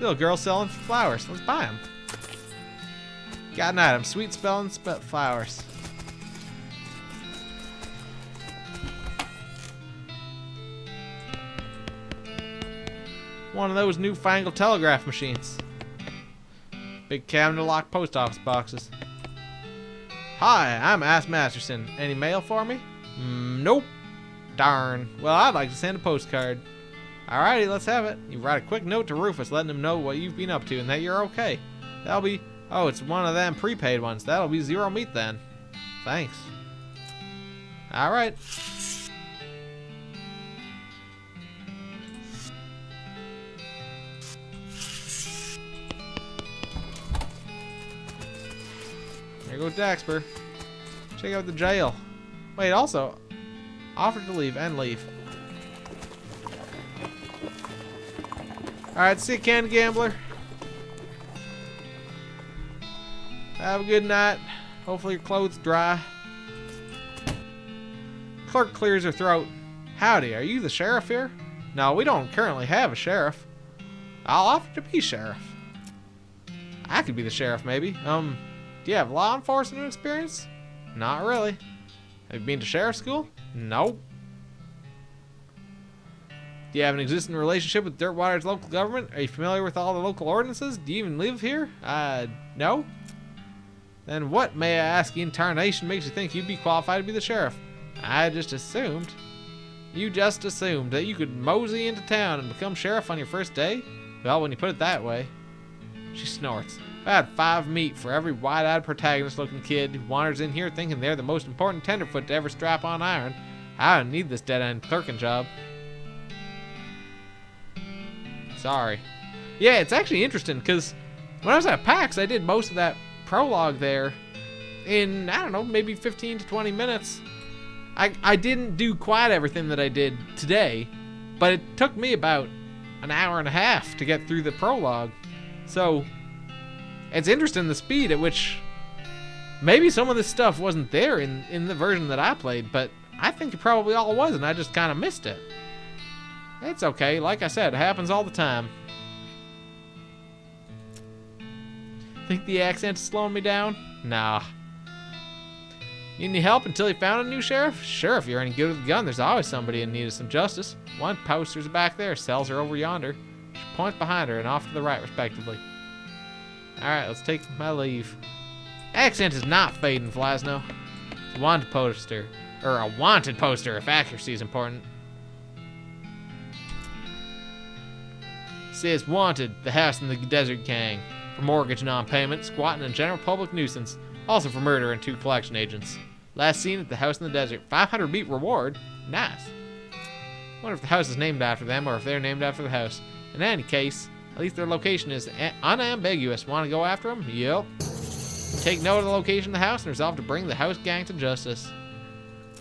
Little girl selling flowers. Let's buy them. Got an item. Sweet spelling flowers. One of those newfangled telegraph machines. Big cabinet locked post office boxes. Hi, I'm Ass Masterson. Any mail for me? Nope. Darn. Well, I'd like to send a postcard. Alrighty, let's have it. You write a quick note to Rufus letting him know what you've been up to and that you're okay. That'll be... Oh, it's one of them prepaid ones. That'll be zero meat then. Thanks. Alright. There goes Daxper. Check out the jail. Wait, also, offer to leave and leave. Alright, see you, Candy Gambler. Have a good night. Hopefully your clothes dry. Clerk clears her throat. Howdy, are you the sheriff here? No, we don't currently have a sheriff. I'll offer to be sheriff. I could be the sheriff, maybe. Do you have law enforcement experience? Not really. Have you been to sheriff school? Nope. Do you have an existing relationship with Dirtwater's local government? Are you familiar with all the local ordinances? Do you even live here? No. Then what, may I ask, in tarnation makes you think you'd be qualified to be the sheriff? I just assumed. You just assumed that you could mosey into town and become sheriff on your first day? Well, when you put it that way. She snorts. If I had 5 meat for every wide-eyed protagonist-looking kid who wanders in here thinking they're the most important tenderfoot to ever strap on iron, I don't need this dead-end clerking job. Sorry. Yeah, it's actually interesting, because When I was at PAX, I did most of that prologue there in, I don't know, maybe 15 to 20 minutes. I didn't do quite everything that I did today, but it took me about an hour and a half to get through the prologue. So, it's interesting the speed at which maybe some of this stuff wasn't there in the version that I played, but I think it probably all was, and I just kind of missed it. It's okay. Like I said, it happens all the time. Think the accent is slowing me down? Nah. Need any help until you found a new sheriff? Sure, if you're any good with a gun, there's always somebody in need of some justice. One posters are back there, cells are over yonder. She points behind her and off to the right, respectively. Alright, let's take my leave. Accent is not fading, Flasno. It's a wanted poster. Or a wanted poster, if accuracy is important. It says wanted, the house in the desert gang. For mortgage non-payment, squatting, and general public nuisance. Also for murder and 2 collection agents. Last seen at the house in the desert. 500 beat reward. Nice. Wonder if the house is named after them or if they're named after the house. In any case, at least their location is unambiguous. Want to go after them? Yep. Take note of the location of the house and resolve to bring the house gang to justice.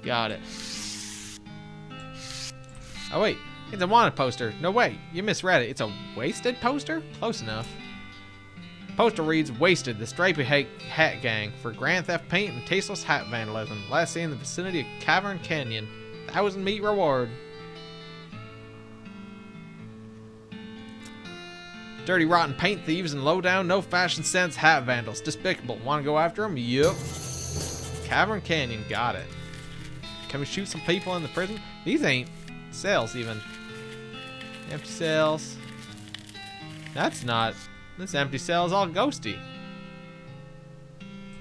Got it. Oh wait, it's a wanted poster. No wait, you misread it. It's a wasted poster? Close enough. Poster reads, Wasted, the stripy hat gang for grand theft paint and tasteless hat vandalism. Last seen in the vicinity of Cavern Canyon. 1,000 meat reward. Dirty, rotten paint thieves and low-down, no fashion sense hat vandals. Despicable. Want to go after them? Yup. Cavern Canyon. Got it. Can we shoot some people in the prison? These ain't cells even. Empty cells. That's not. This empty cell is all ghosty.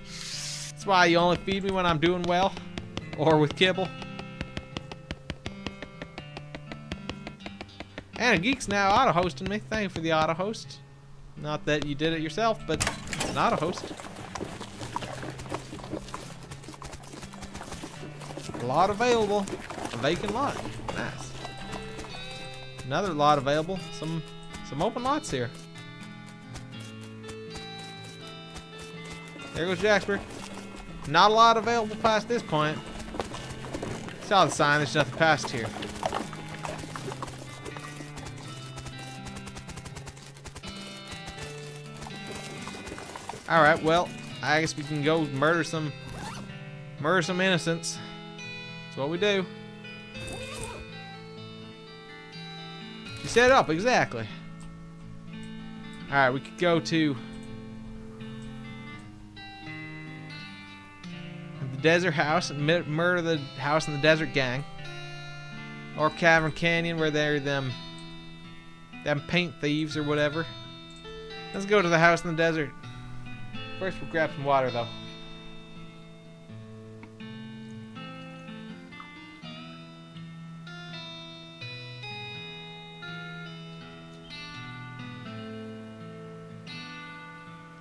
That's why you only feed me when I'm doing well. Or with kibble. And a geek's now auto-hosting me. Thank you for the auto-host. Not that you did it yourself, but it's an auto-host. A lot available. A vacant lot. Nice. Another lot available. Some open lots here. There goes Jacksburg. Not a lot available past this point. Saw the sign, there's nothing past here. Alright, well, I guess we can go murder some innocents. That's what we do. You set it up, exactly. Alright, we could go to the desert house and murder the house in the desert gang. Or Cavern Canyon where they're them paint thieves or whatever. Let's go to the house in the desert. First we'll grab some water though.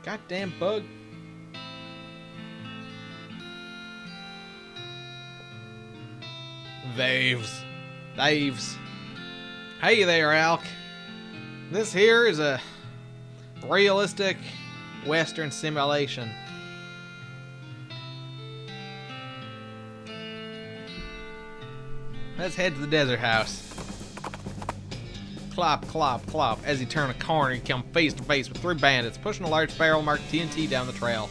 Goddamn bug. Thieves. Hey there, Alk. This here is a realistic Western simulation. Let's head to the desert house. Clop, clop, clop. As he turned a corner, he came face to face with 3 bandits pushing a large barrel marked TNT down the trail.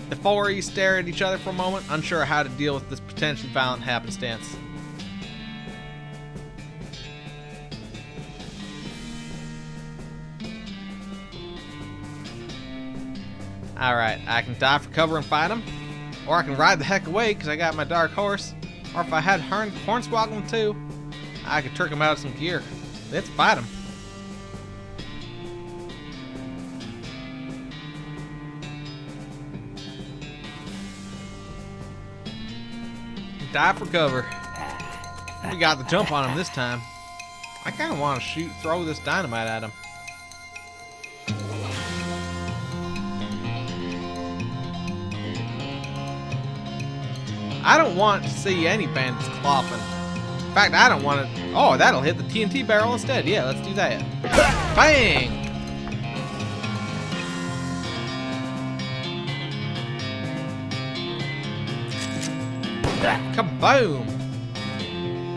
The 4 of you stare at each other for a moment, unsure how to deal with this potentially violent happenstance. Alright, I can dive for cover and fight him, or I can ride the heck away because I got my dark horse, or if I had Hornswoggle too, I could trick him out of some gear. Let's fight him. Dive for cover. We got the jump on him this time. I kind of want to throw this dynamite at him. I don't want to see any bandits clopping. fact, I don't want to. Oh, that'll hit the TNT barrel instead. Yeah, let's do that. Bang! Kaboom!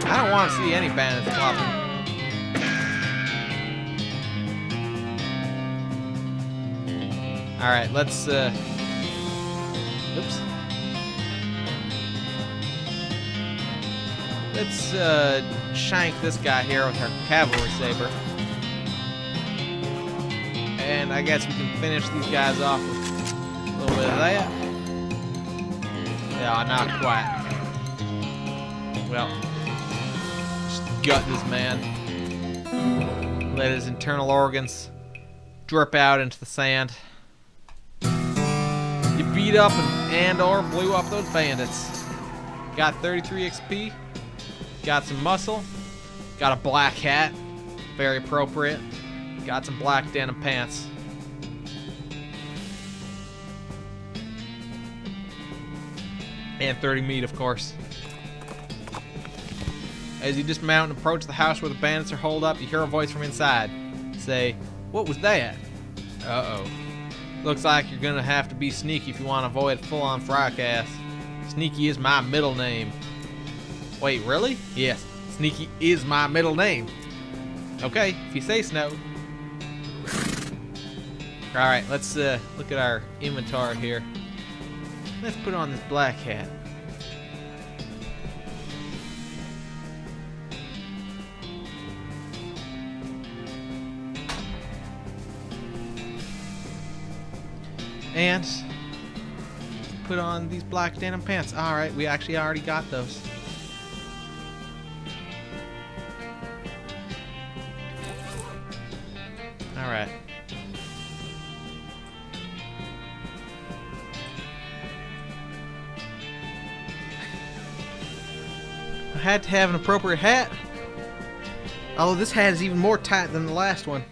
I don't want to see any bandits flopping. Alright, let's, oops. Let's, shank this guy here with our cavalry saber. And I guess we can finish these guys off with a little bit of that. Yeah, not quite. Well, just gut this man. Let his internal organs drip out into the sand. You beat up and/or blew up those bandits. Got 33 XP. Got some muscle. Got a black hat. Very appropriate. Got some black denim pants. And 30 meat, of course. As you dismount and approach the house where the bandits are holed up, you hear a voice from inside. Say, "What was that?" Uh-oh. Looks like you're gonna have to be sneaky if you want to avoid full-on fracas. Sneaky is my middle name. Wait, really? Yes, Sneaky is my middle name. Okay, if you say so. Alright, let's look at our inventory here. Let's put on this black hat. And put on these black denim pants. Alright, we actually already got those. Alright. I had to have an appropriate hat. Oh, this hat is even more tight than the last one.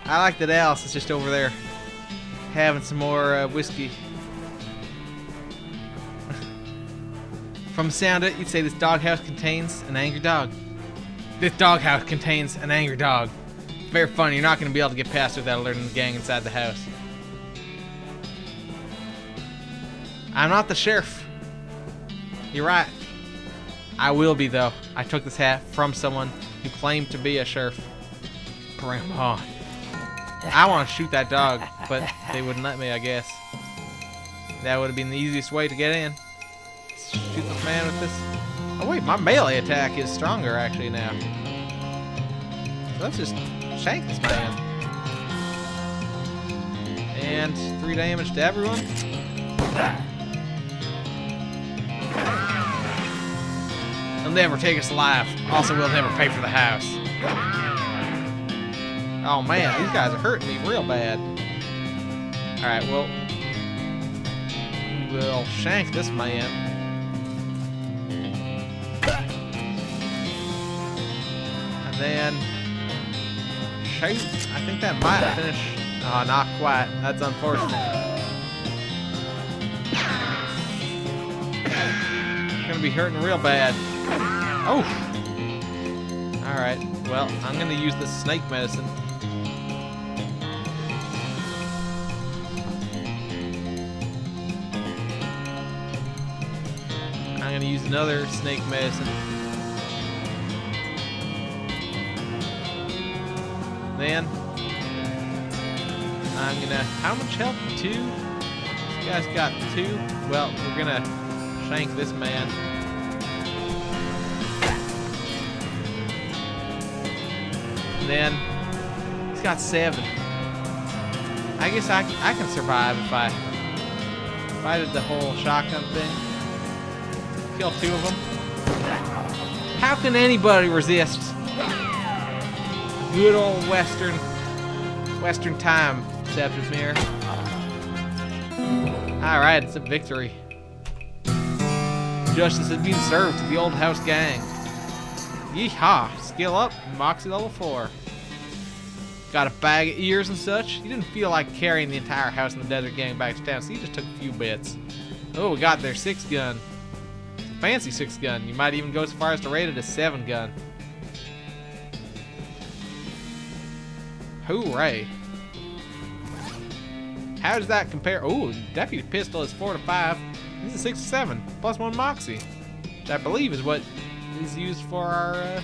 I like that Alice is just over there having some more whiskey. From the sound of it, you'd say this doghouse contains an angry dog. This doghouse contains an angry dog. It's very funny. You're not going to be able to get past it without alerting the gang inside the house. I'm not the sheriff. You're right. I will be, though. I took this hat from someone who claimed to be a sheriff. Bring him on. I want to shoot that dog, but they wouldn't let me, I guess. That would have been the easiest way to get in. Shoot this man with this. Oh wait, my melee attack is stronger actually now. So let's just shank this man. And 3 damage to everyone. They'll never take us alive. Also, we'll never pay for the house. Oh man, these guys are hurting me real bad. Alright, well, we will shank this man. And then shoot. I think that might finish. Oh, not quite. That's unfortunate. Gonna be hurting real bad. Oh! Alright, well, I'm gonna use this snake medicine. I'm gonna use another snake medicine. Then I'm gonna. How much health? 2? You guys got 2? Well, we're gonna shank this man. And then he's got 7. I guess I can survive if I did the whole shotgun thing. Kill 2 of them. How can anybody resist good old Western time, Deceptive Mirror? Alright, it's a victory. Justice has been served to the old house gang. Yeehaw! Skill up, Moxie level 4. Got a bag of ears and such. He didn't feel like carrying the entire house in the desert gang back to town, so he just took a few bits. Oh, we got their 6-gun. Fancy 6-gun. You might even go as far as to rate it a 7-gun. Hooray. How does that compare? Oh, deputy pistol is 4 to 5. This is 6 to 7. Plus 1 moxie. Which I believe is what is used for our,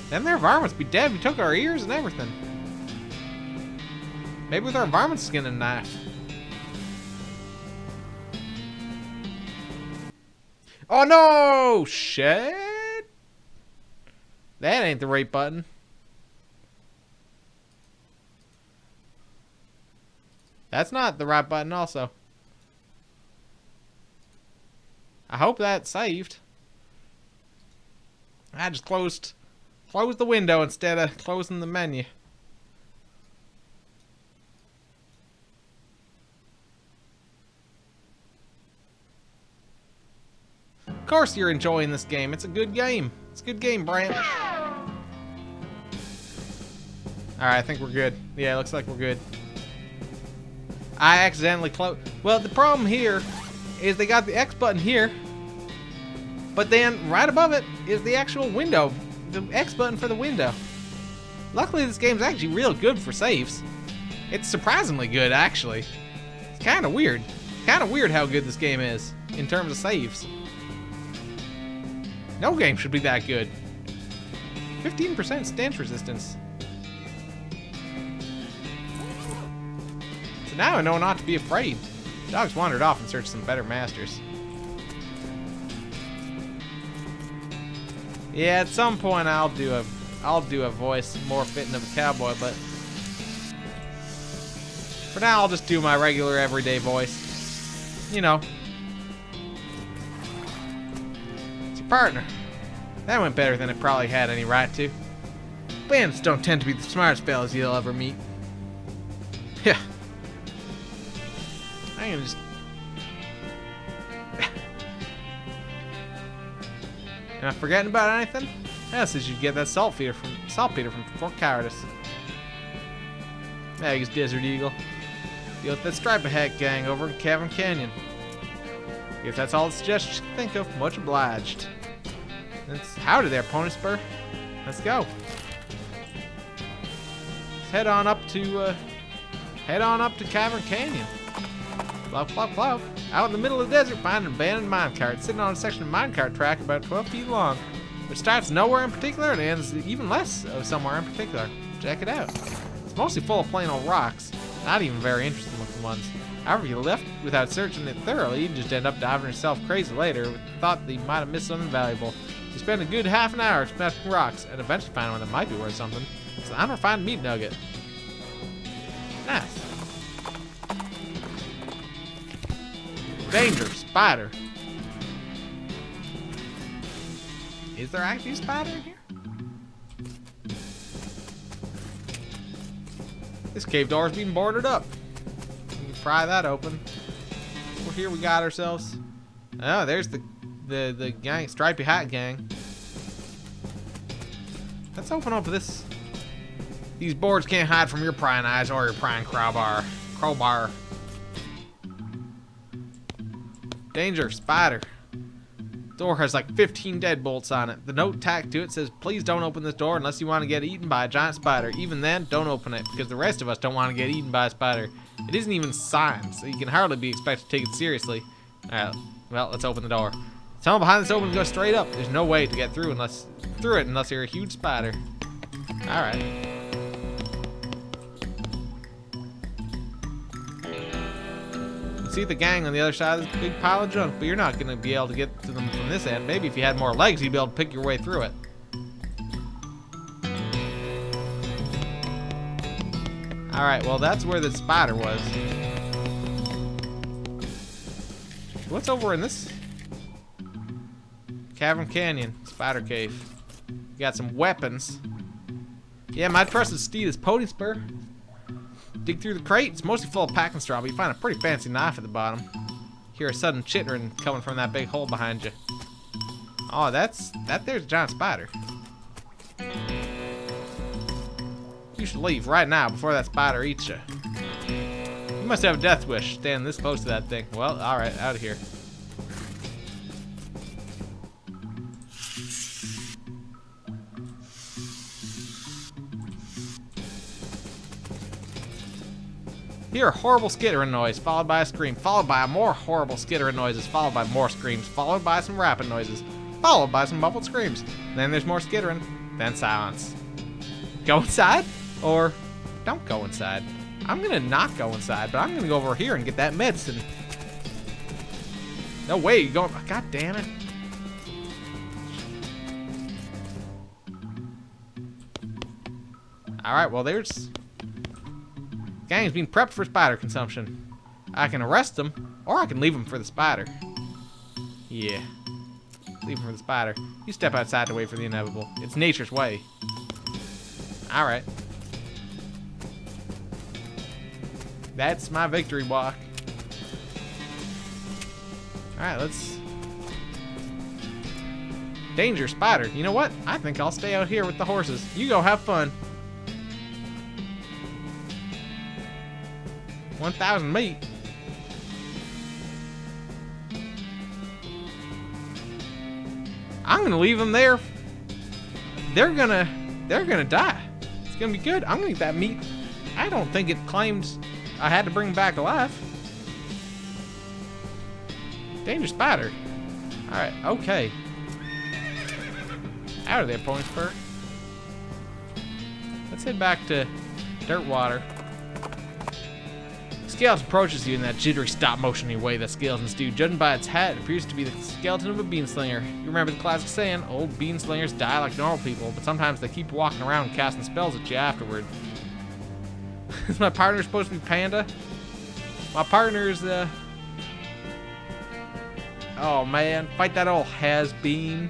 Them there varmints be dead. We took our ears and everything. Maybe with our varmint skin and knife. Oh no! Shit! That ain't the right button. That's not the right button also. I hope that's saved. I just closed the window instead of closing the menu. Of course you're enjoying this game. It's a good game. It's a good game, Brant. Alright, I think we're good. Yeah, it looks like we're good. I accidentally closed. Well, the problem here is they got the X button here, but then right above it is the actual window, the X button for the window. Luckily, this game's actually real good for saves. It's surprisingly good, actually. It's kind of weird. Kind of weird how good this game is in terms of saves. No game should be that good. 15% stench resistance. So now I know not to be afraid. Dogs wandered off in search of some better masters. Yeah, at some point I'll do a voice more fitting of a cowboy, but for now I'll just do my regular everyday voice. You know. It's your partner. That went better than it probably had any right to. Bandits don't tend to be the smartest fellas you'll ever meet. Yeah. I'm gonna just... Am I forgetting about anything? Yes, you should get that saltpeter from Fort Cowardice. Maggie's Desert Eagle. Deal with that Stripe Hat gang over in Cavern Canyon. If that's all the suggestions you can think of, much obliged. That's howdy there, Pony Spur. Let's go. Let's head on up to Cavern Canyon. Fluff, fluff, fluff. Out in the middle of the desert, find an abandoned minecart sitting on a section of minecart track about 12 feet long, which starts nowhere in particular and ends even less of somewhere in particular. Check it out. It's mostly full of plain old rocks, not even very interesting looking ones. However, if you left without searching it thoroughly, you'd just end up diving yourself crazy later with the thought that you might have missed something valuable. You spend a good half an hour smashing rocks and eventually find one that might be worth something. It's an unrefined meat nugget. Nice. Danger, spider. Is there actually a spider in here? This cave door is being boarded up. We can pry that open. Well, here we got ourselves. Oh, there's the gang, Stripey Hat gang. Let's open up this. These boards can't hide from your prying eyes or your prying crowbar. Danger, spider. Door has like 15 deadbolts on it. The note tacked to it says, please don't open this door unless you want to get eaten by a giant spider. Even then, don't open it, because the rest of us don't want to get eaten by a spider. It isn't even signed, so you can hardly be expected to take it seriously. Alright, well, let's open the door. The tunnel behind this opens goes straight up. There's no way to get through it unless you're a huge spider. Alright. See the gang on the other side of this big pile of junk, but you're not going to be able to get to them from this end. Maybe if you had more legs, you'd be able to pick your way through it. Alright, well that's where the spider was. What's over in this? Cavern Canyon, spider cave. You got some weapons. Yeah, my trusted steed is Pony Spur. Dig through the crate. It's mostly full of packing straw, but you find a pretty fancy knife at the bottom. Hear a sudden chittering coming from that big hole behind you. Oh, that there's a giant spider. You should leave right now before that spider eats you. You must have a death wish, standing this close to that thing. Well, alright, out of here. Hear a horrible skittering noise, followed by a scream, followed by more horrible skittering noises, followed by more screams, followed by some rapping noises, followed by some muffled screams. Then there's more skittering, then silence. Go inside? Or don't go inside. I'm gonna not go inside, but I'm gonna go over here and get that medicine. No way, you're going. God damn it. Alright, well, there's. Gang's being prepped for spider consumption. I can arrest them, or I can leave them for the spider. Yeah. Leave them for the spider. You step outside to wait for the inevitable. It's nature's way. Alright. That's my victory walk. Alright, let's... Danger, spider. You know what? I think I'll stay out here with the horses. You go have fun. 1,000 meat. I'm gonna leave them there. They're gonna die. It's gonna be good. I'm gonna eat that meat. I don't think it claims I had to bring them back alive. Danger spider. Alright, okay. Out of there, Point Spur. Let's head back to Dirtwater. Skeleton approaches you in that jittery stop-motion-y way that skeletons do. Judging by its hat, it appears to be the skeleton of a beanslinger. You remember the classic saying, old beanslingers die like normal people, but sometimes they keep walking around casting spells at you afterward. Is my partner supposed to be Panda? My partner's, oh man, fight that old has-been.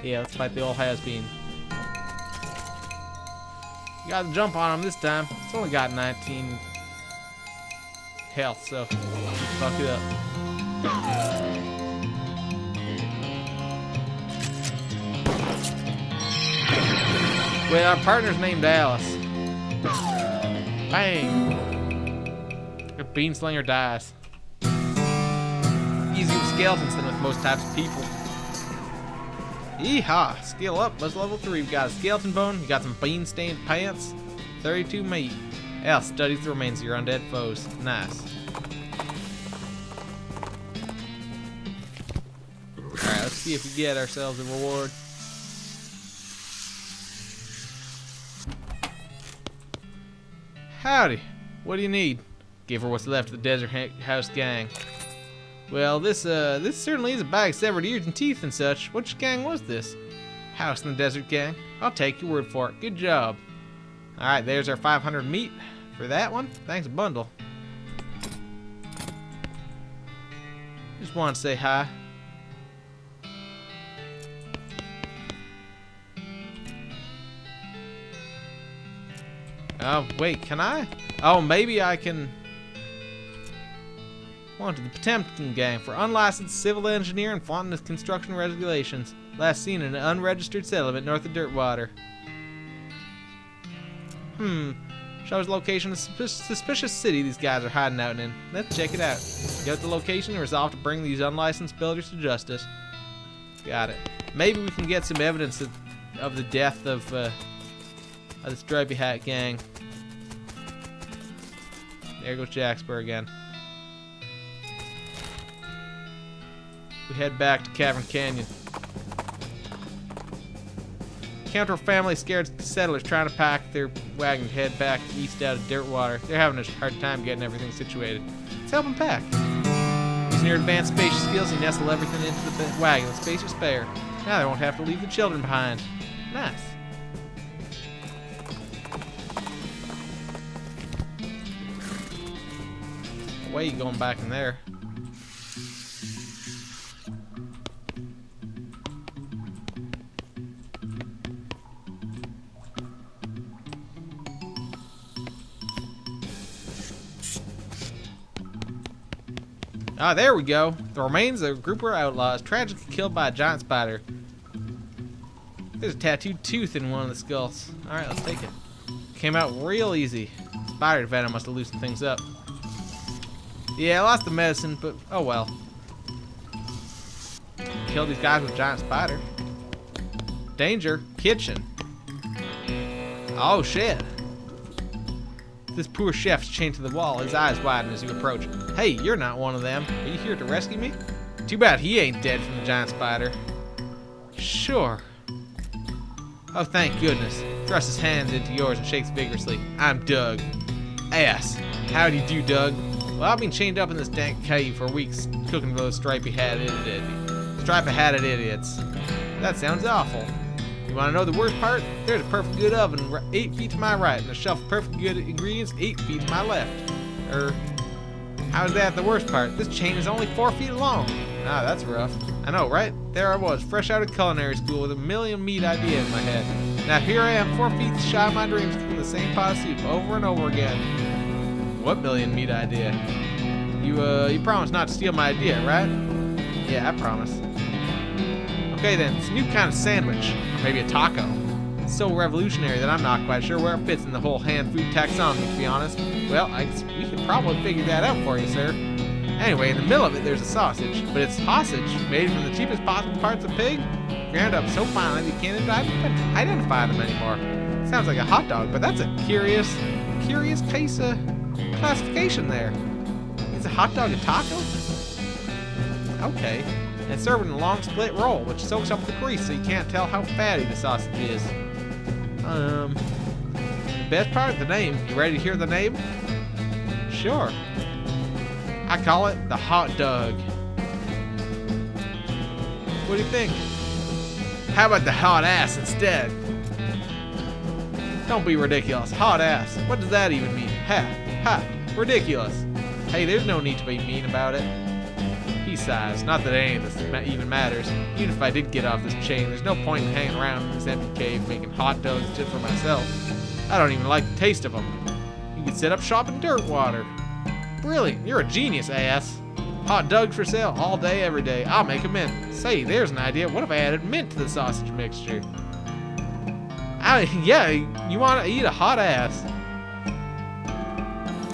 Yeah, let's fight the old has-been. You got to jump on him this time. It's only got 19 health, so fuck it up. Well, our partner's named Alice. Bang! The beanslinger dies. Easier with skeletons than with most types of people. Yeehaw! Skill up, that's level 3. We've got a skeleton bone, we got some bean-stained pants, 32 meat. Alice studies the remains of your undead foes. Nice. Alright, let's see if we get ourselves a reward. Howdy. What do you need? Give her what's left of the Desert House gang. Well, this certainly is a bag of severed ears and teeth and such. Which gang was this? House in the Desert gang. I'll take your word for it. Good job. Alright, there's our 500 meat for that one. Thanks a bundle. Just want to say hi. Oh, wait, can I? Oh, maybe I can... Wanted the Potemkin gang for unlicensed civil engineer and flaunting the construction regulations. Last seen in an unregistered settlement north of Dirtwater. Shows location of a suspicious city these guys are hiding out in. Let's check it out. Get the location and resolve to bring these unlicensed builders to justice. Got it. Maybe we can get some evidence of the death of the Stripey Hat gang. There goes Jackspur again. We head back to Cavern Canyon. Encounter a family of scared settlers trying to pack their wagon to head back east out of Dirtwater. They're having a hard time getting everything situated. Let's help them pack. Using your advanced spatial skills, you nestle everything into the wagon with space or spare. Now they won't have to leave the children behind. Nice. Why are you going back in there? Ah, there we go. The remains of a group of outlaws tragically killed by a giant spider. There's a tattooed tooth in one of the skulls. Alright, let's take it. came out real easy. Spider venom must have loosened things up. Yeah, I lost the medicine, but oh well. Kill these guys with a giant spider. Danger. Kitchen. Oh shit. This poor chef's chained to the wall. His eyes widen as you approach. Hey, you're not one of them. Are you here to rescue me? Too bad he ain't dead from the giant spider. Sure. Oh, thank goodness. Thrusts his hands into yours and shakes vigorously. I'm Doug. Ass. How do you do, Doug? Well, I've been chained up in this dank cave for weeks, cooking for those stripy-hatted idiots. That sounds awful. You want to know the worst part? There's a perfect good oven 8 feet to my right and a shelf of perfect good ingredients 8 feet to my left. How is that the worst part? This chain is only 4 feet long. Ah, that's rough. I know, right? There I was, fresh out of culinary school with a million meat ideas in my head. Now here I am, 4 feet shy of my dreams, cooking the same pot of soup over and over again. What million meat idea? You promised not to steal my idea, right? Yeah, I promise. Okay then, it's a new kind of sandwich. Or maybe a taco. It's so revolutionary that I'm not quite sure where it fits in the whole hand food taxonomy, to be honest. Well, we could probably figure that out for you, sir. Anyway, in the middle of it, there's a sausage. But it's sausage made from the cheapest possible parts of pig, ground up so finely that you can't identify them anymore. Sounds like a hot dog, but that's a curious case of classification there. Is a hot dog a taco? Okay. And served in a long split roll, which soaks up the grease so you can't tell how fatty the sausage is. The best part, the name. You ready to hear the name? Sure. I call it the hot dog. What do you think? How about the hot ass instead? Don't be ridiculous. Hot ass. What does that even mean? Ha. Ridiculous. Hey, there's no need to be mean about it. He sighs. Not that any of this even matters. Even if I did get off this chain, there's no point in hanging around in this empty cave making hot dogs just for myself. I don't even like the taste of them. You could set up shop in dirt water. Brilliant. You're a genius, ass. Hot dogs for sale all day, every day. I'll make a mint. Say, there's an idea. What if I added mint to the sausage mixture? Yeah, you want to eat a hot ass.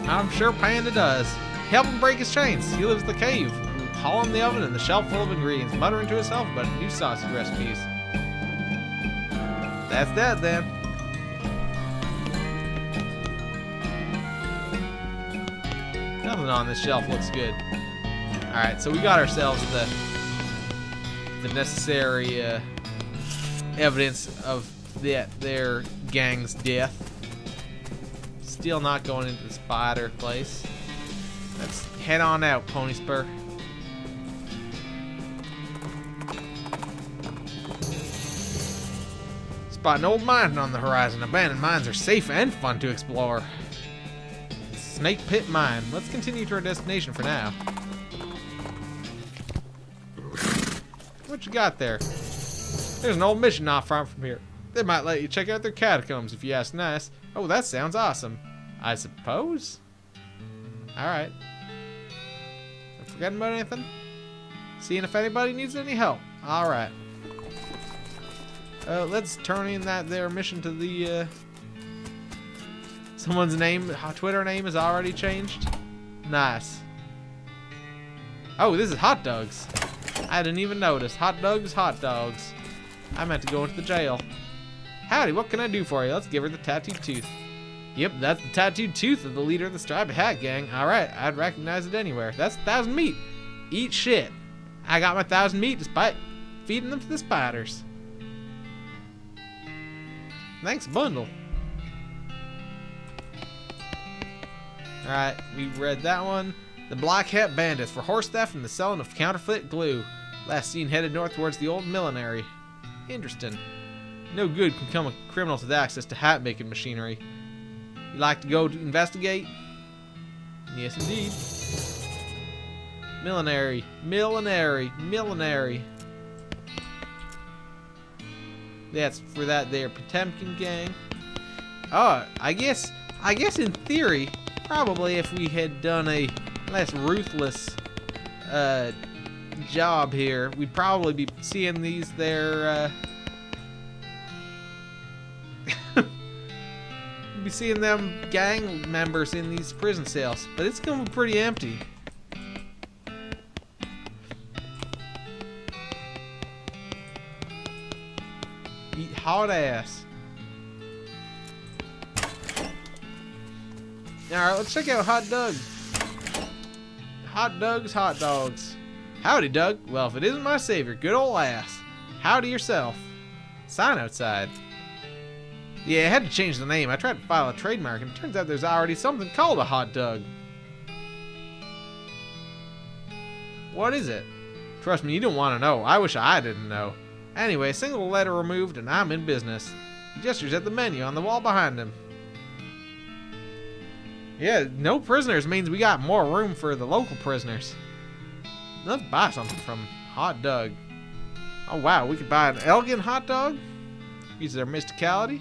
I'm sure Panda does. Help him break his chains. He lives in the cave. Haul in the oven and the shelf full of ingredients, muttering to himself about new sausage recipes. That's that then. Nothing on this shelf looks good. Alright, so we got ourselves the necessary evidence of their gang's death. Still not going into the spider place. Let's head on out, Pony Spur. Spot an old mine on the horizon. Abandoned mines are safe and fun to explore. Snake Pit Mine. Let's continue to our destination for now. What you got there? There's an old mission not far from here. They might let you check out their catacombs if you ask nice. Oh, that sounds awesome. I suppose? Alright. Forgetting about anything? Seeing if anybody needs any help. Alright. Let's turn in that there mission to the, someone's name, Twitter name is already changed. Nice. Oh, this is hot dogs. I didn't even notice. Hot dogs. I meant to go into the jail. Howdy, what can I do for you? Let's give her the tattooed tooth. Yep, that's the tattooed tooth of the leader of the Striped Hat Gang. Alright, I'd recognize it anywhere. That's 1,000 meat. Eat shit. I got my 1,000 meat despite feeding them to the spiders. Thanks, bundle. Alright, we read that one. The Black Hat Bandits for horse theft and the selling of counterfeit glue. Last seen headed north towards the old millinery. Interesting. No good can come of criminals with access to hat-making machinery. You like to go to investigate? Yes, indeed. Millinery. That's for that there Potemkin gang. Oh, I guess in theory, probably if we had done a less ruthless job here, we'd probably be seeing these there You'll be seeing them gang members in these prison cells, but it's gonna be pretty empty. Eat hot ass. Alright, let's check out Hot Doug. Hot Doug's hot dogs. Howdy, Doug. Well, if it isn't my savior, good old ass. Howdy yourself. Sign outside. Yeah, I had to change the name. I tried to file a trademark, and it turns out there's already something called a Hot Doug. What is it? Trust me, you don't want to know. I wish I didn't know. Anyway, single letter removed, and I'm in business. He gestures at the menu on the wall behind him. Yeah, no prisoners means we got more room for the local prisoners. Let's buy something from Hot Doug. Oh wow, we could buy an elegant hot dog. Uses their mysticality.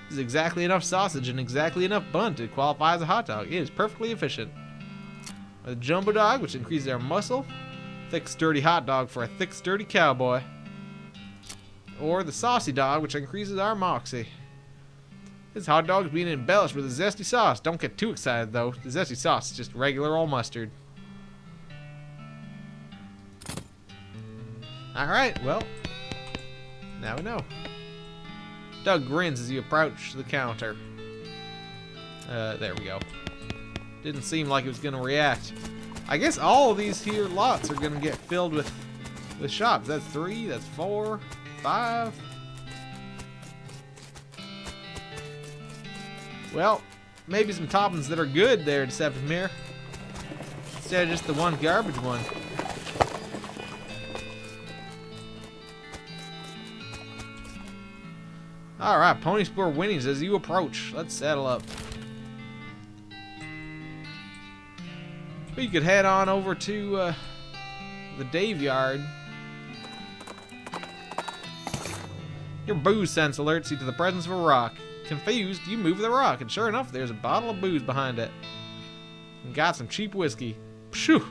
This is exactly enough sausage and exactly enough bun to qualify as a hot dog. It is perfectly efficient. A jumbo dog, which increases their muscle. Thick, sturdy hot dog for a thick, sturdy cowboy. Or the saucy dog, which increases our moxie. This hot dog is being embellished with a zesty sauce. Don't get too excited though. The zesty sauce is just regular old mustard. Alright, well, now we know. Doug grins as you approach the counter. There we go. Didn't seem like it was going to react. I guess all of these here lots are going to get filled with shops. That's 3, that's 4, 5. Well, maybe some toppings that are good there, Deceptive Mirror. Instead of just the one garbage one. Alright, pony score winnings as you approach. Let's settle up. We could head on over to the Dave yard. Your booze sense alerts you to the presence of a rock. Confused, you move the rock, and sure enough, there's a bottle of booze behind it. And got some cheap whiskey. Phew!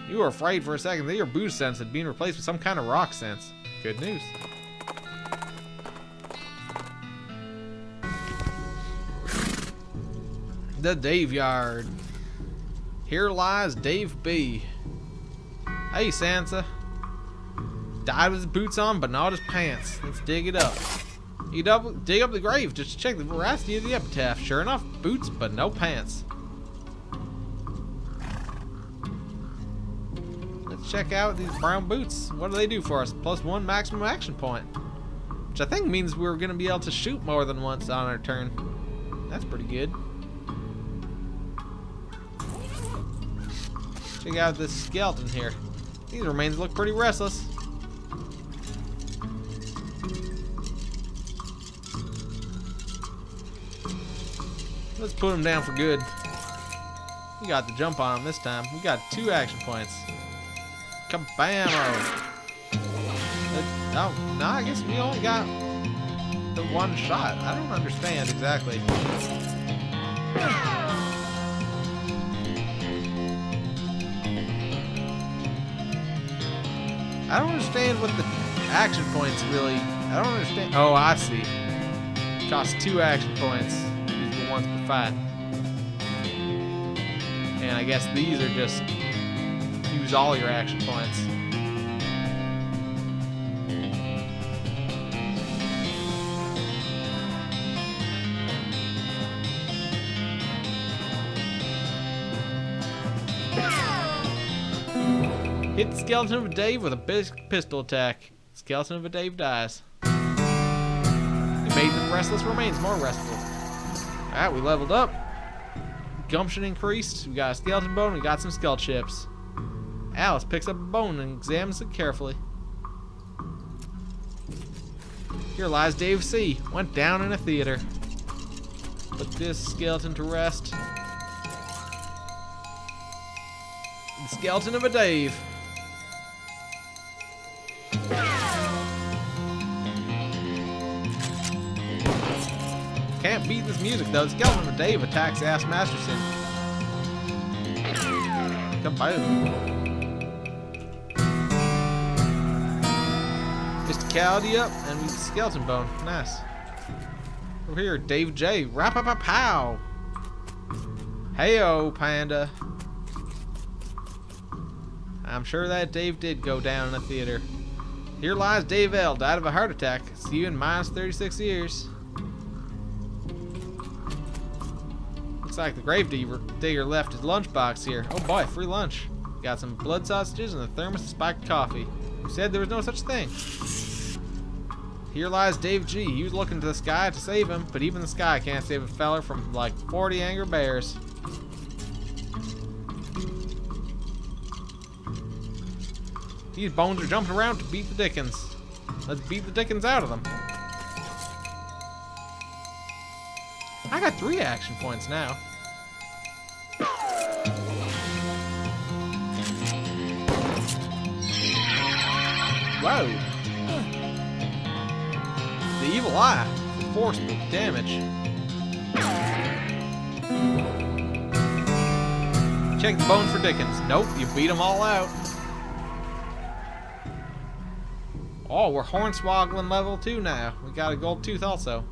You were afraid for a second that your booze sense had been replaced with some kind of rock sense. Good news. The Dave yard. Here lies Dave B. Hey, Sansa. Died with his boots on, but not his pants. Let's dig it up. You dig up the grave just to check the veracity of the epitaph. Sure enough, boots, but no pants. Let's check out these brown boots. What do they do for us? +1 maximum action point. Which I think means we're going to be able to shoot more than once on our turn. That's pretty good. Check out this skeleton here. These remains look pretty restless. Let's put him down for good. We got the jump on him this time. We got 2 action points. Kabamo! Oh, no, I guess we only got the 1 shot. I don't understand exactly. I don't understand what the action points really... I don't understand... Oh, I see. Costs 2 action points. Once per fight. And I guess these are just use all your action points. Hit the skeleton of a Dave with a pistol attack. Skeleton of a Dave dies. You made the restless remains more restful. Alright, we leveled up. Gumption increased. We got a skeleton bone. We got some skull chips. Alice picks up a bone and examines it carefully. Here lies Dave C. Went down in a theater. Put this skeleton to rest. The skeleton of a Dave. Can't beat this music though. The skeleton of Dave attacks Ass Masterson. Kaboom. Mysticality up and we skeleton bone. Nice. Over here, Dave J. Rap-a-pa-pow. Heyo, Panda. I'm sure that Dave did go down in the theater. Here lies Dave L. Died of a heart attack. See you in minus 36 years. Looks like the grave digger left his lunchbox here. Oh boy, free lunch. Got some blood sausages and a thermos of spiked coffee. Who said there was no such thing? Here lies Dave G. He was looking to the sky to save him, but even the sky can't save a feller from like 40 angry bears. These bones are jumping around to beat the dickens. Let's beat the dickens out of them. I got 3 action points now. Whoa. The evil eye. Force damage. Check the bones for dickens. Nope, you beat them all out. Oh, we're hornswoggling level 2 now. We got a gold tooth also.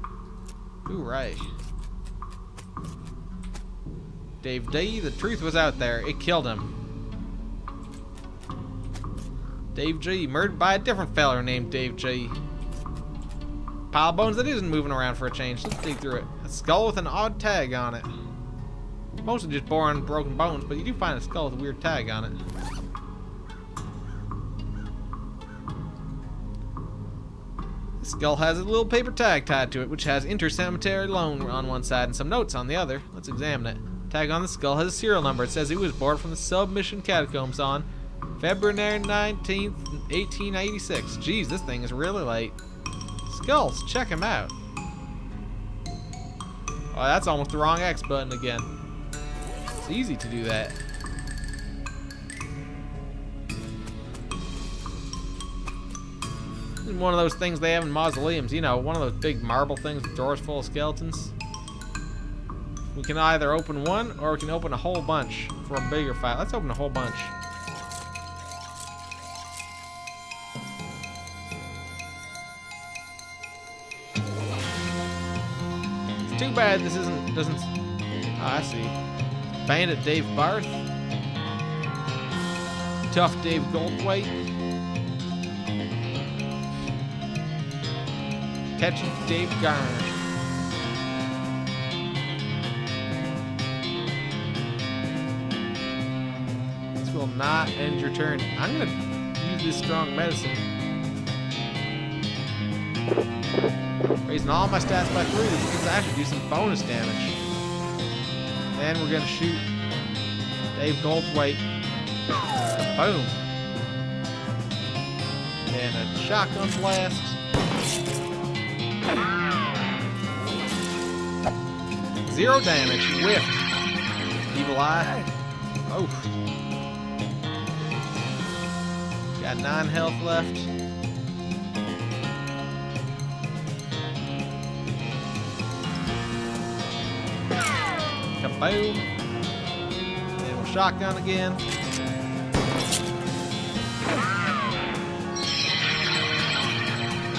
Hooray. Dave D, the truth was out there. It killed him. Dave G, murdered by a different feller named Dave G. Pile of bones that isn't moving around for a change. Let's dig through it. A skull with an odd tag on it. Mostly just boring broken bones, but you do find a skull with a weird tag on it. The skull has a little paper tag tied to it, which has intercemetery loan on one side and some notes on the other. Let's examine it. Tag on the skull has a serial number. It says he was born from the submission catacombs on February 19th, 1886. Jeez, this thing is really late. Skulls, check him out. Oh, that's almost the wrong X button again. It's easy to do that. This is one of those things they have in mausoleums. You know, one of those big marble things with doors full of skeletons. We can either open one or we can open a whole bunch for a bigger fight. Let's open a whole bunch. It's too bad this doesn't. Oh, I see. Bandit Dave Barth. Tough Dave Goldthwait. Catchy Dave Garner. This will not end your turn. I'm gonna use this strong medicine. Raising all my stats by 3. This can actually do some bonus damage. And we're gonna shoot Dave Goldthwait. Boom. And a shotgun blast. Zero damage. Whiffed. Evil eye. Oh. Got 9 health left. Kaboom. And we'll shotgun again.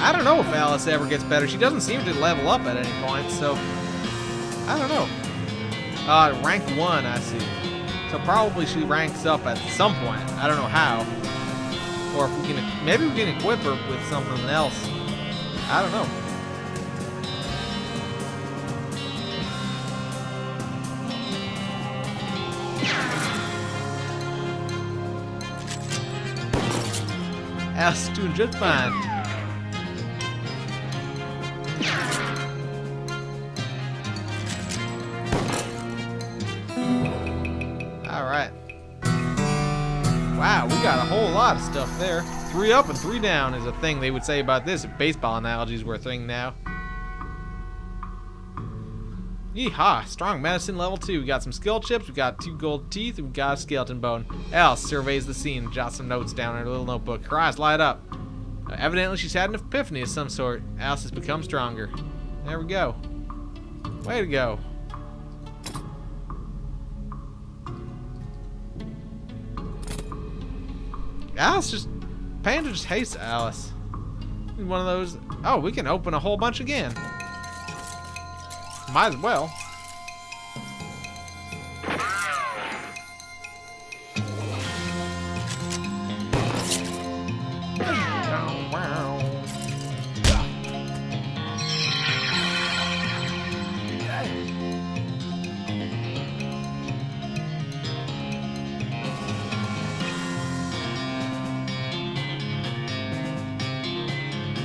I don't know if Alice ever gets better. She doesn't seem to level up at any point, so I don't know. Rank 1, I see. So probably she ranks up at some point. I don't know how. Or if we can, maybe we can equip her with something else. I don't know. Alice is doing just fine. Alright. Wow, we got a whole lot of stuff there. 3 up and 3 down is a thing they would say about this if baseball analogies were a thing now. Yeehaw, strong medicine level 2. We got some skill chips, we got 2 gold teeth, and we got a skeleton bone. Alice surveys the scene, jots some notes down in her little notebook. Her eyes light up. Evidently she's had an epiphany of some sort. Alice has become stronger. There we go. Way to go. Panda just hates Alice. One of those. Oh, we can open a whole bunch again. Might as well.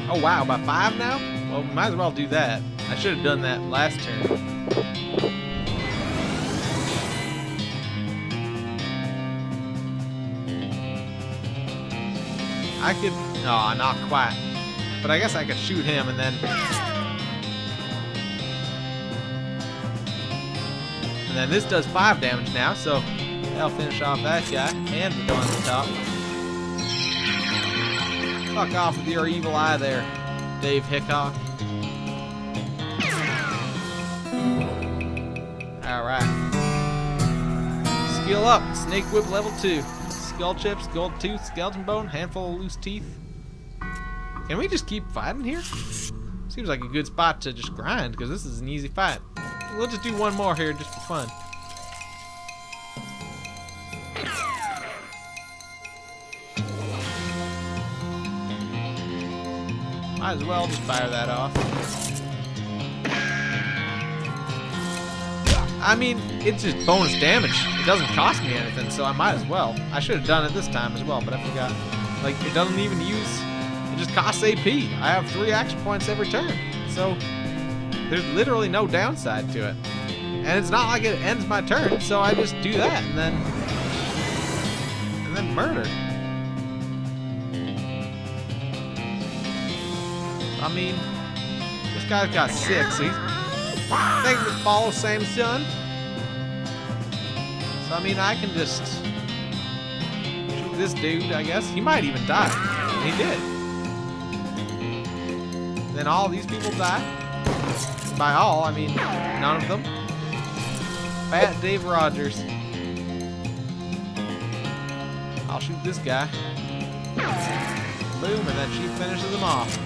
Oh wow, by 5 now? Well, we might as well do that. I should have done that last turn. I could... Oh, not quite. But I guess I could shoot him and then... And then this does 5 damage now, so that'll finish off that guy and the guy on the top. Fuck off with your evil eye there, Dave Hickok. Alright. Skill up. Snake Whip level 2. Skull chips, gold tooth, skeleton bone, handful of loose teeth. Can we just keep fighting here? Seems like a good spot to just grind, because this is an easy fight. We'll just do one more here just for fun. Might as well just fire that off. I mean, it's just bonus damage. It doesn't cost me anything, so I might as well. I should have done it this time as well, but I forgot. Like, it doesn't even use... It just costs AP. I have 3 action points every turn. So, there's literally no downside to it. And it's not like it ends my turn, so I just do that and then murder. I mean, this guy's got 6. So he's thanks to follow same son. So I mean, I can just shoot this dude. I guess he might even die. And he did. Then all these people die. By all, I mean none of them. Fat Dave Rogers. I'll shoot this guy. Boom, and then she finishes him off.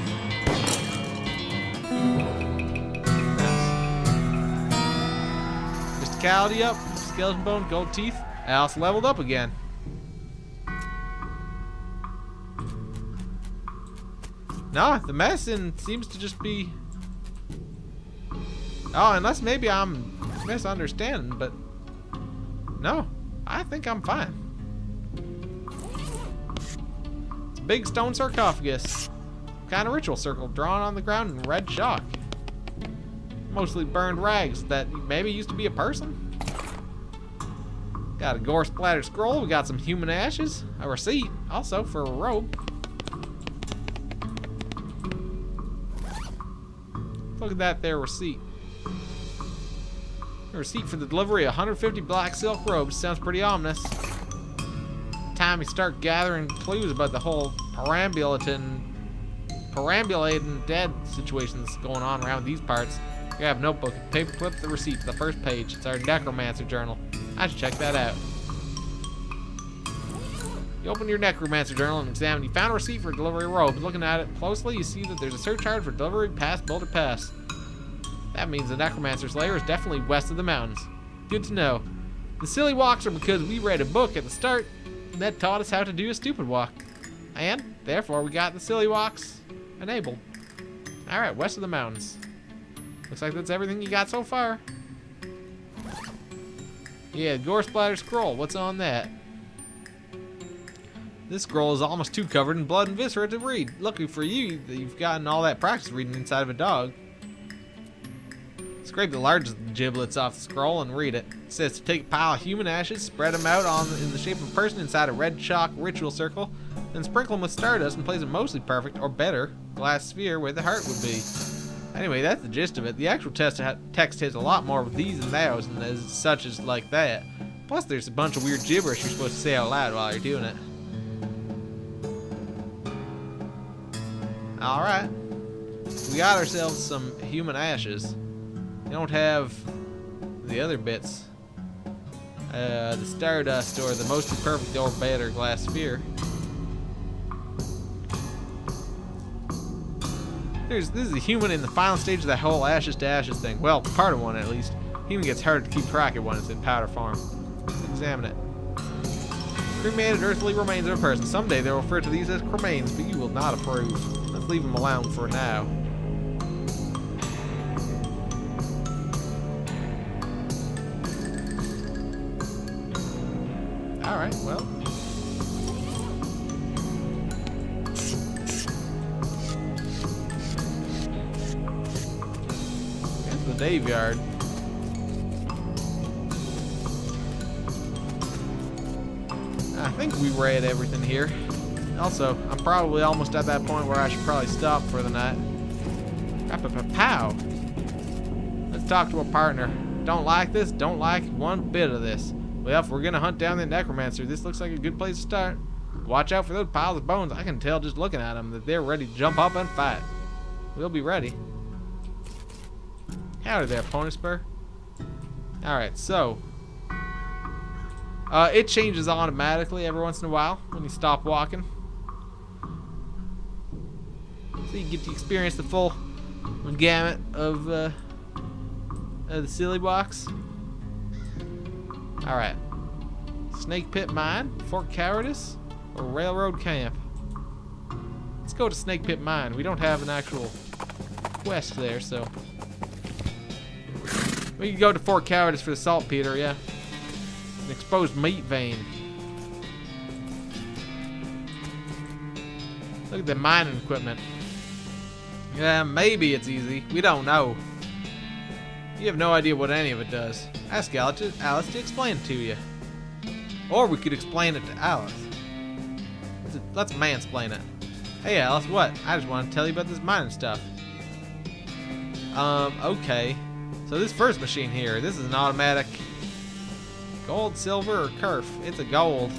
Mysticality up, skeleton bone, gold teeth. Alice leveled up again. No, the medicine seems to just be... Oh, unless maybe I'm misunderstanding, but... No, I think I'm fine. It's a big stone sarcophagus. Kind of ritual circle drawn on the ground in red chalk. Mostly burned rags that maybe used to be a person. Got a gore splattered scroll. We got some human ashes. A receipt also for a rope. Look at that there receipt. A receipt for the delivery of 150 black silk robes. Sounds pretty ominous. Time you start gathering clues about the whole perambulating dead situation that's going on around these parts. You have a notebook and paper clip the receipt to the first page. It's our necromancer journal. I should check that out. You open your necromancer journal and examine. You found a receipt for delivery robes. Looking at it closely, you see that there's a surcharge for delivery past Boulder Pass. That means the necromancer's lair is definitely west of the mountains. Good to know. The silly walks are because we read a book at the start that taught us how to do a stupid walk. And, therefore, we got the silly walks enabled. Alright, west of the mountains. Looks like that's everything you got so far. Yeah, gore splatter scroll. What's on that? This scroll is almost too covered in blood and viscera to read. Lucky for you that you've gotten all that practice reading inside of a dog. Scrape the largest giblets off the scroll and read it. It says to take a pile of human ashes, spread them out in the shape of a person inside a red chalk ritual circle, then sprinkle them with stardust and place a mostly perfect, or better, glass sphere where the heart would be. Anyway, that's the gist of it. The actual text has a lot more with these and thous and as such as like that. Plus there's a bunch of weird gibberish you're supposed to say out loud while you're doing it. Alright. We got ourselves some human ashes. We don't have the other bits. The stardust or the mostly perfect or better glass sphere. This is a human in the final stage of that whole ashes to ashes thing. Well, part of one at least. Human gets harder to keep track of when it's in powder form. Let's examine it. Cremated earthly remains of a person. Someday they'll refer to these as cremains, but you will not approve. Let's leave them alone for now. Alright, well. That's the Daveyard. I think we read everything here. Also, I'm probably almost at that point where I should probably stop for the night. Pow! Let's talk to a partner. Don't like this, don't like one bit of this. Well, if we're gonna hunt down the necromancer, this looks like a good place to start. Watch out for those piles of bones. I can tell just looking at them that they're ready to jump up and fight. We'll be ready. Howdy there, Pony Spur. Alright, so it changes automatically every once in a while when you stop walking. So you get to experience the full gamut of the silly box. Alright. Snake Pit Mine, Fort Cowardice, or Railroad Camp. Let's go to Snake Pit Mine. We don't have an actual quest there, so we can go to Fort Cowardice for the saltpeter, yeah. An exposed meat vein. Look at the mining equipment. Yeah, maybe it's easy. We don't know. You have no idea what any of it does. Ask Alice to explain it to you. Or we could explain it to Alice. Let's mansplain it. Hey Alice, what? I just want to tell you about this mining stuff. Okay. So this first machine here, this is an automatic gold, silver, or kerf. It's a gold.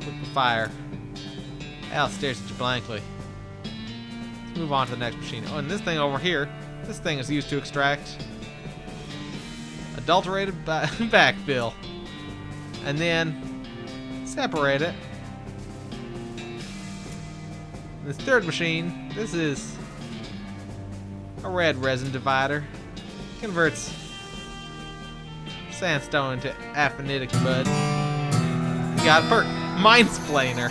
Liquefier. Alice stares at you blankly. Let's move on to the next machine. Oh, and this thing over here, this thing is used to extract adulterated backfill. And then separate it. This third machine, this is a red resin divider. Converts sandstone into aphanitic mud. You got a perk. Mindsplainer.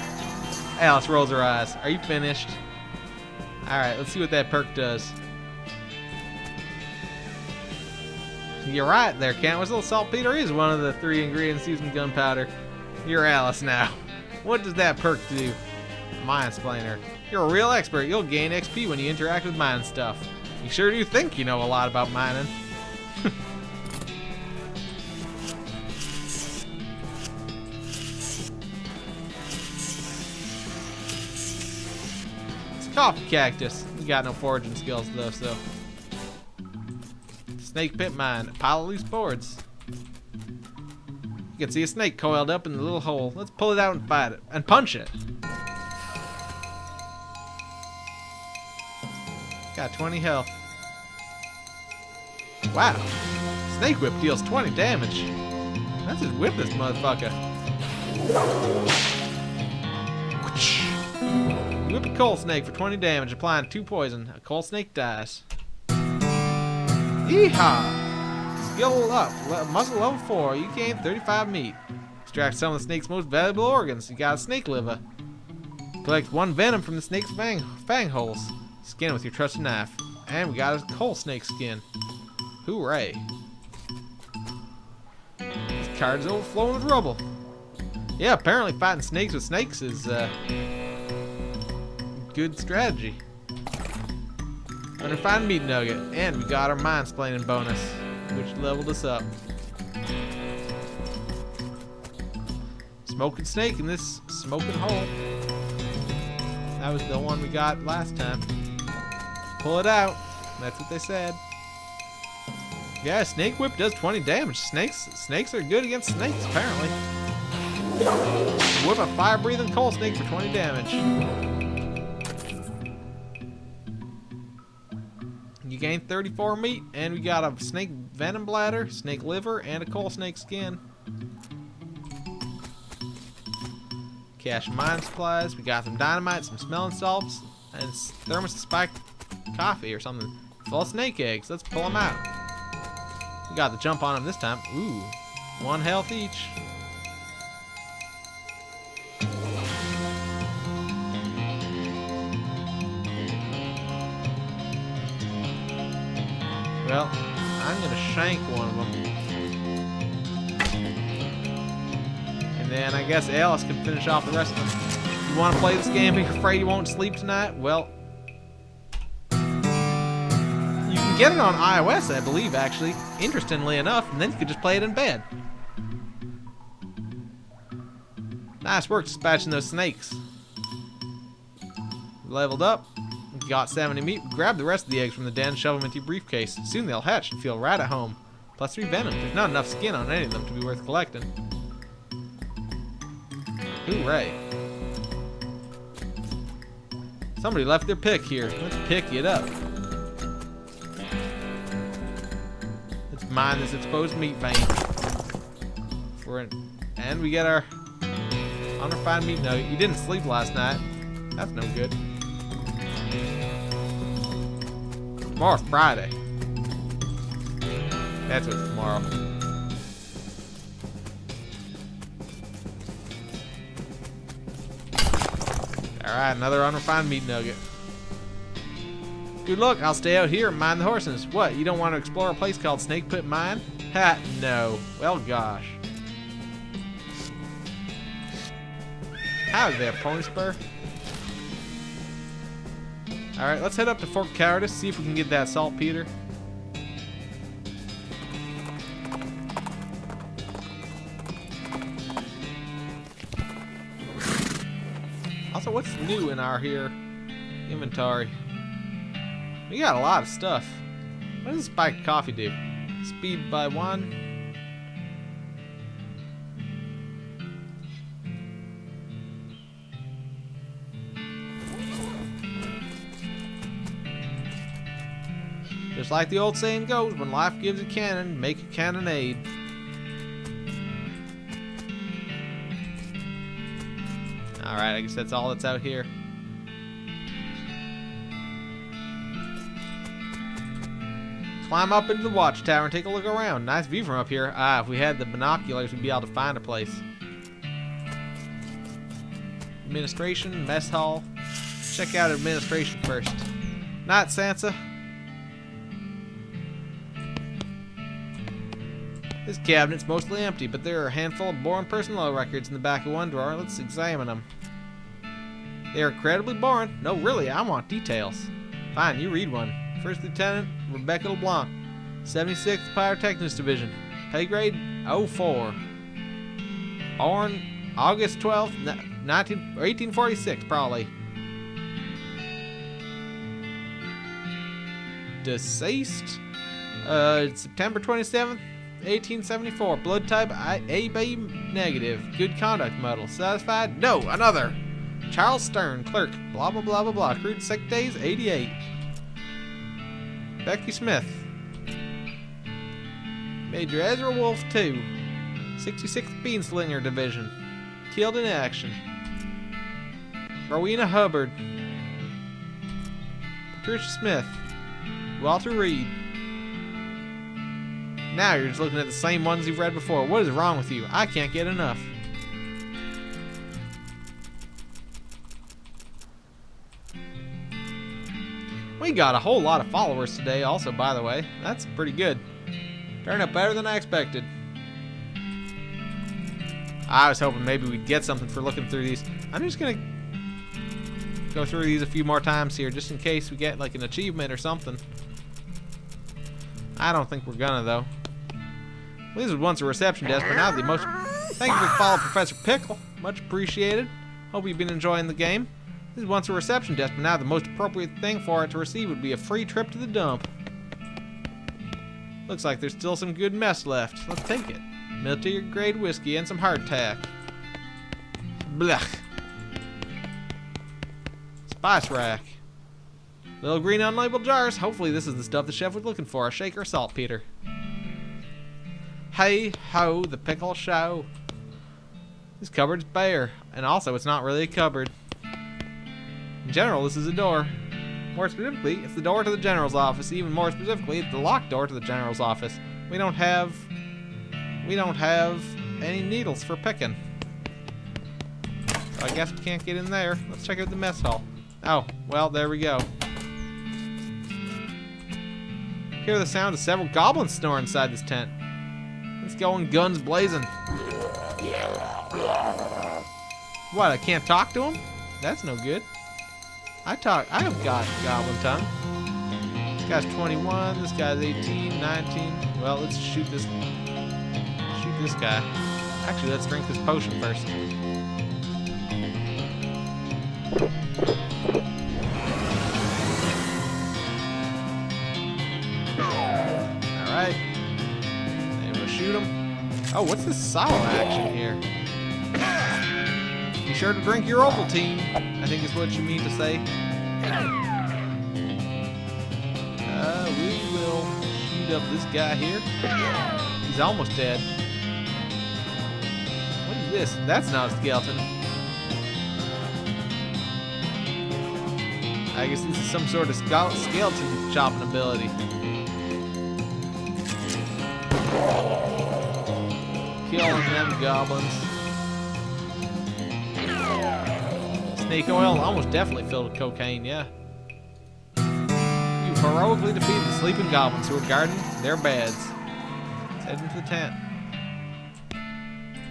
Alice rolls her eyes. Are you finished? Alright, let's see what that perk does. You're right there, Count. This little saltpeter is one of the 3 ingredients used in gunpowder. You're Alice now. What does that perk do? Mindsplainer. You're a real expert. You'll gain XP when you interact with mining stuff. You sure do think you know a lot about mining. It's a coffee cactus. You got no foraging skills though, so. Snake Pit Mine. A pile of loose boards. You can see a snake coiled up in the little hole. Let's pull it out and fight it. And punch it. Got 20 health. Wow. Snake Whip deals 20 damage. Let's just whip this motherfucker. Whip a coal snake for 20 damage, applying 2 poison. A coal snake dies. Yeehaw! Skill up. Muscle level 4. You gain 35 meat. Extract some of the snake's most valuable organs. You got a snake liver. Collect 1 venom from the snake's fang holes. Skin it with your trusted knife. And we got a coal snake skin. Hooray. This card's overflowing with rubble. Yeah, apparently fighting snakes with snakes is good strategy. Unrefined meat nugget. And we got our mindsplaining bonus, which leveled us up. Smoking snake in this smoking hole. That was the one we got last time. Pull it out. That's what they said. Yeah, Snake Whip does 20 damage. Snakes are good against snakes, apparently. Whip a fire-breathing coal snake for 20 damage. You gain 34 meat, and we got a snake venom bladder, snake liver, and a coal snake skin. Cache mine supplies. We got some dynamite, some smelling salts, And it's thermos spiked coffee or something. Full of snake eggs. Let's pull them out. We got the jump on them this time. Ooh, 1 health each. Well, I'm gonna shank one of them. And then I guess Alice can finish off the rest of them. You wanna play this game and you're afraid you won't sleep tonight? Well, you can get it on iOS, I believe, actually, interestingly enough, and then you could just play it in bed. Nice work dispatching those snakes. Leveled up. Got 70 meat. Grab the rest of the eggs from the den, shove them into your briefcase. Soon they'll hatch and feel right at home. Plus 3 venom. There's not enough skin on any of them to be worth collecting. Hooray. Somebody left their pick here. Let's pick it up. Let's mine this exposed meat vein. And we get our unrefined meat nugget. You didn't sleep last night. That's no good. Tomorrow's Friday. That's what's tomorrow. Alright, another unrefined meat nugget. Good luck, I'll stay out here and mind the horses. What, you don't want to explore a place called Snake Pit Mine? Ha, no. Well, gosh. Howdy there, Pony Spur. Alright, let's head up to Fort Cowardice, see if we can get that saltpeter. Also, what's new in our inventory? We got a lot of stuff. What does spiked coffee do? Speed by 1. Just like the old saying goes, when life gives a cannon, make a cannonade. Alright, I guess that's all that's out here. Climb up into the watchtower and take a look around. Nice view from up here. Ah, if we had the binoculars, we'd be able to find a place. Administration, mess hall. Check out administration first. Night, Sansa. This cabinet's mostly empty, but there are a handful of boring personnel records in the back of one drawer. Let's examine them. They are incredibly boring. No, really, I want details. Fine, you read one. First Lieutenant Rebecca LeBlanc, 76th Pyrotechnics Division. Pay grade 04. Born August 12th, 1846, probably. Deceased September 27th, 1874. Blood type AB negative. Good conduct medal. Satisfied? No, another. Charles Stern, clerk. Blah blah blah blah blah. Accrued sick days 88. Becky Smith. Major Ezra Wolf 2. 66th Beanslinger Division. Killed in action. Rowena Hubbard. Patricia Smith. Walter Reed. Now you're just looking at the same ones you've read before. What is wrong with you? I can't get enough. We got a whole lot of followers today also, by the way. That's pretty good. Turned out better than I expected. I was hoping maybe we'd get something for looking through these. I'm just gonna go through these a few more times here, just in case we get like an achievement or something. I don't think we're gonna, though. Well, this was once a reception desk, but now the most... Thank you for following Professor Pickle. Much appreciated. Hope you've been enjoying the game. This is once a reception desk, but now the most appropriate thing for it to receive would be a free trip to the dump. Looks like there's still some good mess left. Let's take it. Military grade whiskey and some hardtack. Blech. Spice rack. Little green unlabeled jars. Hopefully this is the stuff the chef was looking for. A shaker of saltpeter. Hey ho, the pickle show. This cupboard's bare. And also, it's not really a cupboard. In general, this is a door. More specifically, it's the door to the general's office. Even more specifically, it's the locked door to the general's office. We don't have any needles for picking. So I guess we can't get in there. Let's check out the mess hall. Oh, well, there we go. Hear the sound of several goblins snoring inside this tent. Let's go in guns blazing. What, I can't talk to him? That's no good. I have got goblin tongue. This guy's 21, this guy's 18, 19. Well, let's shoot this guy. Actually, let's drink this potion first. Alright. Maybe we'll shoot him. Oh, what's this solo action here? Be sure to drink your Ovaltine, I think is what you mean to say. We will shoot up this guy here. He's almost dead. What is this? That's not a skeleton. I guess this is some sort of skeleton chopping ability. Killing them goblins. Snake oil almost definitely filled with cocaine, yeah. You heroically defeated the sleeping goblins who were guarding their beds. Let's head into the tent.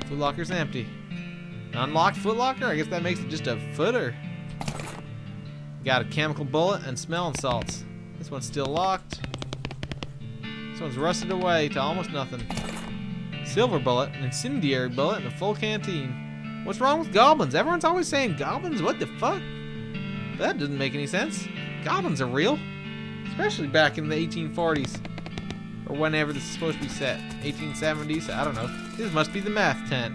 Footlocker's empty. An unlocked footlocker? I guess that makes it just a footer. Got a chemical bullet and smelling salts. This one's still locked. This one's rusted away to almost nothing. Silver bullet, an incendiary bullet, and a full canteen. What's wrong with goblins? Everyone's always saying goblins? What the fuck? That doesn't make any sense. Goblins are real. Especially back in the 1840s. Or whenever this is supposed to be set. 1870s? I don't know. This must be the math tent.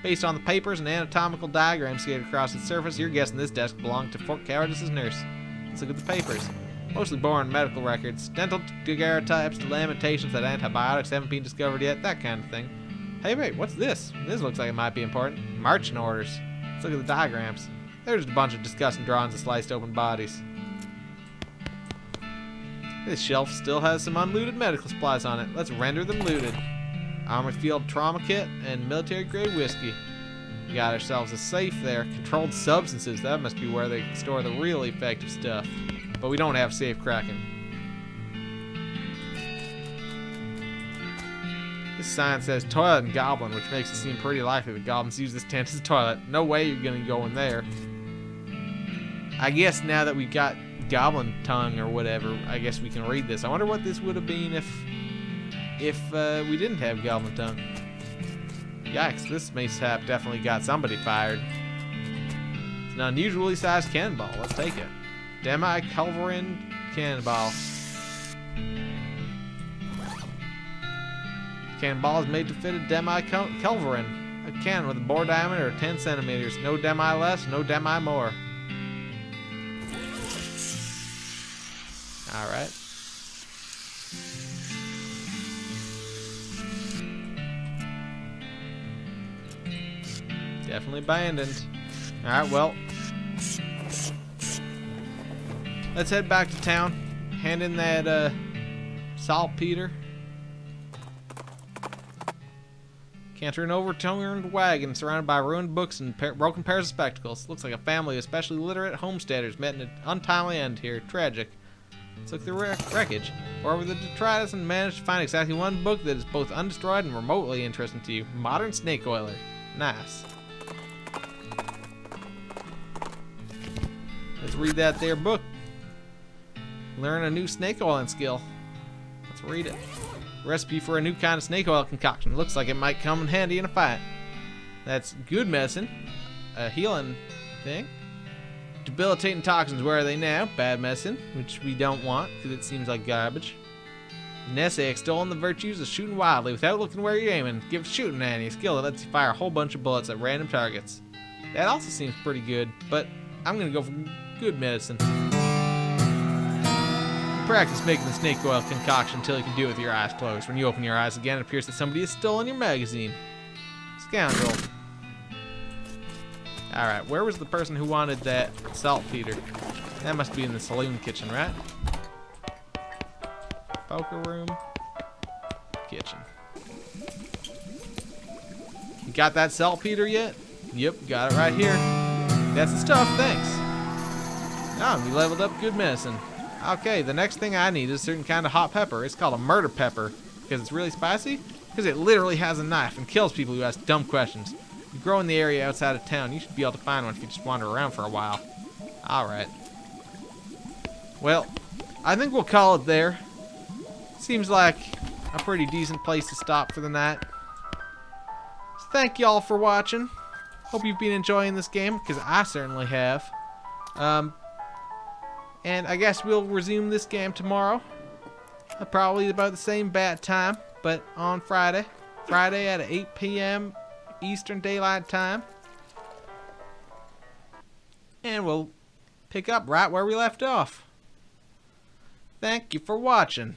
Based on the papers and anatomical diagrams scattered across its surface, you're guessing this desk belonged to Fort Cowardice's nurse. Let's look at the papers. Mostly boring medical records. Dental daguerreotypes to lamentations that antibiotics haven't been discovered yet. That kind of thing. Hey, wait, what's this? This looks like it might be important. Marching orders. Let's look at the diagrams. There's just a bunch of disgusting drawings of sliced open bodies. This shelf still has some unlooted medical supplies on it. Let's render them looted. Army field trauma kit and military grade whiskey. We got ourselves a safe there. Controlled substances. That must be where they store the really effective stuff. But we don't have safe cracking. This sign says toilet and goblin, which makes it seem pretty likely the goblins use this tent as a toilet. No way you're gonna go in there. I guess now that we got goblin tongue or whatever, I guess we can read this. I wonder what this would have been if we didn't have goblin tongue. Yikes, this mishap definitely got somebody fired. It's an unusually sized cannonball. Let's take it. Demi-culverin cannonball. Cannonball is made to fit a demi-culverin, a cannon with a bore diameter of 10 centimeters. No demi less, no demi more. Alright. Definitely abandoned. Alright, well. Let's head back to town. Hand in that saltpeter. Canter an overturned wagon surrounded by ruined books and broken pairs of spectacles. Looks like a family of especially literate homesteaders met in an untimely end here. Tragic. Let's look at the wreckage. Or over the detritus and managed to find exactly one book that is both undestroyed and remotely interesting to you. Modern Snake Oiler. Nice. Let's read that there book. Learn a new snake oiling skill. Let's read it. Recipe for a new kind of snake oil concoction. Looks like it might come in handy in a fight. That's good medicine. A healing thing. Debilitating toxins, where are they now? Bad medicine, which we don't want because it seems like garbage. An essay extolling the virtues of shooting wildly without looking where you're aiming. Give shooting Annie a skill that lets you fire a whole bunch of bullets at random targets. That also seems pretty good, but I'm gonna go for good medicine. Practice making the snake oil concoction until you can do it with your eyes closed. When you open your eyes again, it appears that somebody has stolen your magazine. Scoundrel. Alright, where was the person who wanted that saltpeter? That must be in the saloon kitchen, right? Poker room. Kitchen. You got that saltpeter yet? Yep, got it right here. That's the stuff, thanks. Oh, we leveled up good medicine. Okay, the next thing I need is a certain kind of hot pepper. It's called a murder pepper. Because it's really spicy? Because it literally has a knife and kills people who ask dumb questions. You grow in the area outside of town. You should be able to find one if you just wander around for a while. Alright. Well, I think we'll call it there. Seems like a pretty decent place to stop for the night. So thank y'all for watching. Hope you've been enjoying this game, because I certainly have. And I guess we'll resume this game tomorrow. Probably about the same bat time, but on Friday. Friday at 8 p.m. Eastern Daylight Time. And we'll pick up right where we left off. Thank you for watching.